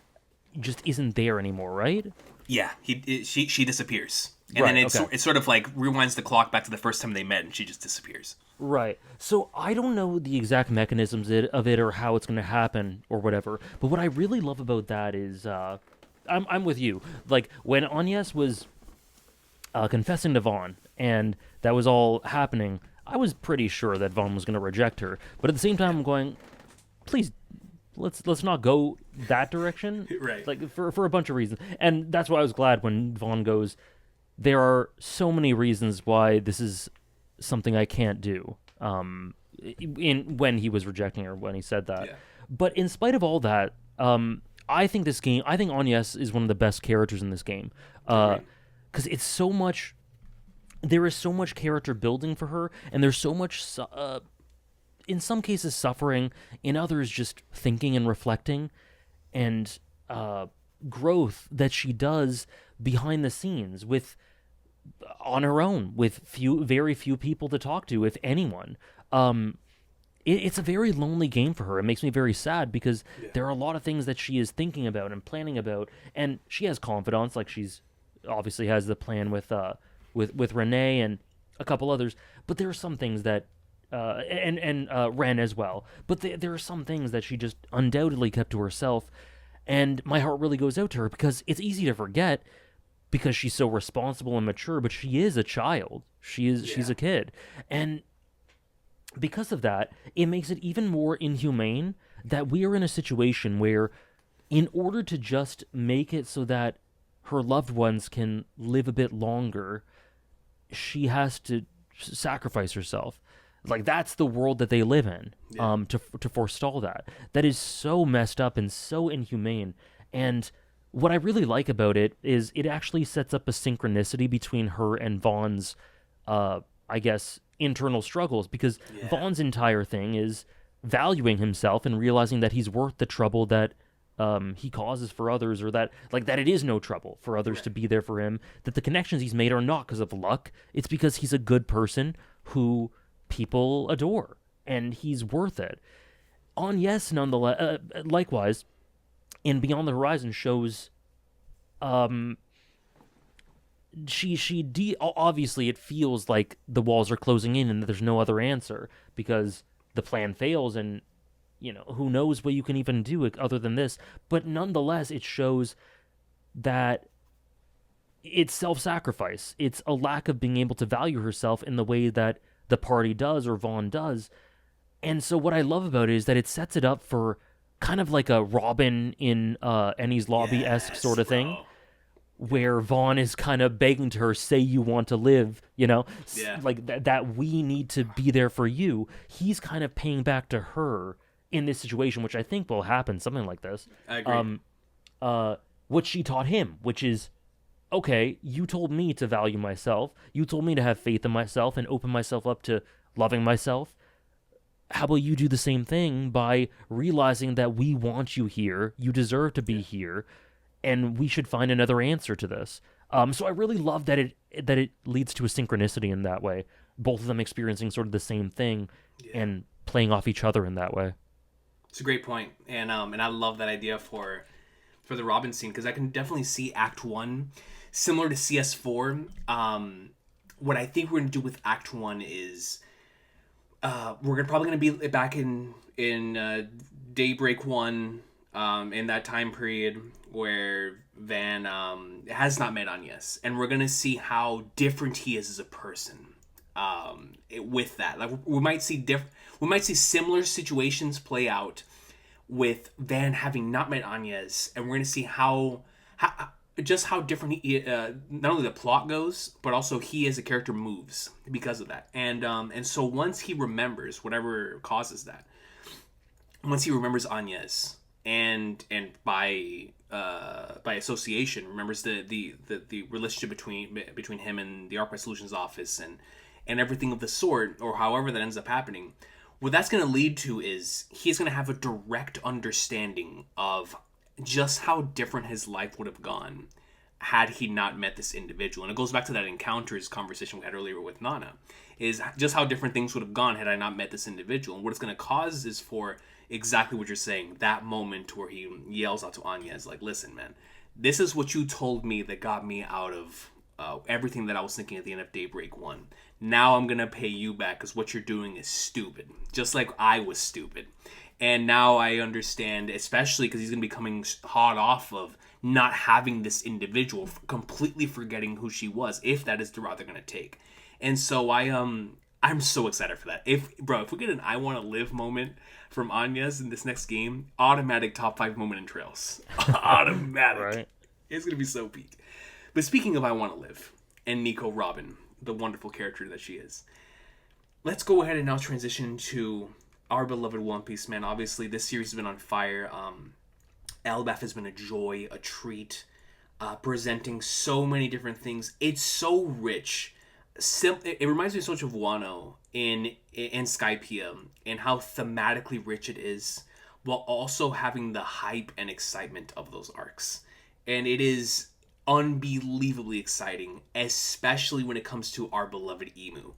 just isn't there anymore, right? Yeah, she disappears. And right, then okay. it sort of like rewinds the clock back to the first time they met, and she just disappears. Right. So I don't know the exact mechanisms of it or how it's going to happen or whatever. But what I really love about that is, I'm with you. Like, when Agnes was confessing to Vaughn, and that was all happening, I was pretty sure that Vaughn was going to reject her. But at the same time, I'm going, please, let's not go that direction. Right. Like, for a bunch of reasons. And that's why I was glad when Vaughn goes, there are so many reasons why this is something I can't do. When he was rejecting her, when he said that. Yeah. But in spite of all that, I think Agnes is one of the best characters in this game. Because it's so much, there is so much character building for her, and there's so much, in some cases, suffering, in others, just thinking and reflecting. And growth that she does behind the scenes with on her own with very few people to talk to, if anyone. It's a very lonely game for her. It makes me very sad because there are a lot of things that she is thinking about and planning about, and she has confidants. Like she's obviously has the plan with Renee and a couple others, but there are some things that and Ren as well. But there are some things that she just undoubtedly kept to herself, and my heart really goes out to her because it's easy to forget because she's so responsible and mature, but she is a child. She's a kid, and because of that, it makes it even more inhumane that we are in a situation where, in order to just make it so that her loved ones can live a bit longer, she has to sacrifice herself. Like that's the world that they live in. To forestall that. That is so messed up and so inhumane. And what I really like about it is it actually sets up a synchronicity between her and Vaughn's, I guess, internal struggles, because Vaughn's entire thing is valuing himself and realizing that he's worth the trouble that he causes for others, or that it is no trouble for others to be there for him, that the connections he's made are not because of luck, it's because he's a good person who people adore, and he's worth it. Yes, nonetheless, likewise, in Beyond the Horizon shows obviously it feels like the walls are closing in and that there's no other answer because the plan fails, and who knows what you can even do other than this. But nonetheless, it shows that it's self-sacrifice. It's a lack of being able to value herself in the way that the party does or Vaughn does. And so what I love about it is that it sets it up for kind of like a Robin in Enies Lobby-esque sort of thing, where Vaughn is kind of begging to her, say you want to live, like that we need to be there for you. He's kind of paying back to her in this situation, which I think will happen, something like this. I agree. What she taught him, which is, okay, you told me to value myself. You told me to have faith in myself and open myself up to loving myself. How about you do the same thing by realizing that we want you here, you deserve to be here, and we should find another answer to this. So I really love that it leads to a synchronicity in that way. Both of them experiencing sort of the same thing and playing off each other in that way. It's a great point, and I love that idea for the Robin scene, because I can definitely see Act 1 similar to CS4. What I think we're going to do with Act 1 is we're probably going to be back in Daybreak 1, in that time period where Van has not met Agnes, and we're going to see how different he is as a person. With that, like we might see similar situations play out with Van having not met Agnes, and we're going to see how different he, not only the plot goes, but also he as a character moves because of that. And so once he remembers whatever causes that, once he remembers Agnes, and by association remembers the relationship between him and the Arclight Solutions office and everything of the sort, or however that ends up happening, what that's going to lead to is he's going to have a direct understanding of just how different his life would have gone had he not met this individual. And it goes back to that encounters conversation we had earlier with Nana, is just how different things would have gone had I not met this individual. And what it's going to cause is for exactly what you're saying, that moment where he yells out to Agnes, like, listen, man, this is what you told me that got me out of everything that I was thinking at the end of Daybreak 1. Now I'm going to pay you back because what you're doing is stupid. Just like I was stupid. And now I understand, especially because he's going to be coming hot off of not having this individual, completely forgetting who she was, if that is the route they're going to take. And so I'm so excited for that. If we get an I Want to Live moment from Agnes in this next game, automatic top 5 moment in Trails. Automatic. Right. It's going to be so peak. But speaking of I Want to Live and Nico Robin, the wonderful character that she is, let's go ahead and now transition to our beloved One Piece, man. Obviously, this series has been on fire. Elbaf has been a joy, a treat, presenting so many different things. It's so rich. It reminds me so much of Wano in Skypiea, and how thematically rich it is, while also having the hype and excitement of those arcs. And it is unbelievably exciting, especially when it comes to our beloved Emu.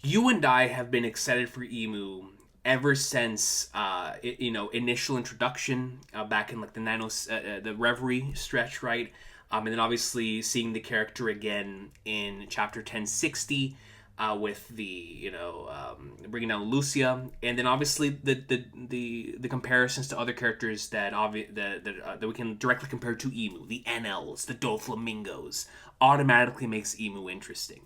You and I have been excited for Emu ever since initial introduction back in like the Reverie stretch, right? And then obviously seeing the character again in chapter 1060 with the bringing down Lucia, and then obviously the comparisons to other characters that we can directly compare to Emu, the NLs, the Doflamingos, automatically makes Emu interesting.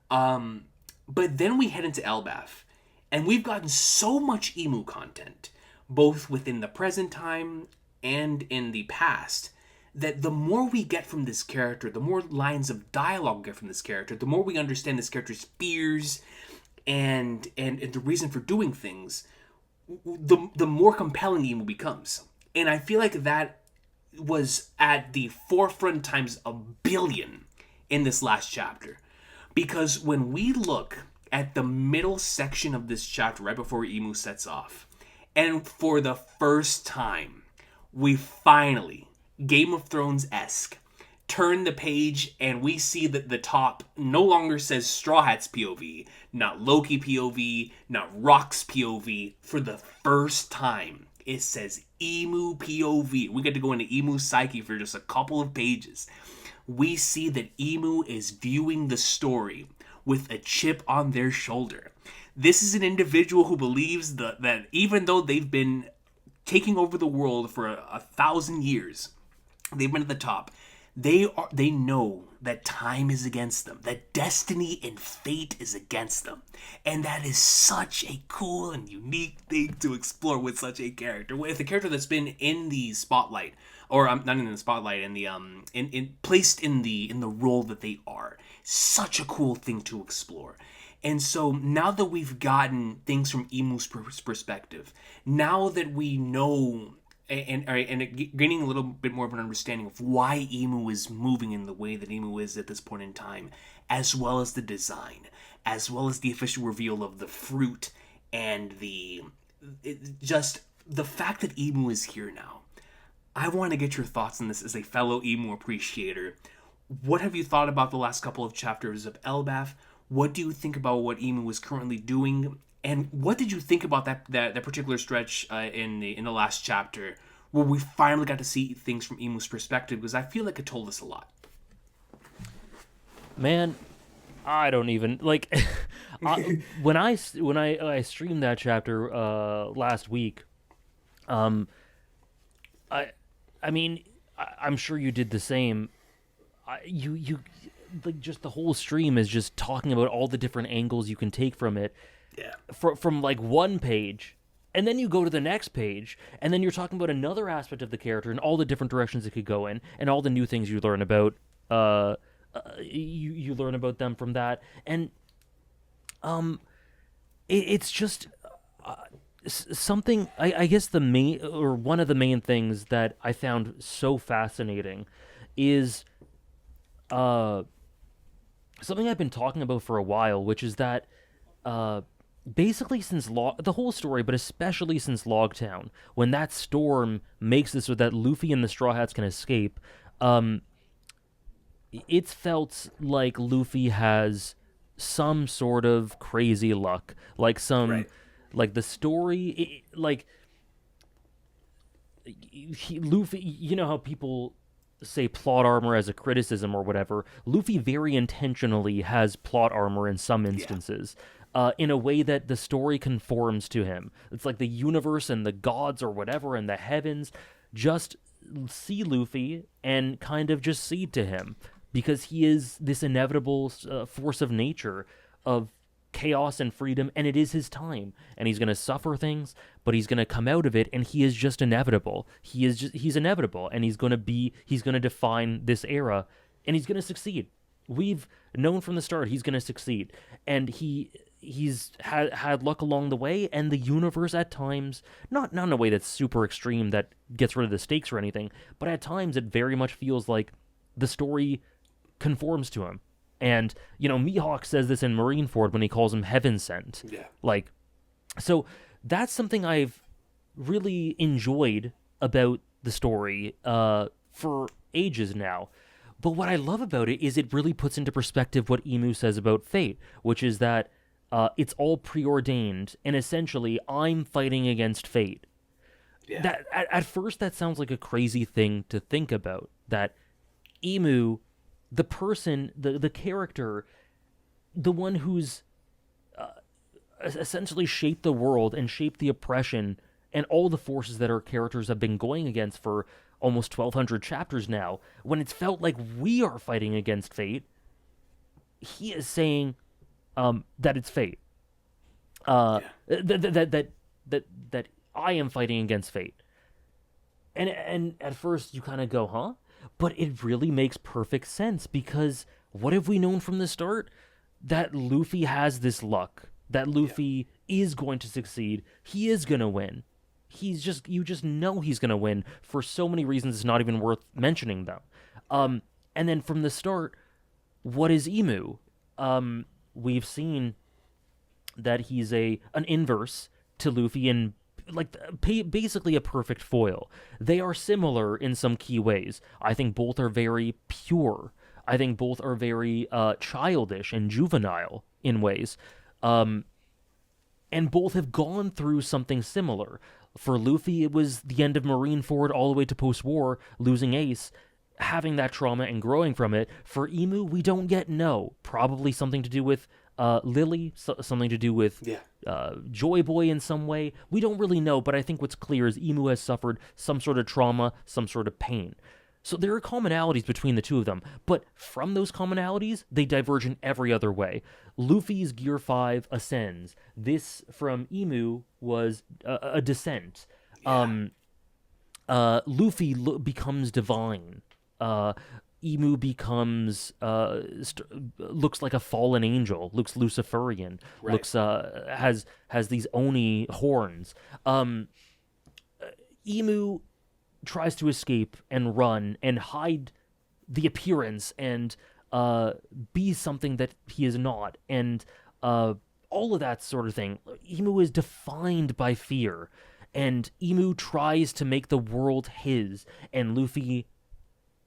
But then we head into Elbaf, and we've gotten so much Emu content, both within the present time and in the past, that the more we get from this character, the more lines of dialogue we get from this character, the more we understand this character's fears and the reason for doing things, the more compelling Emu becomes. And I feel like that was at the forefront times a billion in this last chapter. Because when we look at the middle section of this chapter, right before Emu sets off, and for the first time, we finally, Game of Thrones-esque, turn the page and we see that the top no longer says Straw Hat's POV, not Loki POV, not Rock's POV. For the first time, it says Emu POV. We get to go into Emu's psyche for just a couple of pages. We see that Emu is viewing the story with a chip on their shoulder. This is an individual who believes that even though they've been taking over the world for 1,000 years, they've been at the top, they know that time is against them, that destiny and fate is against them. And that is such a cool and unique thing to explore with such a character. With a character that's been in the spotlight, or not in the spotlight, in the placed in the role that they are. Such a cool thing to explore. And so now that we've gotten things from Emu's perspective, now that we know and gaining a little bit more of an understanding of why Emu is moving in the way that Emu is at this point in time, as well as the design, as well as the official reveal of the fruit, and just the fact that Emu is here now. I want to get your thoughts on this as a fellow Emu appreciator. What have you thought about the last couple of chapters of Elbaf? What do you think about what Emu is currently doing? And what did you think about that particular stretch in the last chapter, where we finally got to see things from Emu's perspective? Because I feel like it told us a lot. Man, I don't even like when I streamed that chapter last week. I'm sure you did the same. You like, just the whole stream is just talking about all the different angles you can take from it. Yeah. From like one page, and then you go to the next page, and then you're talking about another aspect of the character and all the different directions it could go in, and all the new things you learn about. You learn about them from that, and it's just something. I guess the main, or one of the main things that I found so fascinating is something I've been talking about for a while, which is that basically since the whole story, but especially since Logtown, when that storm makes it so that Luffy and the Straw Hats can escape, it's felt like Luffy has some sort of crazy luck, like like the story, Luffy. You know how people say plot armor as a criticism or whatever. Luffy very intentionally has plot armor in some instances. Yeah. In a way that the story conforms to him. It's like the universe and the gods or whatever and the heavens just see Luffy and kind of just cede to him, because he is this inevitable force of nature, of chaos and freedom, and it is his time, and he's going to suffer things, but he's going to come out of it, and he is just inevitable. He's inevitable, and he's going to define this era, and he's going to succeed. We've known from the start he's going to succeed, and he's had luck along the way, and the universe at times, not in a way that's super extreme that gets rid of the stakes or anything, but at times it very much feels like the story conforms to him. And, Mihawk says this in Marineford when he calls him heaven sent. Yeah. So that's something I've really enjoyed about the story for ages now. But what I love about it is it really puts into perspective what Emu says about fate, which is that it's all preordained, and essentially I'm fighting against fate. Yeah. That at first that sounds like a crazy thing to think about. That Emu, the person, the character, the one who's essentially shaped the world and shaped the oppression and all the forces that our characters have been going against for almost 1,200 chapters now, when it's felt like we are fighting against fate, he is saying that it's fate. That I am fighting against fate. And at first you kind of go, huh? But it really makes perfect sense, because what have we known from the start? That Luffy has this luck. That Luffy is going to succeed. He is going to win. You just know he's going to win for so many reasons it's not even worth mentioning them. And then from the start, what is Emu? We've seen that he's an inverse to Luffy, and like basically a perfect foil. They are similar in some key ways. I think both are very pure. I think both are very childish and juvenile in ways. And both have gone through something similar. For Luffy, it was the end of Marineford all the way to post-war, losing Ace, having that trauma and growing from it. For Emu, we don't yet know. Probably something to do with Lily, something to do with Joy Boy in some way. We don't really know, but I think what's clear is Emu has suffered some sort of trauma, some sort of pain. So there are commonalities between the two of them, but from those commonalities, they diverge in every other way. Luffy's Gear 5 ascends. This, from Emu, was a descent. Yeah. Luffy becomes divine. Emu becomes looks like a fallen angel, looks Luciferian, Right. looks has these Oni horns. Emu tries to escape and run and hide the appearance and be something that he is not, and all of that sort of thing. Emu is defined by fear, and Emu tries to make the world his, and Luffy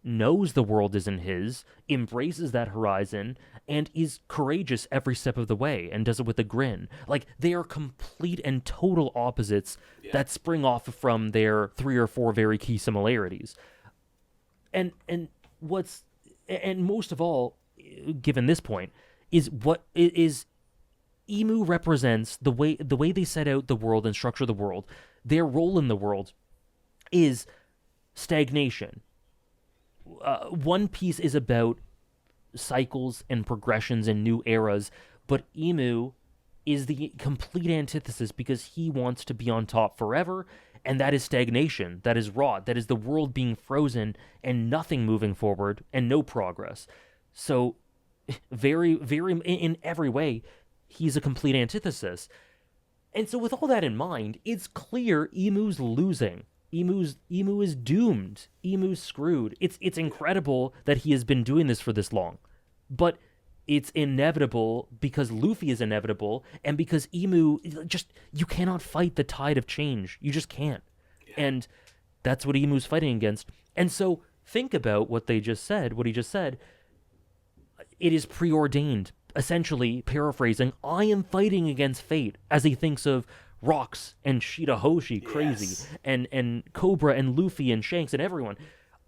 knows the world isn't his, embraces that horizon, and is courageous every step of the way, and does it with a grin. Like, they are complete and total opposites that spring off from their 3 or 4 very key similarities. And most of all, given this point, is what is Emu represents the way they set out the world and structure the world. Their role in the world is stagnation. One Piece is about cycles and progressions and new eras, but Emu is the complete antithesis, because he wants to be on top forever, and that is stagnation, that is rot, that is the world being frozen and nothing moving forward and no progress. So very, very, in every way, he's a complete antithesis. And so with all that in mind, it's clear Emu's losing. Emu is doomed. Emu's screwed. It's incredible that he has been doing this for this long. But it's inevitable because Luffy is inevitable, and because Emu, you cannot fight the tide of change. You just can't. Yeah. And that's what Emu's fighting against. And so think about what he just said. It is preordained. Essentially, paraphrasing, I am fighting against fate, as he thinks of Rocks and Shirahoshi, crazy, and Cobra and Luffy and Shanks and everyone.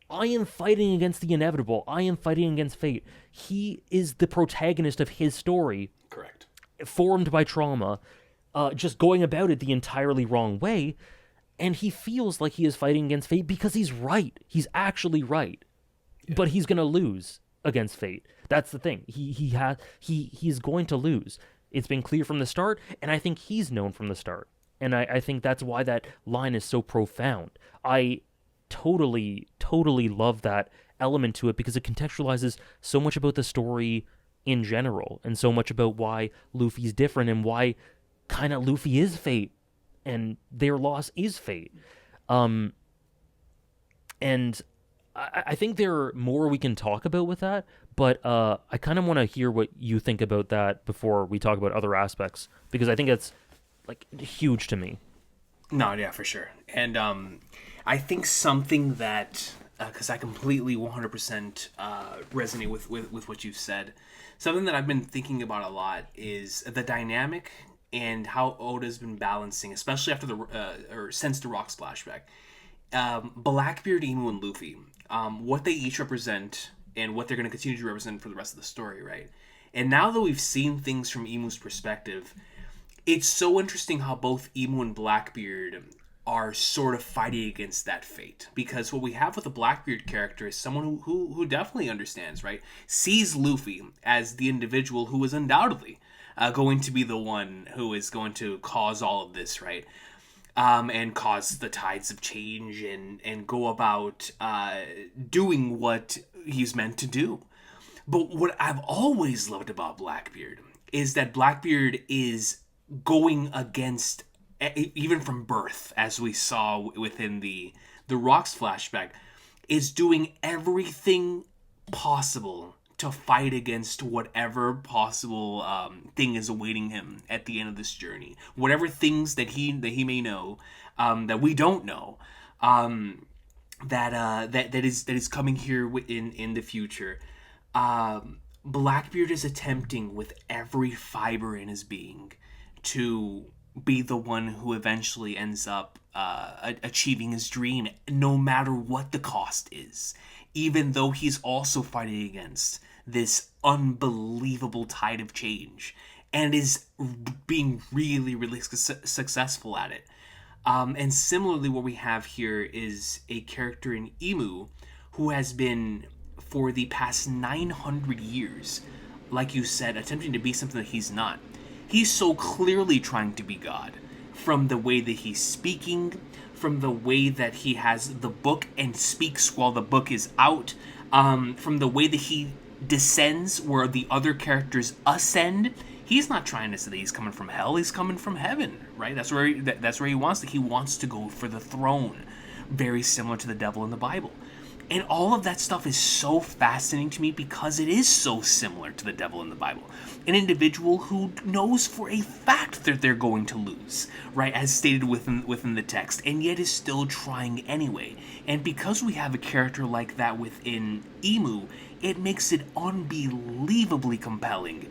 I am fighting against the inevitable. I am fighting against fate. He is the protagonist of his story. Correct. Formed by trauma, just going about it the entirely wrong way, and he feels like he is fighting against fate because he's right. He's actually right. Yeah. But he's going to lose against fate. That's the thing. He's going to lose. It's been clear from the start, and I think he's known from the start. And I think that's why that line is so profound. I totally love that element to it, because it contextualizes so much about the story in general, and so much about why Luffy's different, and why kind of Luffy is fate, and their loss is fate. And I think there are more we can talk about with that, but I kind of want to hear what you think about that before we talk about other aspects, because I think it's like huge to me. No, yeah, for sure. And I think something that, because I completely 100% resonate with what you've said, something that I've been thinking about a lot is the dynamic and how Oda's been balancing, especially after or since the Rocks flashback. Blackbeard, Emu, and Luffy, what they each represent and what they're going to continue to represent for the rest of the story, right? And now that we've seen things from Emu's perspective, it's so interesting how both Emu and Blackbeard are sort of fighting against that fate. Because what we have with the Blackbeard character is someone who definitely understands, right? Sees Luffy as the individual who is undoubtedly going to be the one who is going to cause all of this, right? And cause the tides of change and go about doing what he's meant to do. But what I've always loved about Blackbeard is that Blackbeard is going against, even from birth, as we saw within the Rocks flashback, is doing everything possible to fight against whatever possible thing is awaiting him at the end of this journey. Whatever things that he may know that we don't know, that is coming here in the future. Blackbeard is attempting with every fiber in his being to be the one who eventually ends up achieving his dream, no matter what the cost is, even though he's also fighting against this unbelievable tide of change and is being really, really successful at it. And similarly, what we have here is a character in Emu who has been, for the past 900 years, like you said, attempting to be something that he's not. He's so clearly trying to be God, from the way that he's speaking, from the way that he has the book and speaks while the book is out, from the way that he descends where the other characters ascend. He's not trying to say that he's coming from hell, he's coming from heaven, right? That's where he wants to. He wants to go for the throne, very similar to the devil in the Bible. And all of that stuff is so fascinating to me because it is so similar to the devil in the Bible. An individual who knows for a fact that they're going to lose, right, as stated within the text, and yet is still trying anyway. And because we have a character like that within Emu, it makes it unbelievably compelling.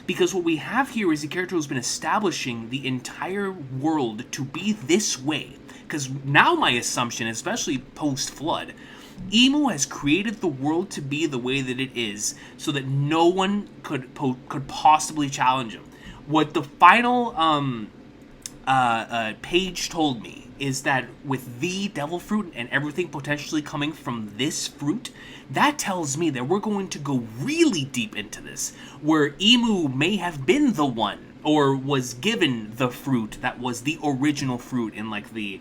Because what we have here is a character who's been establishing the entire world to be this way. Because now my assumption, especially post-Flood, Emu has created the world to be the way that it is, so that no one could possibly challenge him. What the final page told me is that with the devil fruit and everything potentially coming from this fruit, that tells me that we're going to go really deep into this, where Emu may have been the one, or was given the fruit that was the original fruit in like the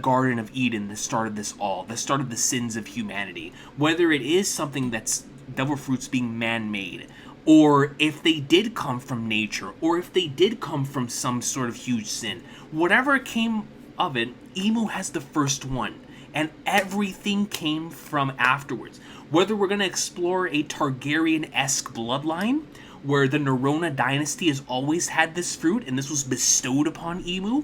Garden of Eden that started this all, that started the sins of humanity. Whether it is something that's devil fruits being man-made, or if they did come from nature, or if they did come from some sort of huge sin, whatever came of it, Emu has the first one, and everything came from afterwards. Whether we're going to explore a Targaryen-esque bloodline, where the Nerona dynasty has always had this fruit, and this was bestowed upon Emu,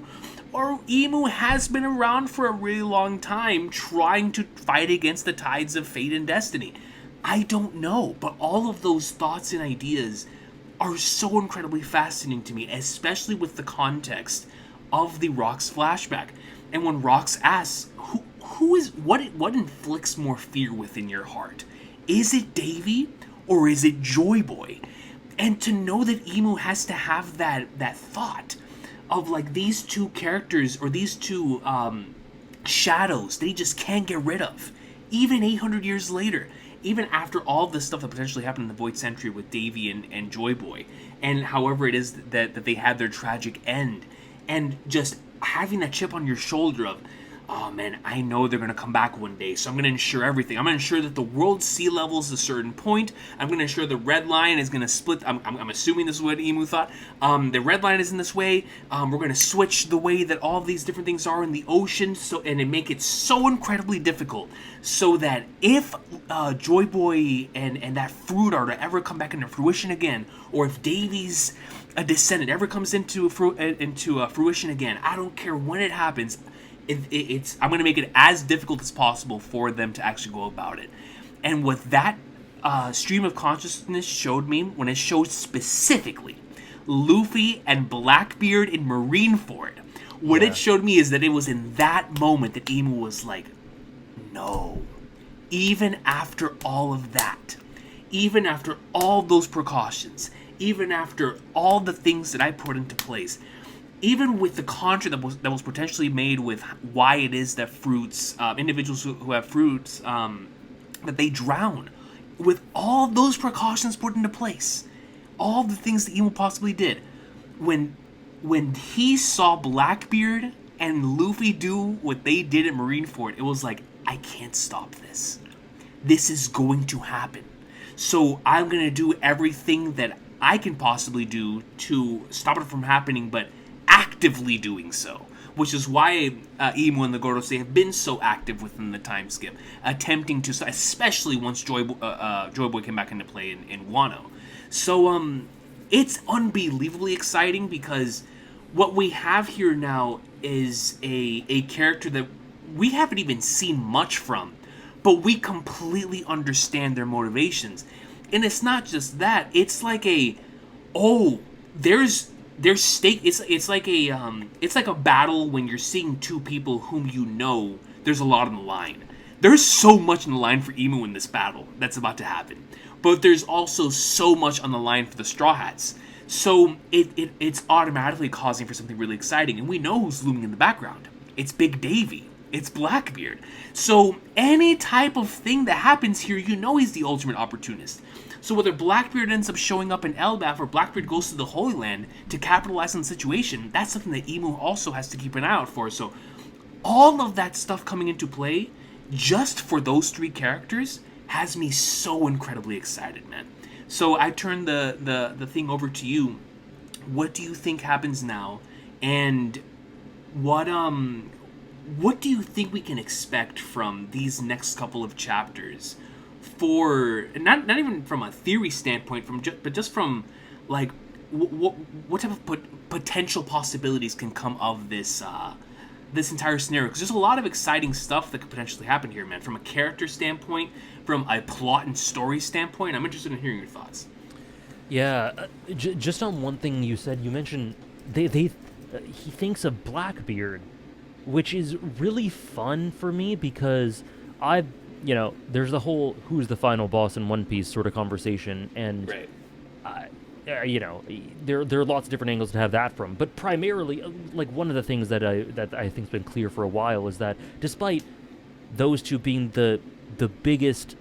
or Emu has been around for a really long time trying to fight against the tides of fate and destiny. I don't know, but all of those thoughts and ideas are so incredibly fascinating to me, especially with the context of the Rocks flashback. And when Rocks asks, what inflicts more fear within your heart? Is it Davy or is it Joy Boy? And to know that Emu has to have that thought of like these two characters, or these two shadows that he just can't get rid of, even 800 years later, even after all the stuff that potentially happened in the Void Century with Davy and Joy Boy, and however it is that they had their tragic end, and just having that chip on your shoulder of, oh man, I know they're gonna come back one day, so I'm gonna ensure everything. I'm gonna ensure that the world's sea level is a certain point. I'm gonna ensure the red line is gonna split. I'm assuming this is what Emu thought. The red line is in this way. We're gonna switch the way that all of these different things are in the ocean, and make it so incredibly difficult, so that if Joy Boy and that fruit are to ever come back into fruition again, or if Davy's a descendant ever comes into fruition again, I don't care when it happens. I'm going to make it as difficult as possible for them to actually go about it. And what that stream of consciousness showed me, when it showed specifically Luffy and Blackbeard in Marineford, what it showed me is that it was in that moment that Emu was like, no. Even after all of that, even after all those precautions, even after all the things that I put into place, even with the contract that was potentially made with why it is that fruits, individuals who have fruits, that they drown, with all those precautions put into place, all the things that Emu possibly did, when he saw Blackbeard and Luffy do what they did at Marineford, it was like, I can't stop this. This is going to happen. So I'm going to do everything that I can possibly do to stop it from happening, but actively doing so, which is why Emu and the Gorosei have been so active within the time skip, attempting to, especially once Joy Boy came back into play in Wano. So it's unbelievably exciting, because what we have here now is a character that we haven't even seen much from, but we completely understand their motivations. And it's not just that, it's like there's stake. It's like a battle when you're seeing two people whom you know there's a lot on the line. There's so much on the line for Emu in this battle that's about to happen, but there's also so much on the line for the Straw Hats. So it's automatically causing for something really exciting, and we know who's looming in the background. It's Big Davy. It's Blackbeard. So any type of thing that happens here, you know he's the ultimate opportunist. So whether Blackbeard ends up showing up in Elbaf or Blackbeard goes to the Holy Land to capitalize on the situation, that's something that Emu also has to keep an eye out for. So all of that stuff coming into play, just for those three characters, has me so incredibly excited, man. So I turn the thing over to you. What do you think happens now? And what do you think we can expect from these next couple of chapters? For not even from a theory standpoint, but just from like what type of potential possibilities can come of this this entire scenario? Because there's a lot of exciting stuff that could potentially happen here, man. From a character standpoint, from a plot and story standpoint, I'm interested in hearing your thoughts. Yeah, just on one thing you said, you mentioned he thinks of Blackbeard, which is really fun for me, because there's the whole who's the final boss in One Piece sort of conversation, and Right. There are lots of different angles to have that from. But primarily, like, one of the things that I think's been clear for a while is that despite those two being the biggest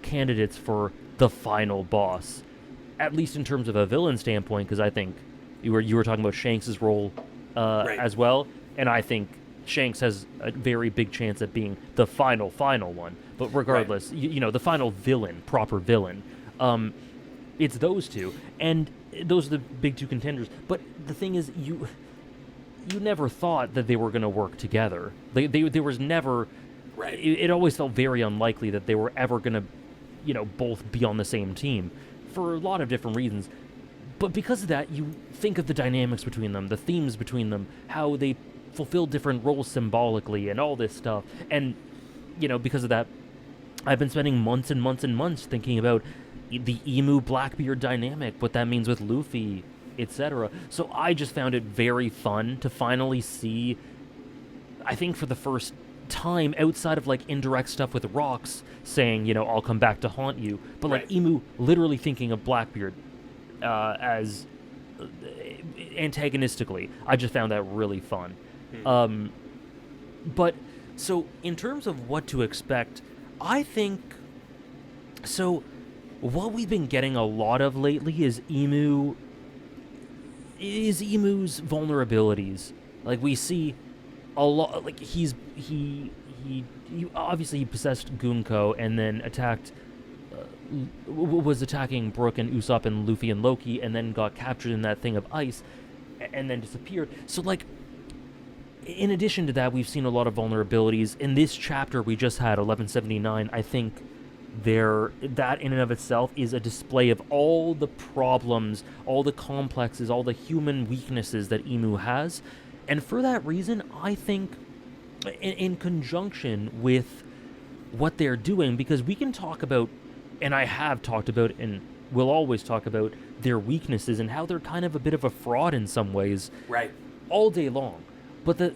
candidates for the final boss, at least in terms of a villain standpoint, because I think you were talking about Shanks' role Right. as well, and I think Shanks has a very big chance at being the final one. But regardless, right. The final villain, proper villain, it's those two, and those are the big two contenders. But the thing is, you never thought that they were going to work together. There was never. Right. It always felt very unlikely that they were ever going to, both be on the same team, for a lot of different reasons. But because of that, you think of the dynamics between them, the themes between them, how they fulfill different roles symbolically, and all this stuff. And, because of that, I've been spending months and months and months thinking about the Emu Blackbeard dynamic, what that means with Luffy, etc. So I just found it very fun to finally see, I think for the first time, outside of like indirect stuff with Rocks saying, I'll come back to haunt you, but like Emu literally thinking of Blackbeard as antagonistically. I just found that really fun. But so in terms of what to expect, I think so what we've been getting a lot of lately is Emu's vulnerabilities. Like, we see a lot. Like he obviously he possessed Gunko and then attacked. Was attacking Brook and Usopp and Luffy and Loki, and then got captured in that thing of ice, and then disappeared. So like, in addition to that, we've seen a lot of vulnerabilities in this chapter. We just had 1179. I think that in and of itself is a display of all the problems, all the complexes, all the human weaknesses that Emu has, and for that reason, I think, in conjunction with what they're doing, because we can talk about, and I have talked about, and will always talk about their weaknesses and how they're kind of a bit of a fraud in some ways, Right. all day long. But the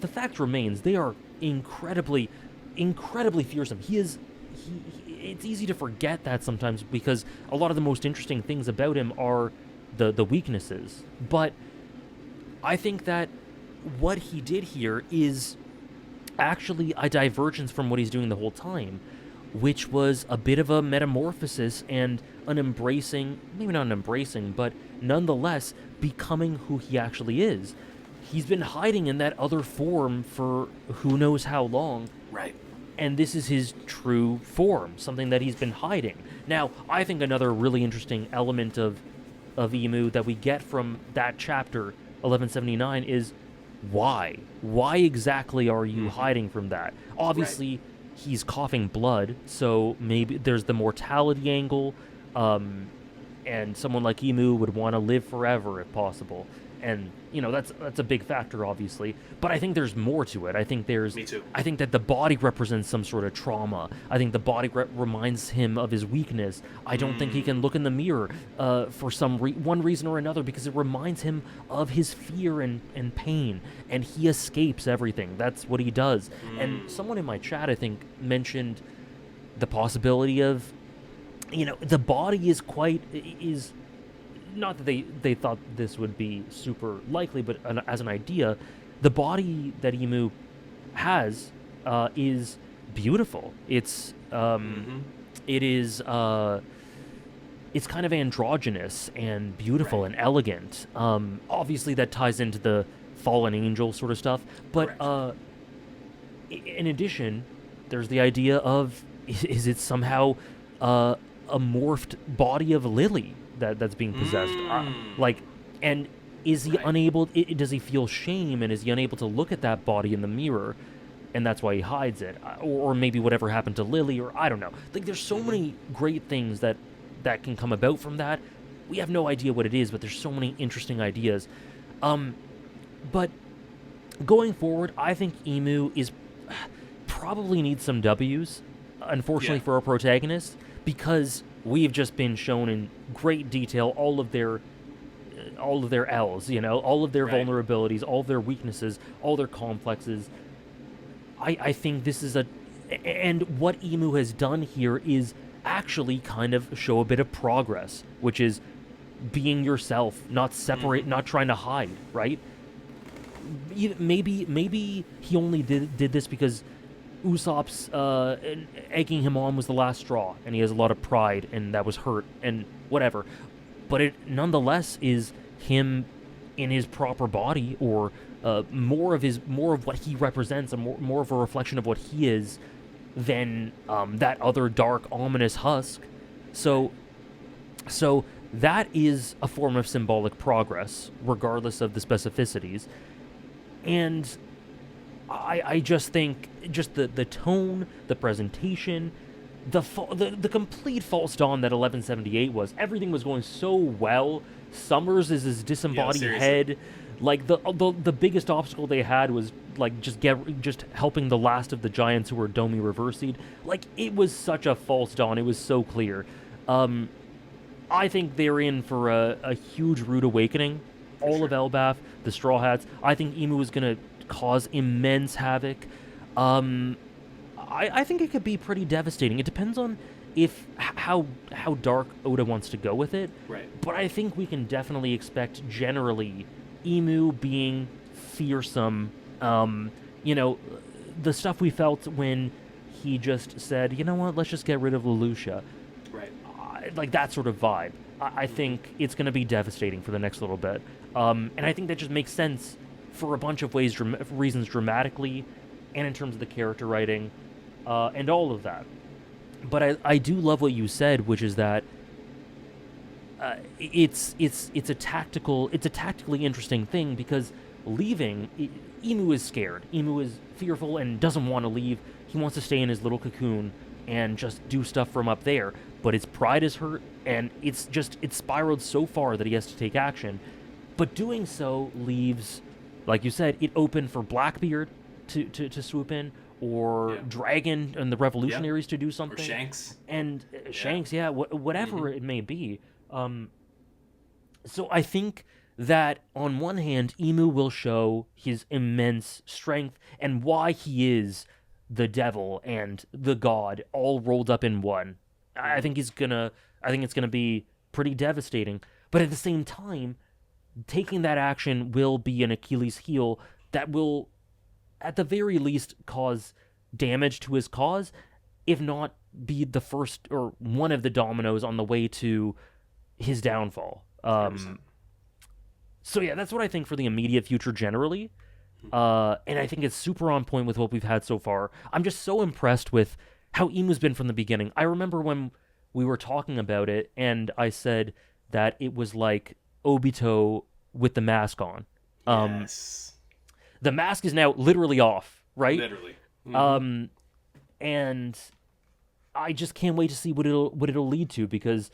fact remains, they are incredibly fearsome. It's easy to forget that sometimes because a lot of the most interesting things about him are the weaknesses. But I think that what he did here is actually a divergence from what he's doing the whole time, which was a bit of a metamorphosis and an embracing, maybe not an embracing, but nonetheless becoming who he actually is. He's been hiding in that other form for who knows how long. Right. And this is his true form, something that he's been hiding. Now, I think another really interesting element of Emu that we get from that chapter, 1179, is why? Why exactly are you hiding from that? Obviously, he's coughing blood, so maybe there's the mortality angle, and someone like Emu would want to live forever if possible. And, that's a big factor, obviously. But I think there's more to it. Me too. I think that the body represents some sort of trauma. I think the body reminds him of his weakness. I don't think he can look in the mirror for one reason or another, because it reminds him of his fear and pain. And he escapes everything. That's what he does. And someone in my chat, I think, mentioned the possibility of, the body is not that they thought this would be super likely, but as an idea, the body that Emu has is beautiful. It's it's kind of androgynous and beautiful and elegant. Obviously, that ties into the fallen angel sort of stuff. But in addition, there's the idea of is it somehow a morphed body of Lily that's being possessed, and is he unable? Does he feel shame, and is he unable to look at that body in the mirror, and that's why he hides it, or maybe whatever happened to Lily, or I don't know. Like, there's so many great things that can come about from that. We have no idea what it is, but there's so many interesting ideas. But going forward, I think Emu is probably needs some W's, unfortunately for our protagonist, because we've just been shown in great detail all of their L's, all of their vulnerabilities, all of their weaknesses, all their complexes. I think this is and what Emu has done here is actually kind of show a bit of progress, which is being yourself, not separate, not trying to hide, right? Maybe he only did this because Usopp's egging him on was the last straw, and he has a lot of pride, and that was hurt, and whatever. But it nonetheless is him in his proper body, or more of what he represents, and more of a reflection of what he is than that other dark, ominous husk. So that is a form of symbolic progress, regardless of the specificities. And I just think the tone, the presentation, the complete false dawn that 1178 was. Everything was going so well. Summers is his disembodied head. Like the biggest obstacle they had was like just helping the last of the giants who were Domi Reversi'd. Like, it was such a false dawn. It was so clear. I think they're in for a huge rude awakening. All of Elbaf, the Straw Hats. I think Emu is gonna cause immense havoc. I think it could be pretty devastating. It depends on how dark Oda wants to go with it. Right. But I think we can definitely expect generally Emu being fearsome. The stuff we felt when he just said, you know what, let's just get rid of Lelouch. Right. Like that sort of vibe. I think it's going to be devastating for the next little bit. And I think that just makes sense for a bunch of reasons dramatically, and in terms of the character writing, and all of that. But I do love what you said, which is that it's a tactically interesting thing because leaving, Emu is scared. Emu is fearful and doesn't want to leave. He wants to stay in his little cocoon and just do stuff from up there. But his pride is hurt, and it's spiraled so far that he has to take action. But doing so leaves, like you said, it open for Blackbeard to swoop in, or Dragon and the Revolutionaries to do something, or Shanks, and Shanks, whatever it may be. So I think that on one hand, Emu will show his immense strength and why he is the devil and the god all rolled up in one. I think it's gonna be pretty devastating. But at the same time, taking that action will be an Achilles heel that will, at the very least, cause damage to his cause, if not be the first or one of the dominoes on the way to his downfall. So yeah, that's what I think for the immediate future generally. And I think it's super on point with what we've had so far. I'm just so impressed with how Emu's been from the beginning. I remember when we were talking about it, and I said that it was like Obito with the mask on. Yes. The mask is now literally off, right? Literally. And I just can't wait to see what it'll lead to, because,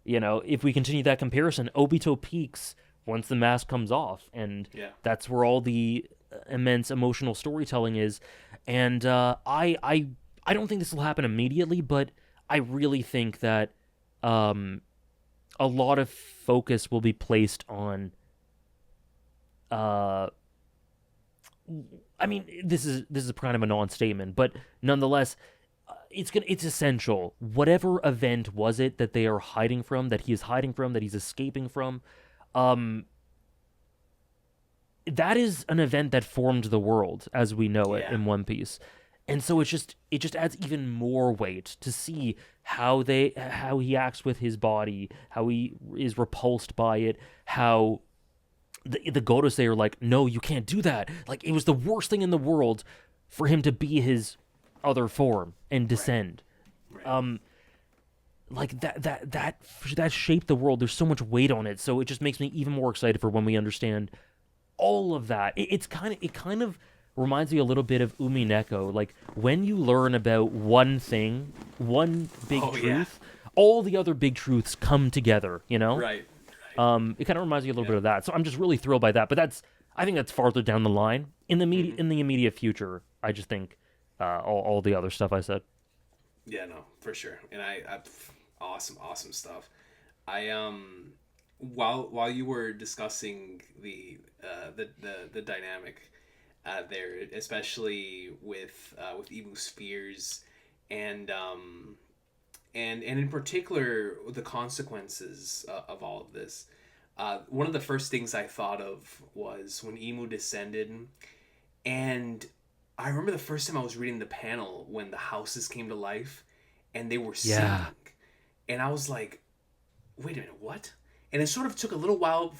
you know, if we continue that comparison, Obito peaks once the mask comes off, and that's where all the immense emotional storytelling is. And I don't think this will happen immediately, but I really think that a lot of focus will be placed on. I mean, this is kind of a non-statement, but nonetheless, it's essential. Whatever event was it that they are hiding from, that he is hiding from, that he's escaping from, that is an event that formed the world as we know it in One Piece. And so it just adds even more weight to see how he acts with his body, how he is repulsed by it, how the Godosei are like, no, you can't do that. Like, it was the worst thing in the world for him to be his other form and descend. Right. Like that shaped the world. There's so much weight on it, so it just makes me even more excited for when we understand all of that. It kind of reminds me a little bit of Umineko. Like, when you learn about one thing, one big truth, all the other big truths come together, you know? Right. It kind of reminds me a little bit of that. So I'm just really thrilled by that. But I think that's farther down the line. In the immediate future, I just think all the other stuff I said. Yeah, no, for sure. And I awesome stuff. While you were discussing the dynamic there, especially with Emu's fears and in particular the consequences of all of this. One of the first things I thought of was when Emu descended, and I remember the first time I was reading the panel when the houses came to life and they were singing, and I was like, wait a minute, what? And it sort of took a little while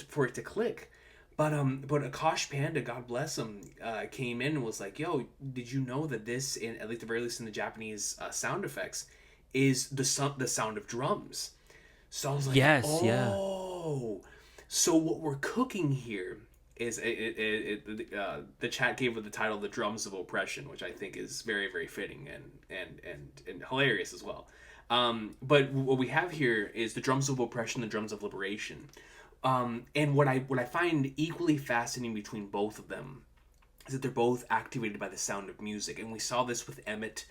for it to click. But Akash Panda, God bless him, came in and was like, yo, did you know that this, at least the very least in the Japanese sound effects, is the sound of drums? So I was like, so what we're cooking here is the chat gave it the title "The Drums of Oppression," which I think is very, very fitting and hilarious as well. But what we have here is the drums of oppression, the drums of liberation. And what I find equally fascinating between both of them is that they're both activated by the sound of music. And we saw this with Emmett.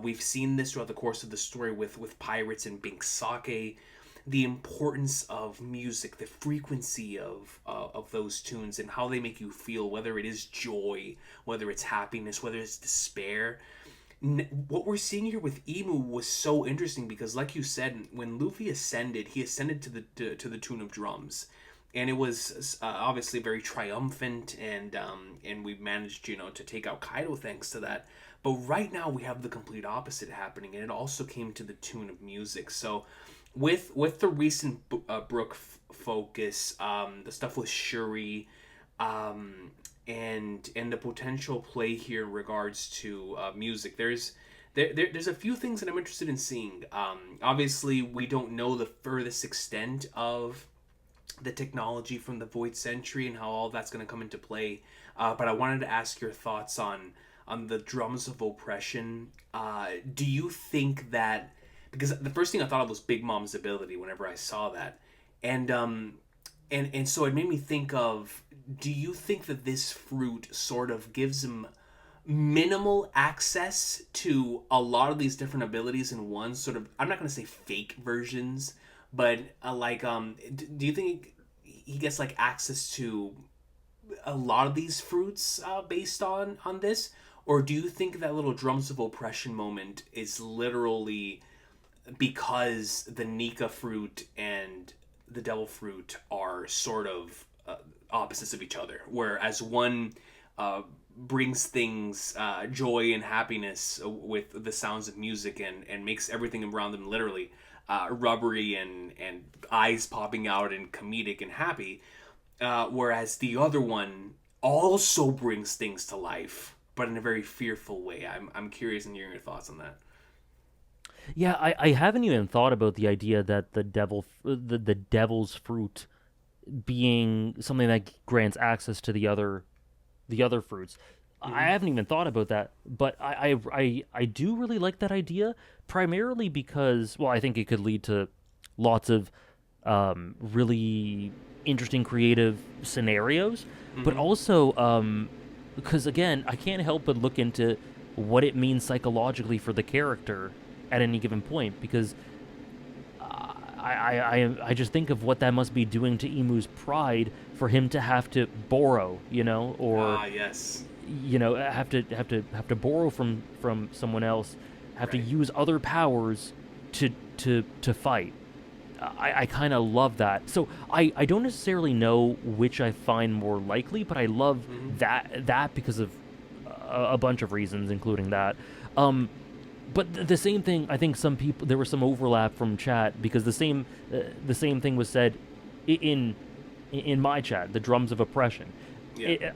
We've seen this throughout the course of the story with Pirates and Bink Sake. The importance of music, the frequency of those tunes, and how they make you feel, whether it is joy, whether it's happiness, whether it's despair. What we're seeing here with Emu was so interesting because, like you said, when Luffy ascended, he ascended to the tune of drums, and it was obviously very triumphant, and we managed to take out Kaido thanks to that. But right now we have the complete opposite happening, and it also came to the tune of music. So with the recent Brook focus, the stuff with Shuri, and the potential play here in regards to music. There's a few things that I'm interested in seeing. Obviously, we don't know the furthest extent of the technology from the Void Century and how all that's going to come into play. But I wanted to ask your thoughts on the drums of oppression. Do you think that, because the first thing I thought of was Big Mom's ability whenever I saw that, and so it made me think of, do you think that this fruit sort of gives him minimal access to a lot of these different abilities in one sort of, I'm not going to say fake versions, but do you think he gets like access to a lot of these fruits based on this, or do you think that little drums of oppression moment is literally because the Nika fruit and the devil fruit are sort of opposites of each other, whereas one brings things joy and happiness with the sounds of music and makes everything around them literally rubbery and eyes popping out and comedic and happy, whereas the other one also brings things to life but in a very fearful way. I'm curious in hearing your thoughts on that. Yeah, I haven't even thought about the idea that the devil's fruit being something that grants access to the other fruits. I haven't even thought about that, but I do really like that idea, primarily because, well, I think it could lead to lots of really interesting creative scenarios, but also because, again, I can't help but look into what it means psychologically for the character at any given point, because I just think of what that must be doing to Emu's pride for him to have to borrow, or yes, have to borrow from someone else, have to use other powers to fight. I kind of love that. So I don't necessarily know which I find more likely, but I love that because of a bunch of reasons, including that. But the same thing, I think there was some overlap from chat, because the same thing was said in my chat, the drums of oppression. yeah.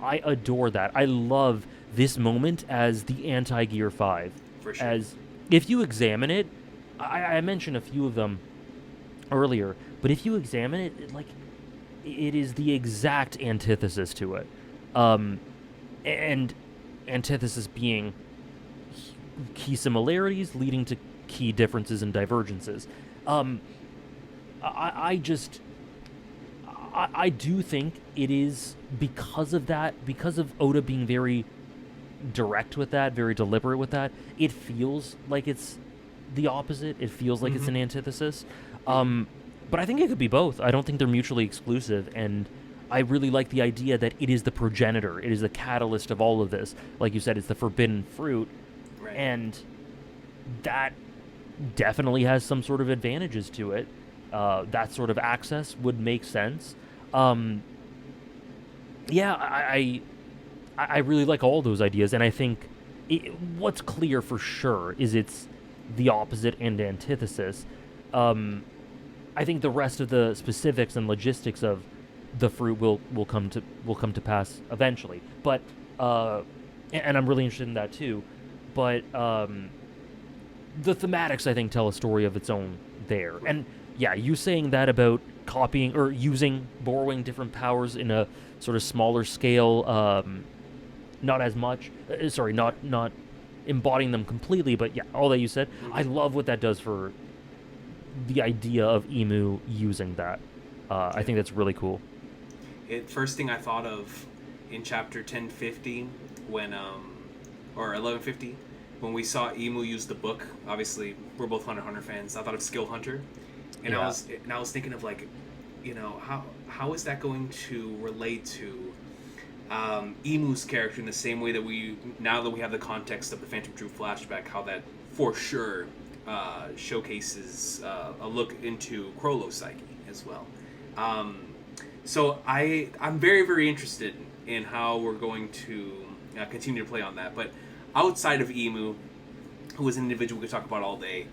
I adore that. I love this moment as the anti-Gear 5. For sure. As if you examine it, I mentioned a few of them earlier, but if you examine it, it is the exact antithesis to it. And antithesis being key similarities leading to key differences and divergences. I do think it is because of that, because of Oda being very direct with that, very deliberate with that, it feels like it's the opposite. It feels like it's an antithesis. But I think it could be both. I don't think they're mutually exclusive, and I really like the idea that it is the progenitor. It is the catalyst of all of this. Like you said, it's the forbidden fruit. Right. And that definitely has some sort of advantages to it. That sort of access would make sense. I really like all those ideas, and I think what's clear for sure is it's the opposite and antithesis. I think the rest of the specifics and logistics of the fruit will come to pass eventually. But and I'm really interested in that too. But the thematics, I think, tell a story of its own there. And yeah, you saying that about copying or borrowing different powers in a sort of smaller scale, not as much, not embodying them completely, but yeah, all that you said, I love what that does for the idea of Emu using that. I think that's really cool. First thing I thought of in chapter 1050 when or 1150 when we saw Emu use the book. Obviously, we're both Hunter x Hunter fans. I thought of Skill Hunter, and I was thinking of how is that going to relate to Emu's character in the same way that now that we have the context of the Phantom Troop flashback, how that for sure showcases a look into Crollo's psyche as well. So I'm very, very interested in how we're going to continue to play on that. But outside of Emu, who is an individual we could talk about all day,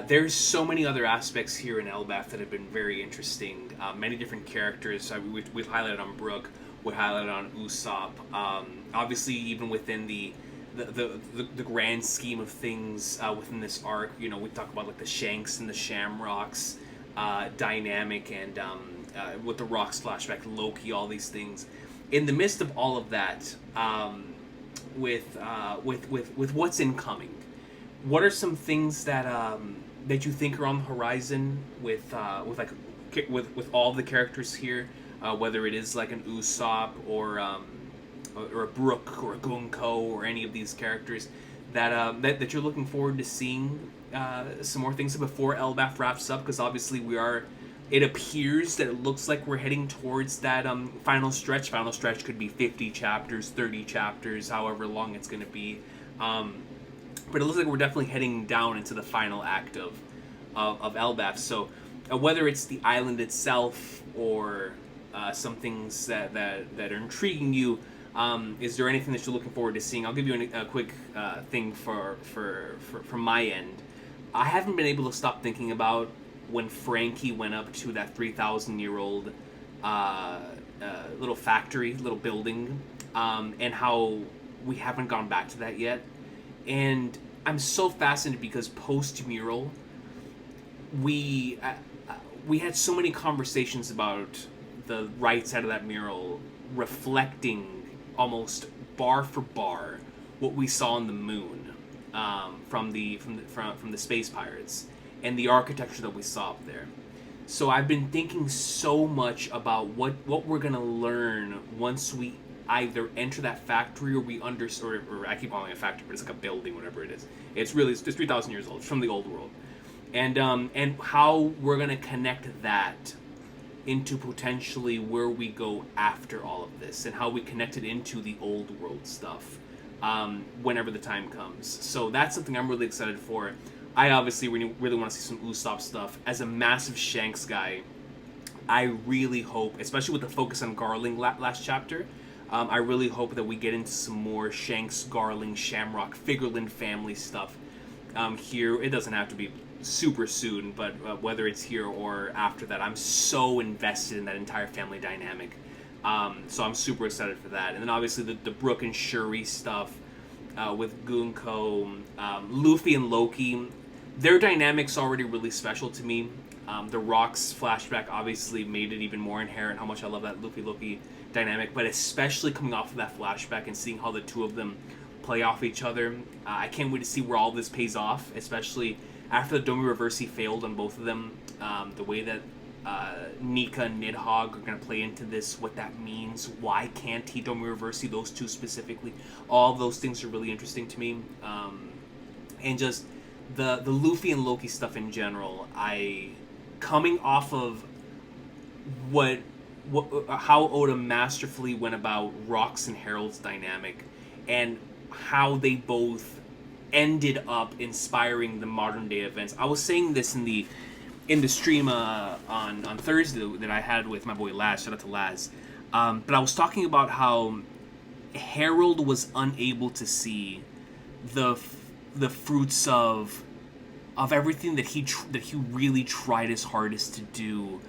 There's so many other aspects here in Elbaf that have been very interesting. Many different characters. We've highlighted on Brook. We highlighted on Usopp. Obviously, even within the grand scheme of things within this arc, you know, we talk about like the Shanks and the Shamrocks dynamic, and with the Rocks flashback, Loki, all these things. In the midst of all of that, with what's incoming, what are some things that you think are on the horizon with all the characters here, whether it is like an Usopp or a Brook or a Gunko or any of these characters that you're looking forward to seeing some more things before Elbaf wraps up? Because obviously it appears that it looks like we're heading towards that final stretch. Final stretch could be 50 chapters, 30 chapters, however long it's going to be. But it looks like we're definitely heading down into the final act of Elbaf. So whether it's the island itself or some things that are intriguing you, is there anything that you're looking forward to seeing? I'll give you a quick thing from my end. I haven't been able to stop thinking about when Frankie went up to that 3,000-year-old little factory, little building, and how we haven't gone back to that yet. And I'm so fascinated because post-mural, we had so many conversations about the right side of that mural reflecting almost bar for bar what we saw on the moon from the space pirates and the architecture that we saw up there. So I've been thinking so much about what we're gonna learn once we either enter that factory or or I keep calling it a factory, but it's like a building, whatever it is. It's 3,000 years old. It's from the old world, and how we're gonna connect that into potentially where we go after all of this, and how we connect it into the old world stuff whenever the time comes. So that's something I'm really excited for. I obviously really want to see some Usopp stuff. As a massive Shanks guy, I really hope, especially with the focus on Garling last chapter, I really hope that we get into some more Shanks, Garling, Shamrock, Figureland family stuff here. It doesn't have to be super soon, but whether it's here or after that, I'm so invested in that entire family dynamic. So I'm super excited for that. And then obviously the Brook and Shuri stuff with Gunko, Luffy and Loki. Their dynamic's already really special to me. The Rocks flashback obviously made it even more inherent how much I love that Luffy dynamic, but especially coming off of that flashback and seeing how the two of them play off each other. I can't wait to see where all this pays off, especially after the Domi Reversi failed on both of them. The way that Nika and Nidhogg are going to play into this, what that means, why can't he Domi Reversi, those two specifically. All of those things are really interesting to me. And just the Luffy and Loki stuff in general, coming off of how Oda masterfully went about Rocks and Herald's dynamic, and how they both ended up inspiring the modern day events. I was saying this in the stream on Thursday that I had with my boy Laz. Shout out to Laz. But I was talking about how Herald was unable to see the fruits of everything that he really tried his hardest to do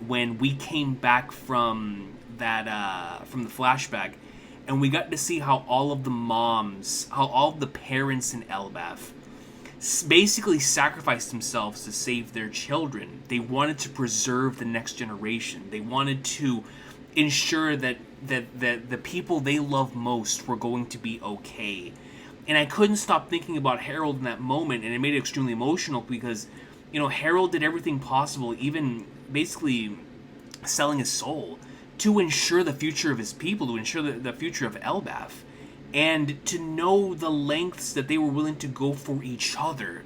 when we came back from the flashback, and we got to see how all of the parents in Elbaf basically sacrificed themselves to save their children. They wanted to preserve the next generation. They wanted to ensure that the people they love most were going to be okay. And I couldn't stop thinking about Harold in that moment, and it made it extremely emotional because, you know, Harold did everything possible, even basically selling his soul, to ensure the future of his people, to ensure the future of Elbaf. And to know the lengths that they were willing to go for each other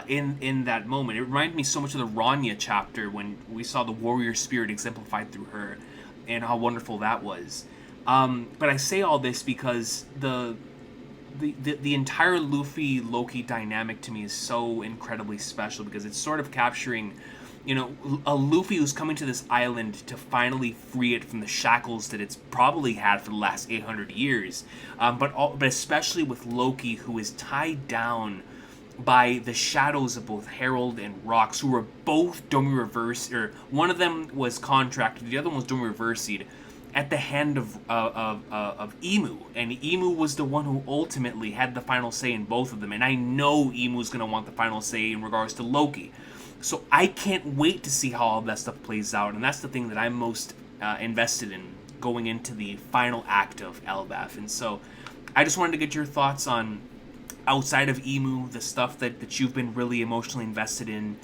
in that moment. It reminded me so much of the Rania chapter when we saw the warrior spirit exemplified through her, and how wonderful that was. But I say all this because the entire Luffy-Loki dynamic to me is so incredibly special, because it's sort of capturing, you know, a Luffy who's coming to this island to finally free it from the shackles that it's probably had for the last 800 years. But especially with Loki, who is tied down by the shadows of both Harold and Rox, who were both Domi Reverse, or one of them was contracted, the other one was Domi Reversi'd, at the hand of Emu, and Emu was the one who ultimately had the final say in both of them. And I know Emu's gonna want the final say in regards to Loki, so I can't wait to see how all that stuff plays out. And that's the thing that I'm most invested in going into the final act of Elbaf. And so I just wanted to get your thoughts on, outside of Emu, the stuff that you've been really emotionally invested in,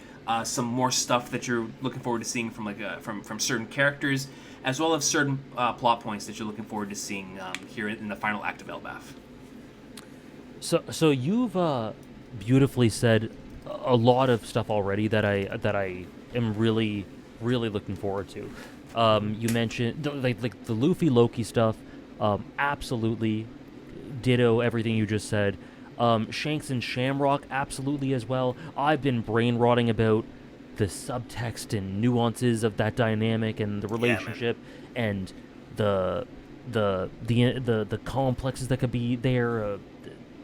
some more stuff that you're looking forward to seeing from from certain characters, as well as certain plot points that you're looking forward to seeing here in the final act of Elbaf. So you've beautifully said a lot of stuff already that I am really looking forward to. You mentioned the Luffy Loki stuff. Absolutely, ditto everything you just said. Shanks and Shamrock, absolutely as well. I've been brain rotting about the subtext and nuances of that dynamic and the relationship, and the complexes that could be there.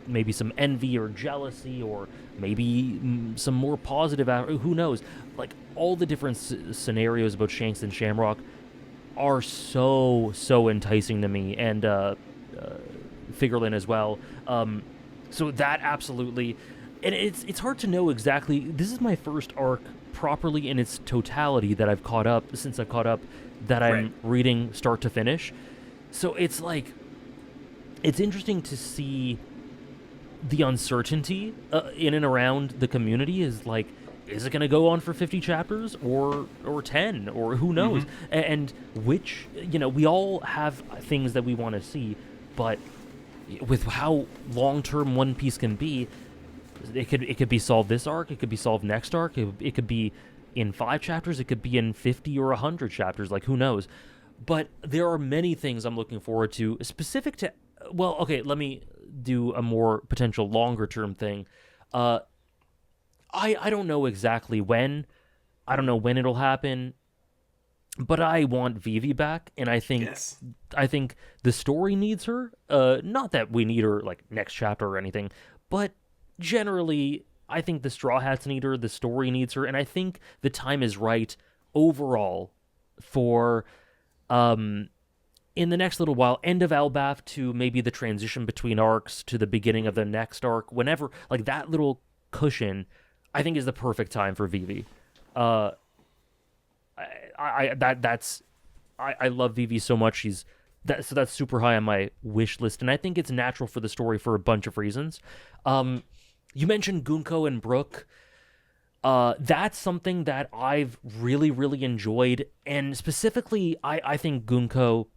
Maybe some envy or jealousy, or maybe some more positive. Who knows? Like, all the different scenarios about Shanks and Shamrock are so enticing to me, and Figureland as well. So that absolutely, and it's hard to know exactly. This is my first arc properly in its totality that I've caught up that I'm reading start to finish. So it's like, it's interesting to see the uncertainty in and around the community. Is like, is it going to go on for 50 chapters or 10, or who knows? And which, we all have things that we want to see, but with how long-term One Piece can be, it could be solved this arc, it could be solved next arc, it could be in 5 chapters, it could be in 50 or 100 chapters, like, who knows? But there are many things I'm looking forward to, specific to, well, okay, let me do a more potential longer-term thing. I don't know exactly when. I don't know when it'll happen. But I want Vivi back, and I think the story needs her. Not that we need her like next chapter or anything, but generally, I think the Straw Hats need her. The story needs her, and I think the time is right overall for, in the next little while, end of Elbaf to maybe the transition between arcs to the beginning of the next arc. Whenever, like, that little cushion, I think is the perfect time for Vivi. I love Vivi so much. So that's super high on my wish list, and I think it's natural for the story for a bunch of reasons. You mentioned Gunko and Brook. That's something that I've really enjoyed, and specifically, I think Gunko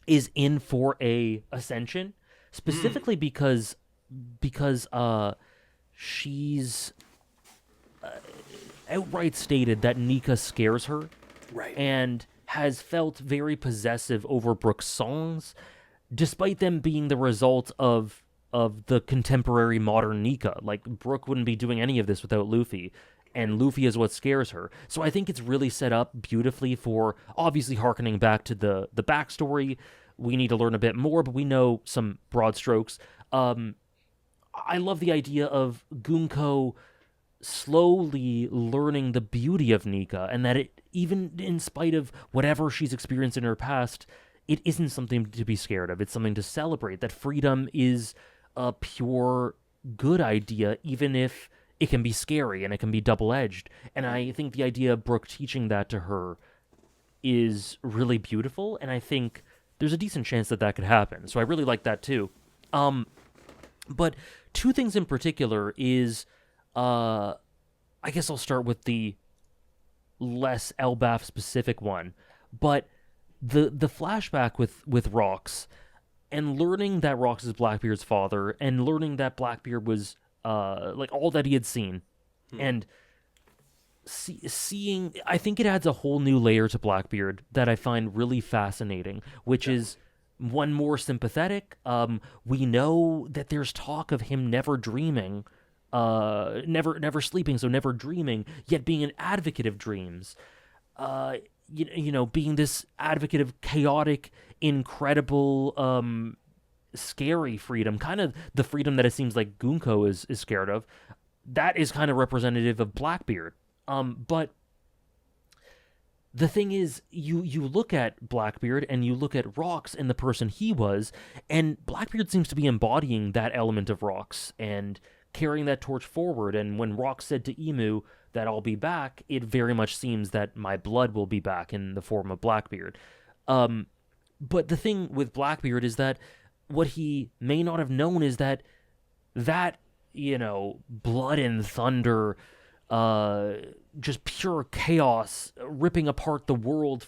is in for a ascension, specifically because she's outright stated that Nika scares her, and has felt very possessive over Brook's songs, despite them being the result of the contemporary modern Nika. Like, Brook wouldn't be doing any of this without Luffy, and Luffy is what scares her. So I think it's really set up beautifully for, obviously harkening back to the backstory. We need to learn a bit more, but we know some broad strokes. I love the idea of Gunko slowly learning the beauty of Nika, and that it, even in spite of whatever she's experienced in her past, it isn't something to be scared of. It's something to celebrate, that freedom is a pure good idea, even if it can be scary and it can be double-edged. And I think the idea of Brook teaching that to her is really beautiful, and I think there's a decent chance that could happen. So I really like that too. But two things in particular is, I guess I'll start with the less Elbaf specific one, but the flashback with Rox, and learning that Rox is Blackbeard's father, and learning that Blackbeard was like all that he had seen, and seeing, I think it adds a whole new layer to Blackbeard that I find really fascinating, which is one, more sympathetic. We know that there's talk of him never dreaming, never sleeping, so never dreaming, yet being an advocate of dreams. Being this advocate of chaotic, incredible, scary freedom, kind of the freedom that it seems like Gunko is scared of. that is kind of representative of Blackbeard. But the thing is, you look at Blackbeard and you look at Rox and the person he was, and Blackbeard seems to be embodying that element of Rox and carrying that torch forward. And when Rox said to Emu that I'll be back, it very much seems that my blood will be back in the form of Blackbeard. But the thing with Blackbeard is that what he may not have known is that blood and thunder, just pure chaos, ripping apart the world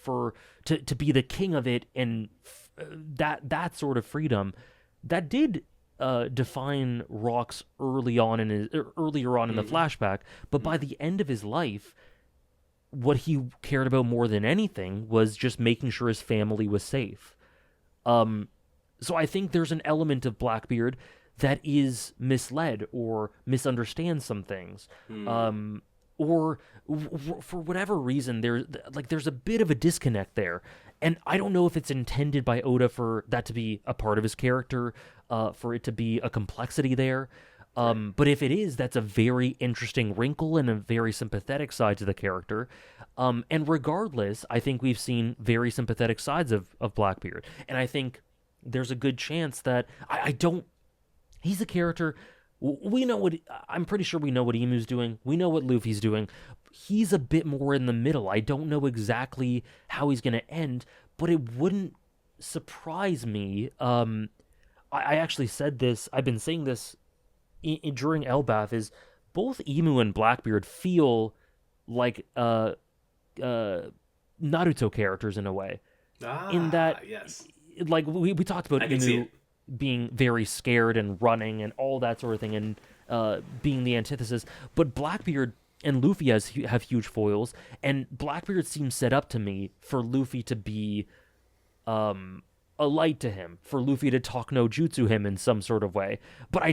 to be the king of it, and that sort of freedom that did define Rox earlier on in the flashback. But by the end of his life, what he cared about more than anything was just making sure his family was safe. So I think there's an element of Blackbeard that is misled or misunderstands some things. Or for whatever reason, there's a bit of a disconnect there. And I don't know if it's intended by Oda for that to be a part of his character, for it to be a complexity there. But if it is, that's a very interesting wrinkle and a very sympathetic side to the character. And regardless, I think we've seen very sympathetic sides of Blackbeard. And I think there's a good chance that he's a character. I'm pretty sure we know what Emu's doing. We know what Luffy's doing. He's a bit more in the middle. I don't know exactly how he's going to end, but it wouldn't surprise me. I actually said this. I've been saying this during Elbaf, is both Emu and Blackbeard feel like Naruto characters in a way. In that, yes. Like we talked about Emu being very scared and running and all that sort of thing, and being the antithesis. But Blackbeard and Luffy have huge foils, and Blackbeard seems set up to me for Luffy to be a light to him, for Luffy to talk no jutsu him in some sort of way. But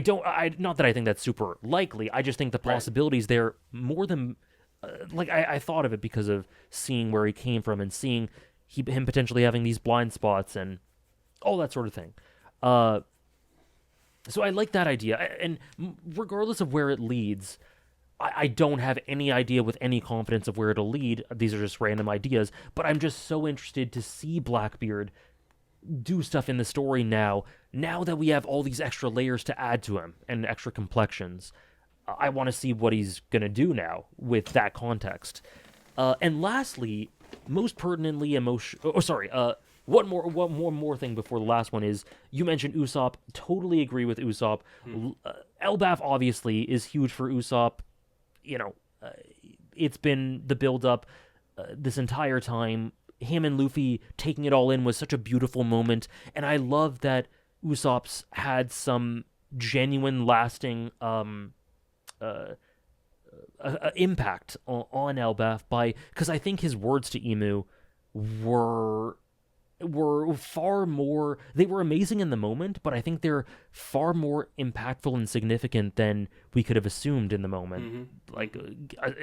not that I think that's super likely. I just think the possibilities there more than I thought of it because of seeing where he came from and seeing him potentially having these blind spots and all that sort of thing. So I like that idea, and regardless of where it leads, I don't have any idea with any confidence of where it'll lead. These are just random ideas, but I'm just so interested to see Blackbeard do stuff in the story now that we have all these extra layers to add to him and extra complexions. I want to see what he's going to do now with that context. And lastly, most pertinently, one more thing before the last one is, you mentioned Usopp. Totally agree with Usopp. Elbaf obviously is huge for Usopp. It's been the build-up this entire time. Him and Luffy taking it all in was such a beautiful moment, and I love that Usopp's had some genuine, lasting impact on Elbaf because I think his words to Emu were far more, they were amazing in the moment, but I think they're far more impactful and significant than we could have assumed in the moment,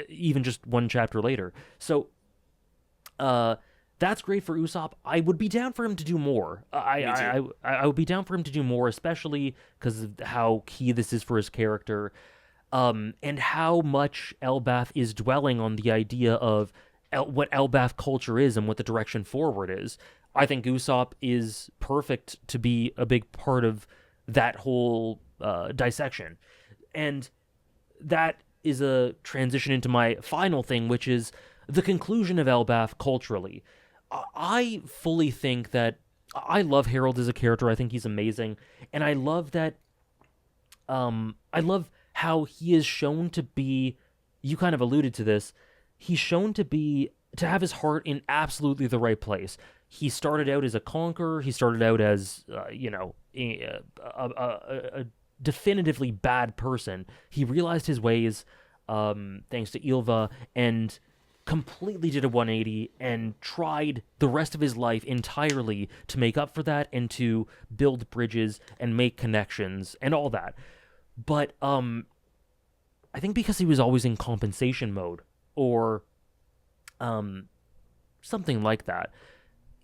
even just one chapter later. So that's great for Usopp. I would be down for him to do more. I would be down for him to do more, especially because of how key this is for his character, and how much Elbaf is dwelling on the idea of what Elbaf culture is and what the direction forward is. I think Usopp is perfect to be a big part of that whole dissection. And that is a transition into my final thing, which is the conclusion of Elbaf culturally. I fully think that I love Harold as a character. I think he's amazing. And I love that I love how he is shown to be, you kind of alluded to this, he's shown to have his heart in absolutely the right place. He started out as a conqueror. He started out as, a definitively bad person. He realized his ways, thanks to Ilva, and completely did a 180 and tried the rest of his life entirely to make up for that and to build bridges and make connections and all that. But I think because he was always in compensation mode or something like that,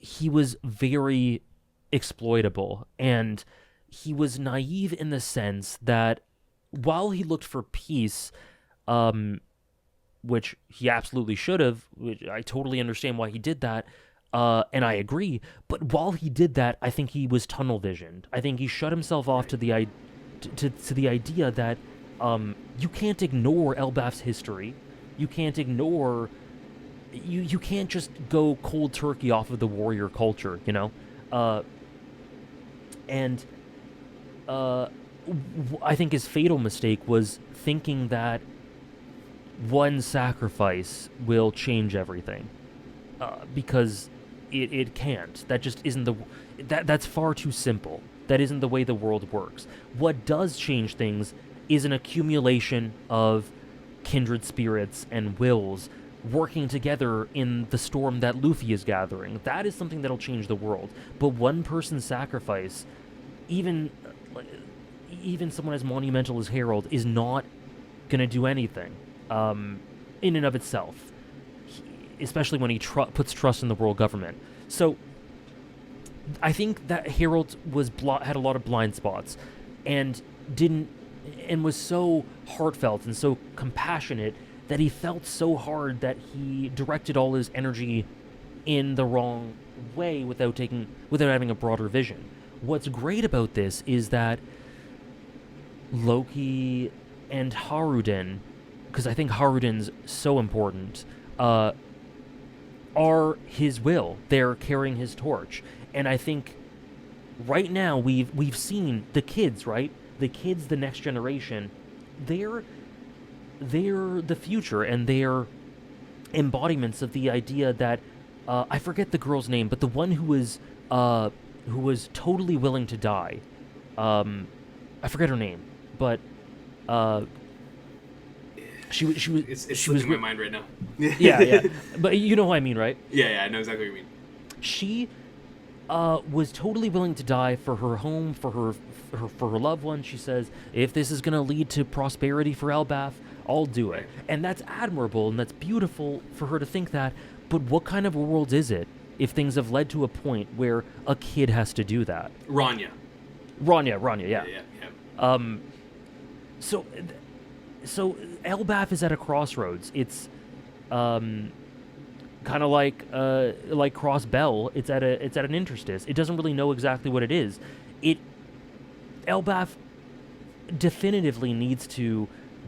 he was very exploitable, and he was naive in the sense that while he looked for peace, which he absolutely should have. Which I totally understand why he did that, and I agree. But while he did that, I think he was tunnel visioned. I think he shut himself off to the idea that you can't ignore Elbaf's history. You can't ignore. You can't just go cold turkey off of the warrior culture, you know, and I think his fatal mistake was thinking that one sacrifice will change everything, because it can't. That just isn't that's far too simple. That isn't the way the world works. What does change things is an accumulation of kindred spirits and wills working together in the storm that Luffy is gathering. That is something that'll change the world. But one person's sacrifice, even someone as monumental as Herald, is not going to do anything in and of itself, especially when he puts trust in the world government. So I think that Herald had a lot of blind spots and was so heartfelt and so compassionate that he felt so hard that he directed all his energy in the wrong way without having a broader vision. What's great about this is that Loki and Haruden, because I think Haruden's so important, are his will. They're carrying his torch. And I think right now we've seen the kids, right? The kids, the next generation, they're the future, and they're embodiments of the idea that I forget the girl's name, but the one who was totally willing to die. I forget her name, but she was. It's slipping my mind right now. yeah. But you know what I mean, right? Yeah, I know exactly what you mean. She was totally willing to die for her home, for her loved one. She says, if this is going to lead to prosperity for Elbaf, I'll do it. And that's admirable, and that's beautiful for her to think that. But what kind of a world is it if things have led to a point where a kid has to do that? Rania, yeah. So Elbaf is at a crossroads. It's kind of like Cross Bell. It's at an interstice. It doesn't really know exactly what it is. Elbaf definitively needs to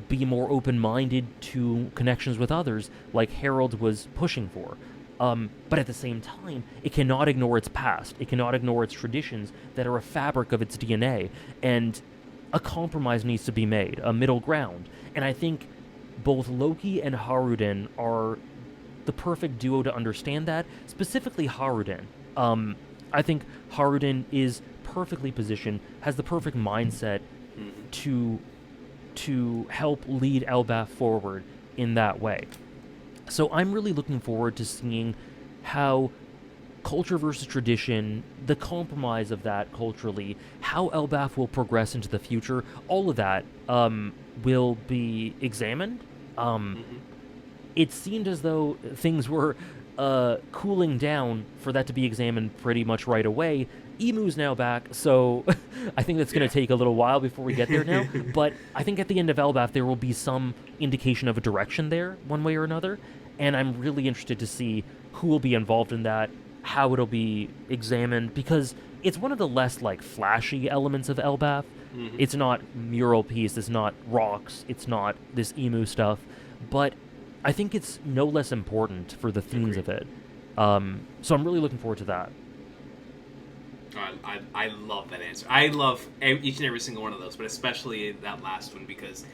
be more open-minded to connections with others, like Harold was pushing for. But at the same time, it cannot ignore its past. It cannot ignore its traditions that are a fabric of its DNA. And a compromise needs to be made, a middle ground. And I think both Loki and Haruden are the perfect duo to understand that, specifically Haruden. I think Haruden is perfectly positioned, has the perfect mindset to help lead Elbaf forward in that way. So I'm really looking forward to seeing how culture versus tradition, the compromise of that culturally, how Elbaf will progress into the future, all of that will be examined. It seemed as though things were cooling down for that to be examined pretty much right away. Emu's now back, so I think that's going to take a little while before we get there now. But I think at the end of Elbaf, there will be some indication of a direction there, one way or another. And I'm really interested to see who will be involved in that, how it'll be examined, because it's one of the less, flashy elements of Elbaf. It's not mural piece, it's not rocks, it's not this emu stuff. But I think it's no less important for the themes of it. So I'm really looking forward to that. I love that answer. I love each and every single one of those, but especially that last one, because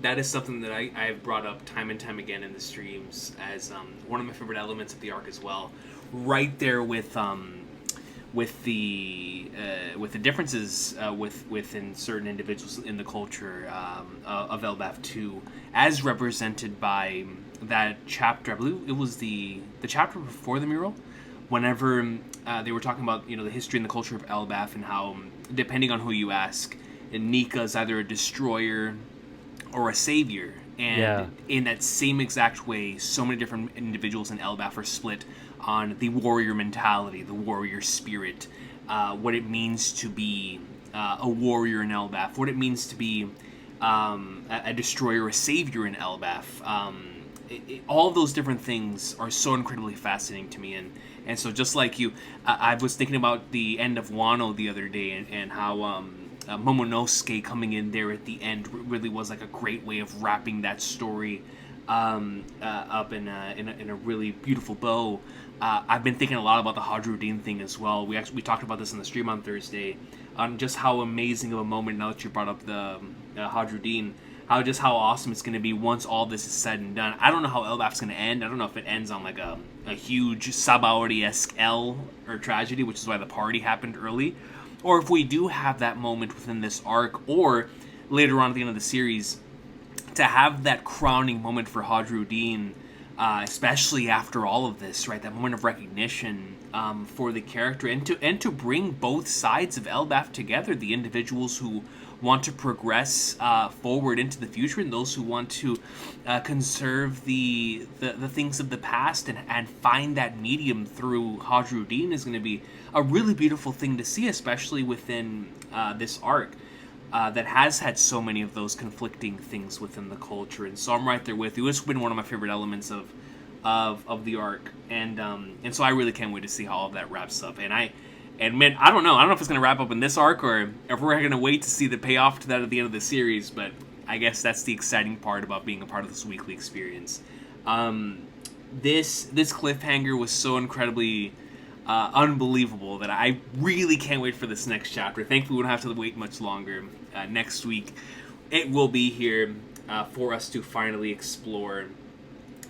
that is something that I've brought up time and time again in the streams as one of my favorite elements of the arc as well. Right there with the differences within certain individuals in the culture of Elbaf 2, as represented by that chapter. I believe it was the chapter before the mural, whenever they were talking about the history and the culture of Elbaf, and how, depending on who you ask, Nika is either a destroyer or a savior. And in that same exact way, so many different individuals in Elbaf are split on the warrior mentality, the warrior spirit, what it means to be a warrior in Elbaf, what it means to be a destroyer, a savior in Elbaf. All of those different things are so incredibly fascinating to me, and so just like you, I was thinking about the end of Wano the other day, and how Momonosuke coming in there at the end really was like a great way of wrapping that story up in a really beautiful bow. I've been thinking a lot about the Hadrudin thing as well. We talked about this in the stream on Thursday, on just how amazing of a moment, now that you brought up the Hadrudin, how awesome it's going to be once all this is said and done. I don't know how Elbaf's going to end. I don't know if it ends on like a huge Sabaody-esque L or tragedy, which is why the party happened early, or if we do have that moment within this arc, or later on at the end of the series, to have that crowning moment for Hadrudin, especially after all of this, right? That moment of recognition for the character, and to bring both sides of Elbaf together, the individuals who want to progress forward into the future, and those who want to conserve the things of the past, and find that medium through Hadrudin, is going to be a really beautiful thing to see, especially within this arc. That has had so many of those conflicting things within the culture, and so I'm right there with you. It's been one of my favorite elements of the arc, and so I really can't wait to see how all of that wraps up. And man, I don't know if it's gonna wrap up in this arc, or if we're gonna wait to see the payoff to that at the end of the series. But I guess that's the exciting part about being a part of this weekly experience. This cliffhanger was so incredibly unbelievable that I really can't wait for this next chapter. Thankfully, we don't have to wait much longer. Next week, it will be here for us to finally explore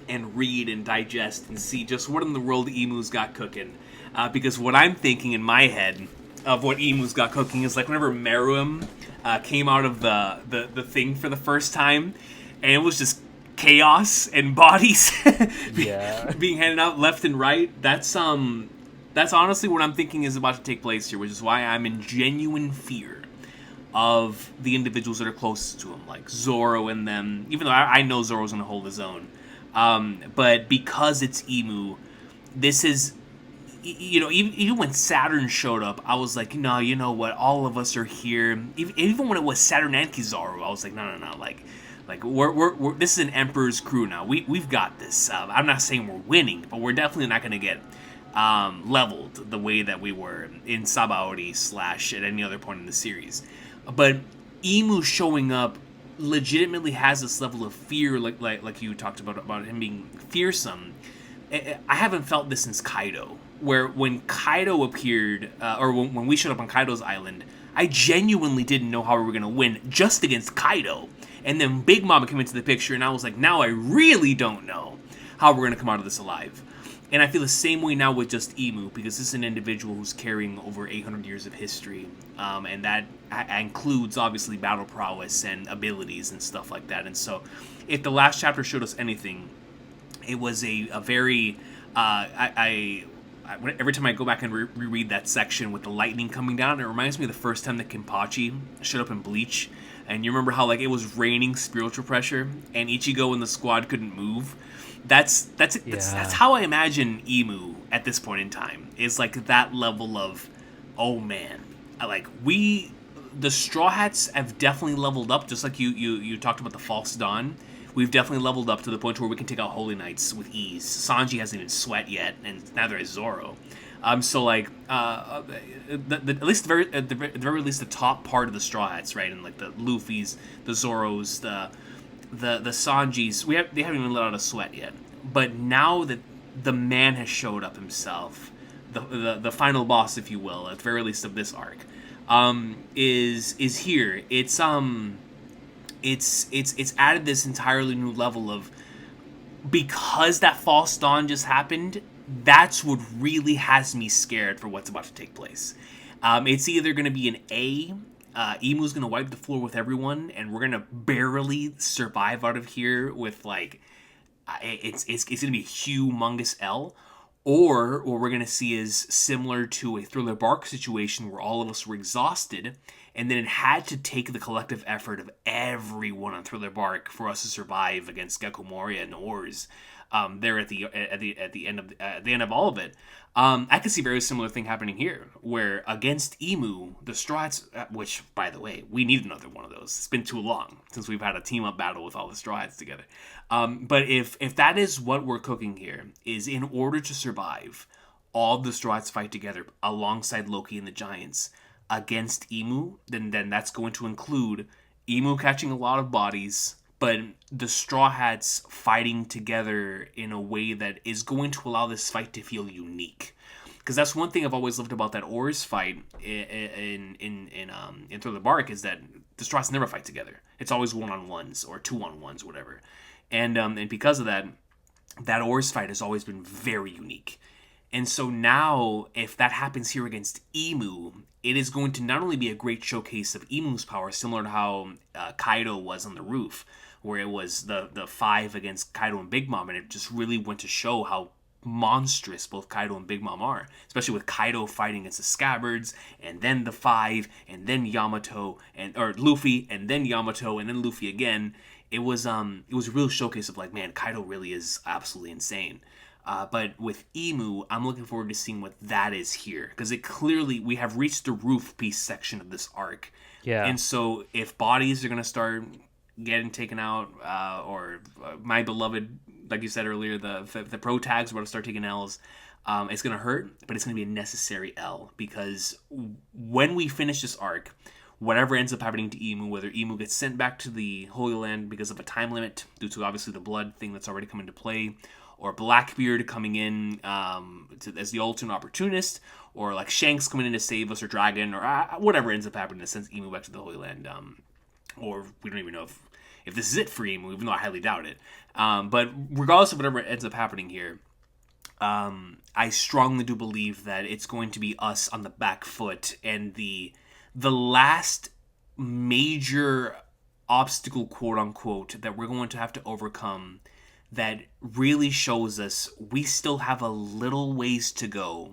and read and digest and see just what in the world Emu's got cooking. Because what I'm thinking in my head of what Emu's got cooking is like whenever Meruem came out of the thing for the first time, and it was just chaos and bodies being handed out left and right. That's honestly what I'm thinking is about to take place here, which is why I'm in genuine fear of the individuals that are closest to him, like Zoro and them, even though I know Zoro's going to hold his own. But because it's Emu, this is, even when Saturn showed up, I was like, no, you know what, all of us are here. Even when it was Saturn and Kizaru, I was like, no, like we're this is an Emperor's crew now. We've got this. I'm not saying we're winning, but we're definitely not going to get leveled the way that we were in Sabaody / at any other point in the series. But Emu showing up legitimately has this level of fear, like you talked about him being fearsome. I haven't felt this since Kaido, where when Kaido appeared, or when we showed up on Kaido's island, I genuinely didn't know how we were going to win just against Kaido. And then Big Mama came into the picture, and I was like, now I really don't know how we're going to come out of this alive. And I feel the same way now with just Emu, because this is an individual who's carrying over 800 years of history, and that includes, obviously, battle prowess and abilities and stuff like that. And so, if the last chapter showed us anything, it was a very... every time I go back and reread that section with the lightning coming down, it reminds me of the first time that Kenpachi showed up in Bleach. And you remember how it was raining spiritual pressure, and Ichigo and the squad couldn't move? That's how I imagine Emu at this point in time. Is like that level of, oh man, the Straw Hats have definitely leveled up, just like you talked about the False Dawn. We've definitely leveled up to the point where we can take out Holy Knights with ease. Sanji hasn't even sweat yet, and neither has Zoro. So at least at the very least the top part of the Straw Hats, right, and like the Luffy's, the Zoros, the Sanjis, they haven't even let out a sweat yet. But now that the man has showed up himself, the final boss, if you will, at the very least of this arc, is here. It's added this entirely new level of, because that false dawn just happened. That's what really has me scared for what's about to take place. It's either going to be an A. Emu's going to wipe the floor with everyone, and we're going to barely survive out of here with, it's going to be a humongous L. Or what we're going to see is similar to a Thriller Bark situation where all of us were exhausted, And then it had to take the collective effort of everyone on Thriller Bark for us to survive against Gecko Moria and Oars. There at the end of all of it, I could see a very similar thing happening here, where against Emu, the Straw Hats, which by the way, we need another one of those. It's been too long since we've had a team up battle with all the Straw Hats together. But if that is what we're cooking here, is in order to survive, all the Straw Hats fight together alongside Loki and the Giants against Emu, then that's going to include Emu catching a lot of bodies, but the Straw Hats fighting together in a way that is going to allow this fight to feel unique. Because that's one thing I've always loved about that Oars fight in Thriller Bark, is that the Straw Hats never fight together. It's always 1-on-1s or 2-on-1s, whatever. And because of that, that Oars fight has always been very unique. And so now, if that happens here against Emu, it is going to not only be a great showcase of Emu's power, similar to how Kaido was on the roof, where it was the 5 against Kaido and Big Mom, and it just really went to show how monstrous both Kaido and Big Mom are, especially with Kaido fighting against the Scabbards, and then the 5, and then Yamato, or Luffy, and then Yamato, and then Luffy again. It was a real showcase of like, man, Kaido really is absolutely insane. But with Emu, I'm looking forward to seeing what that is here, because it clearly, we have reached the roof piece section of this arc. Yeah. And so if bodies are going to start getting taken out, or my beloved, like you said earlier, the pro tags are going to start taking L's, it's going to hurt, but it's going to be a necessary L, because when we finish this arc, whatever ends up happening to Emu, whether Emu gets sent back to the Holy Land because of a time limit, due to obviously the blood thing that's already come into play, or Blackbeard coming in as the ultimate opportunist, or like Shanks coming in to save us, or Dragon, or whatever ends up happening to send Emu back to the Holy Land, or we don't even know if this is it for Emu, even though I highly doubt it. But regardless of whatever ends up happening here, I strongly do believe that it's going to be us on the back foot, and the last major obstacle, quote unquote, that we're going to have to overcome, that really shows us we still have a little ways to go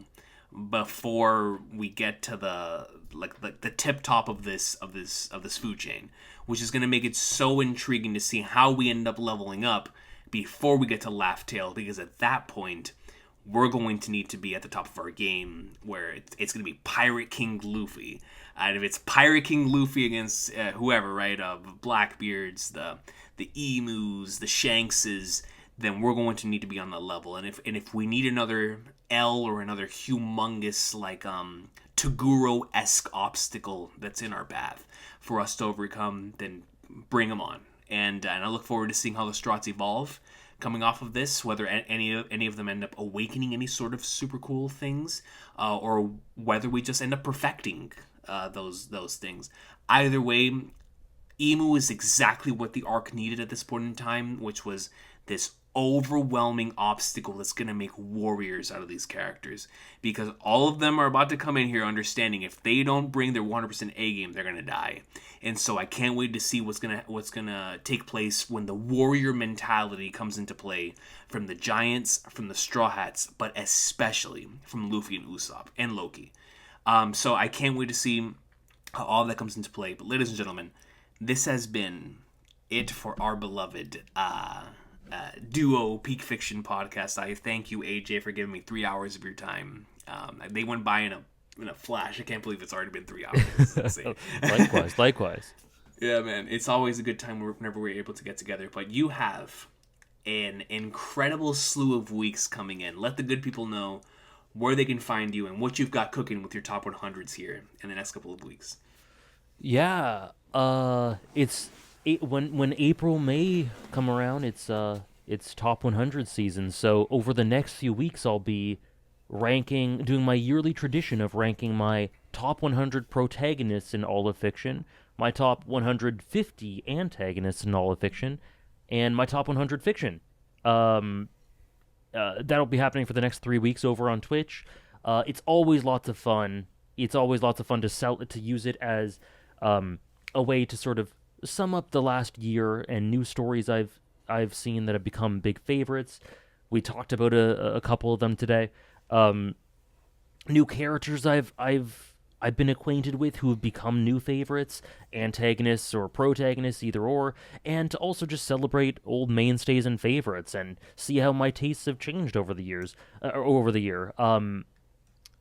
before we get to the tip top of this food chain, which is going to make it so intriguing to see how we end up leveling up before we get to Laugh Tale, because at that point we're going to need to be at the top of our game, where it's going to be Pirate King Luffy. And if it's Pirate King Luffy against whoever, right, Blackbeards, the Emus, the Shankses, then we're going to need to be on that level. And if we need another L or another humongous, like, Toguro-esque obstacle that's in our path for us to overcome, then bring them on. And I look forward to seeing how the Strats evolve coming off of this, whether any of them end up awakening any sort of super cool things, or whether we just end up perfecting those things. Either way, Emu is exactly what the arc needed at this point in time, which was this overwhelming obstacle that's going to make warriors out of these characters, because all of them are about to come in here understanding if they don't bring their 100% A game, they're going to die. And so I can't wait to see what's going to take place when the warrior mentality comes into play from the Giants, from the Straw Hats, but especially from Luffy and Usopp and Loki. So I can't wait to see how all that comes into play. But ladies and gentlemen, this has been it for our beloved duo Peak Fiction podcast. I thank you, AJ, for giving me 3 hours of your time. They went by in a flash. I can't believe it's already been 3 hours. Likewise. Yeah, man. It's always a good time whenever we're able to get together. But you have an incredible slew of weeks coming in. Let the good people know where they can find you and what you've got cooking with your top 100s here in the next couple of weeks. Yeah, it's when April, May come around, it's top 100 season. So over the next few weeks, I'll be doing my yearly tradition of ranking my top 100 protagonists in all of fiction, my top 150 antagonists in all of fiction, and my top 100 fiction. That'll be happening for the next 3 weeks over on Twitch. It's always lots of fun. It's always lots of fun to use it as a way to sort of sum up the last year and new stories I've seen that have become big favorites. We talked about a couple of them today. New characters I've I've been acquainted with who have become new favorites, antagonists or protagonists, either or, and to also just celebrate old mainstays and favorites and see how my tastes have changed over the years, over the year.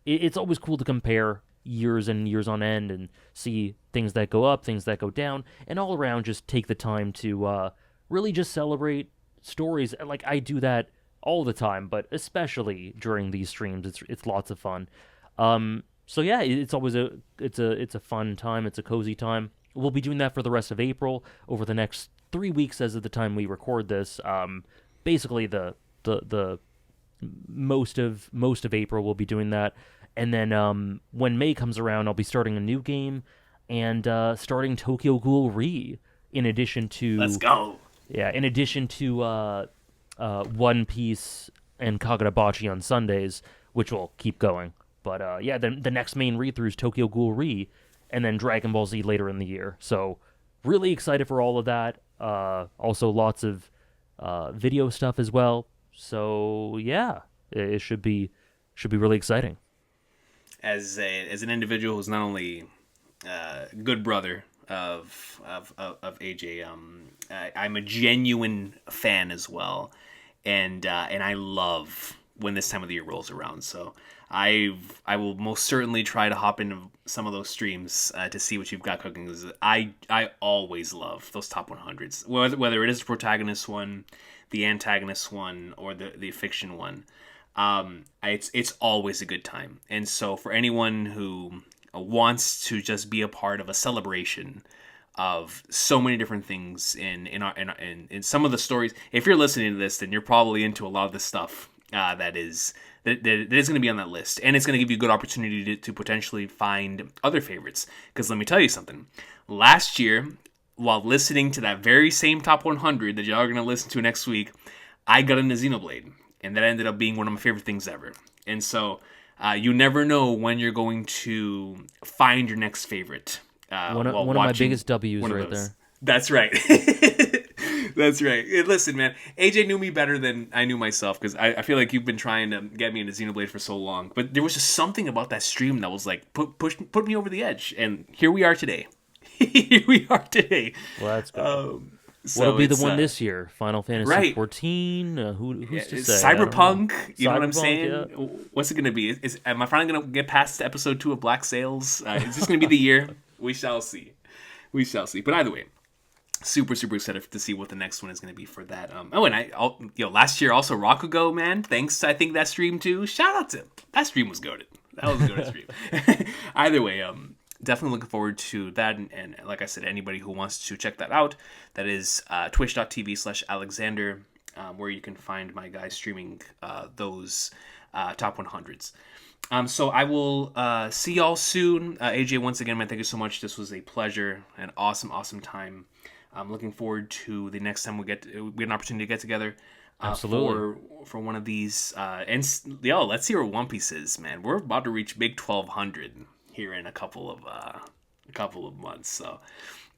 It's always cool to compare years and years on end and see things that go up, things that go down, and all around just take the time to really just celebrate stories. Like I do that all the time, but especially during these streams, it's lots of fun. So yeah, it's always a fun time. It's a cozy time. We'll be doing that for the rest of April over the next 3 weeks as of the time we record this. Basically the most of April we'll be doing that, and then when May comes around, I'll be starting a new game and starting Tokyo Ghoul Re. In addition to Let's go. Yeah, in addition to One Piece and Kagurabachi on Sundays, which will keep going. But yeah, then the next main read-through is Tokyo Ghoul Re, and then Dragon Ball Z later in the year. So really excited for all of that. Also lots of video stuff as well. So yeah, it should be really exciting. As an individual who's not only good brother of AJ, I'm a genuine fan as well, and I love when this time of the year rolls around. So I will most certainly try to hop into some of those streams to see what you've got cooking. I always love those top 100s, whether it is the protagonist one, the antagonist one, or the fiction one. It's always a good time. And so for anyone who wants to just be a part of a celebration of so many different things in some of the stories, if you're listening to this, then you're probably into a lot of the stuff that is going to be on that list, and it's going to give you a good opportunity to potentially find other favorites. Because let me tell you something, last year, while listening to that very same top 100 that y'all are going to listen to next week, I got into Xenoblade, and that ended up being one of my favorite things ever. And so you never know when you're going to find your next favorite. One of my biggest W's right there. That's right. That's right. Listen, man, AJ knew me better than I knew myself, because I feel like you've been trying to get me into Xenoblade for so long. But there was just something about that stream that was like, put me over the edge. And here we are today. Here we are today. Well, that's good. So what'll be the one this year? Final Fantasy right. 14? Who's to say? Cyberpunk? You know what I'm saying? Yeah. What's it going to be? Am I finally going to get past episode 2 of Black Sails? Is this going to be the year? We shall see. We shall see. But either way, super excited to see what the next one is going to be for that. Last year also Rakugo, man. Thanks, I think, that stream too. Shout out to him. That stream was goated. That was a goated stream. Either way, definitely looking forward to that. And like I said, anybody who wants to check that out, that is twitch.tv/Alexander, where you can find my guys streaming those top 100s. So I will see y'all soon. AJ, once again, man, thank you so much. This was a pleasure, an awesome time. I'm looking forward to the next time we get an opportunity to get together. Absolutely. For one of these. And let's see where One Piece is, man. We're about to reach Big 1200 here in a couple of months. So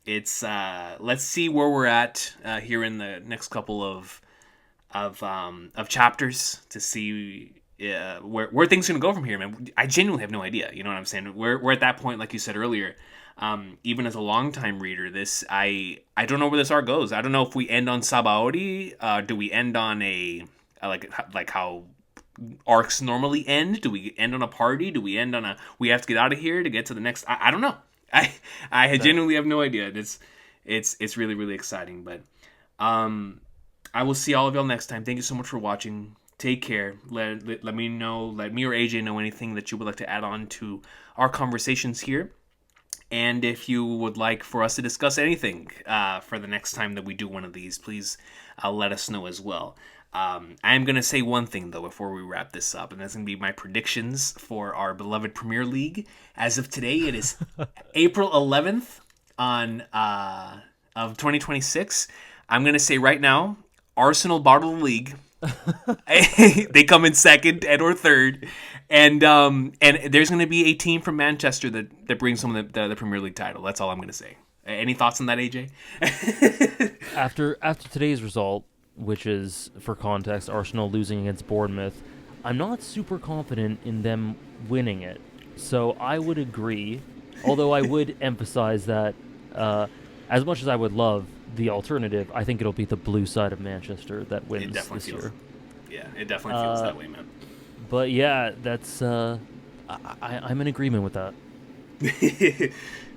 it's let's see where we're at here in the next couple of chapters to see where things are gonna go from here, man. I genuinely have no idea. You know what I'm saying? We're at that point, like you said earlier. Even as a longtime reader, I don't know where this arc goes. I don't know if we end on Sabaody. Do we end on a like how arcs normally end? Do we end on a party? Do we end on we have to get out of here to get to the next? I don't know. I genuinely have no idea. It's really exciting. But I will see all of y'all next time. Thank you so much for watching. Take care. Let me know. Let me or AJ know anything that you would like to add on to our conversations here. And if you would like for us to discuss anything for the next time that we do one of these, please let us know as well. I am going to say one thing, though, before we wrap this up, and that's going to be my predictions for our beloved Premier League. As of today, it is April 11th of 2026. I'm going to say right now, Arsenal bottle the league. They come in second and or third, and there's going to be a team from Manchester that brings home the Premier League title. That's all I'm going to say. Any thoughts on that, AJ? After today's result, which is, for context, Arsenal losing against Bournemouth, I'm not super confident in them winning it. So I would agree, although I would emphasize that as much as I would love the alternative, I think it'll be the blue side of Manchester that It wins definitely this feels. year. Yeah, it definitely feels that way, man. But yeah, that's I'm in agreement with that.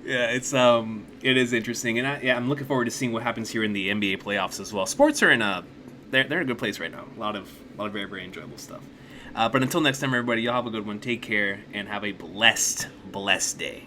Yeah, it is interesting, and I'm looking forward to seeing what happens here in the NBA playoffs as well. Sports are in a they're in a good place right now. A lot of very very enjoyable stuff. But until next time, everybody, y'all have a good one. Take care and have a blessed day.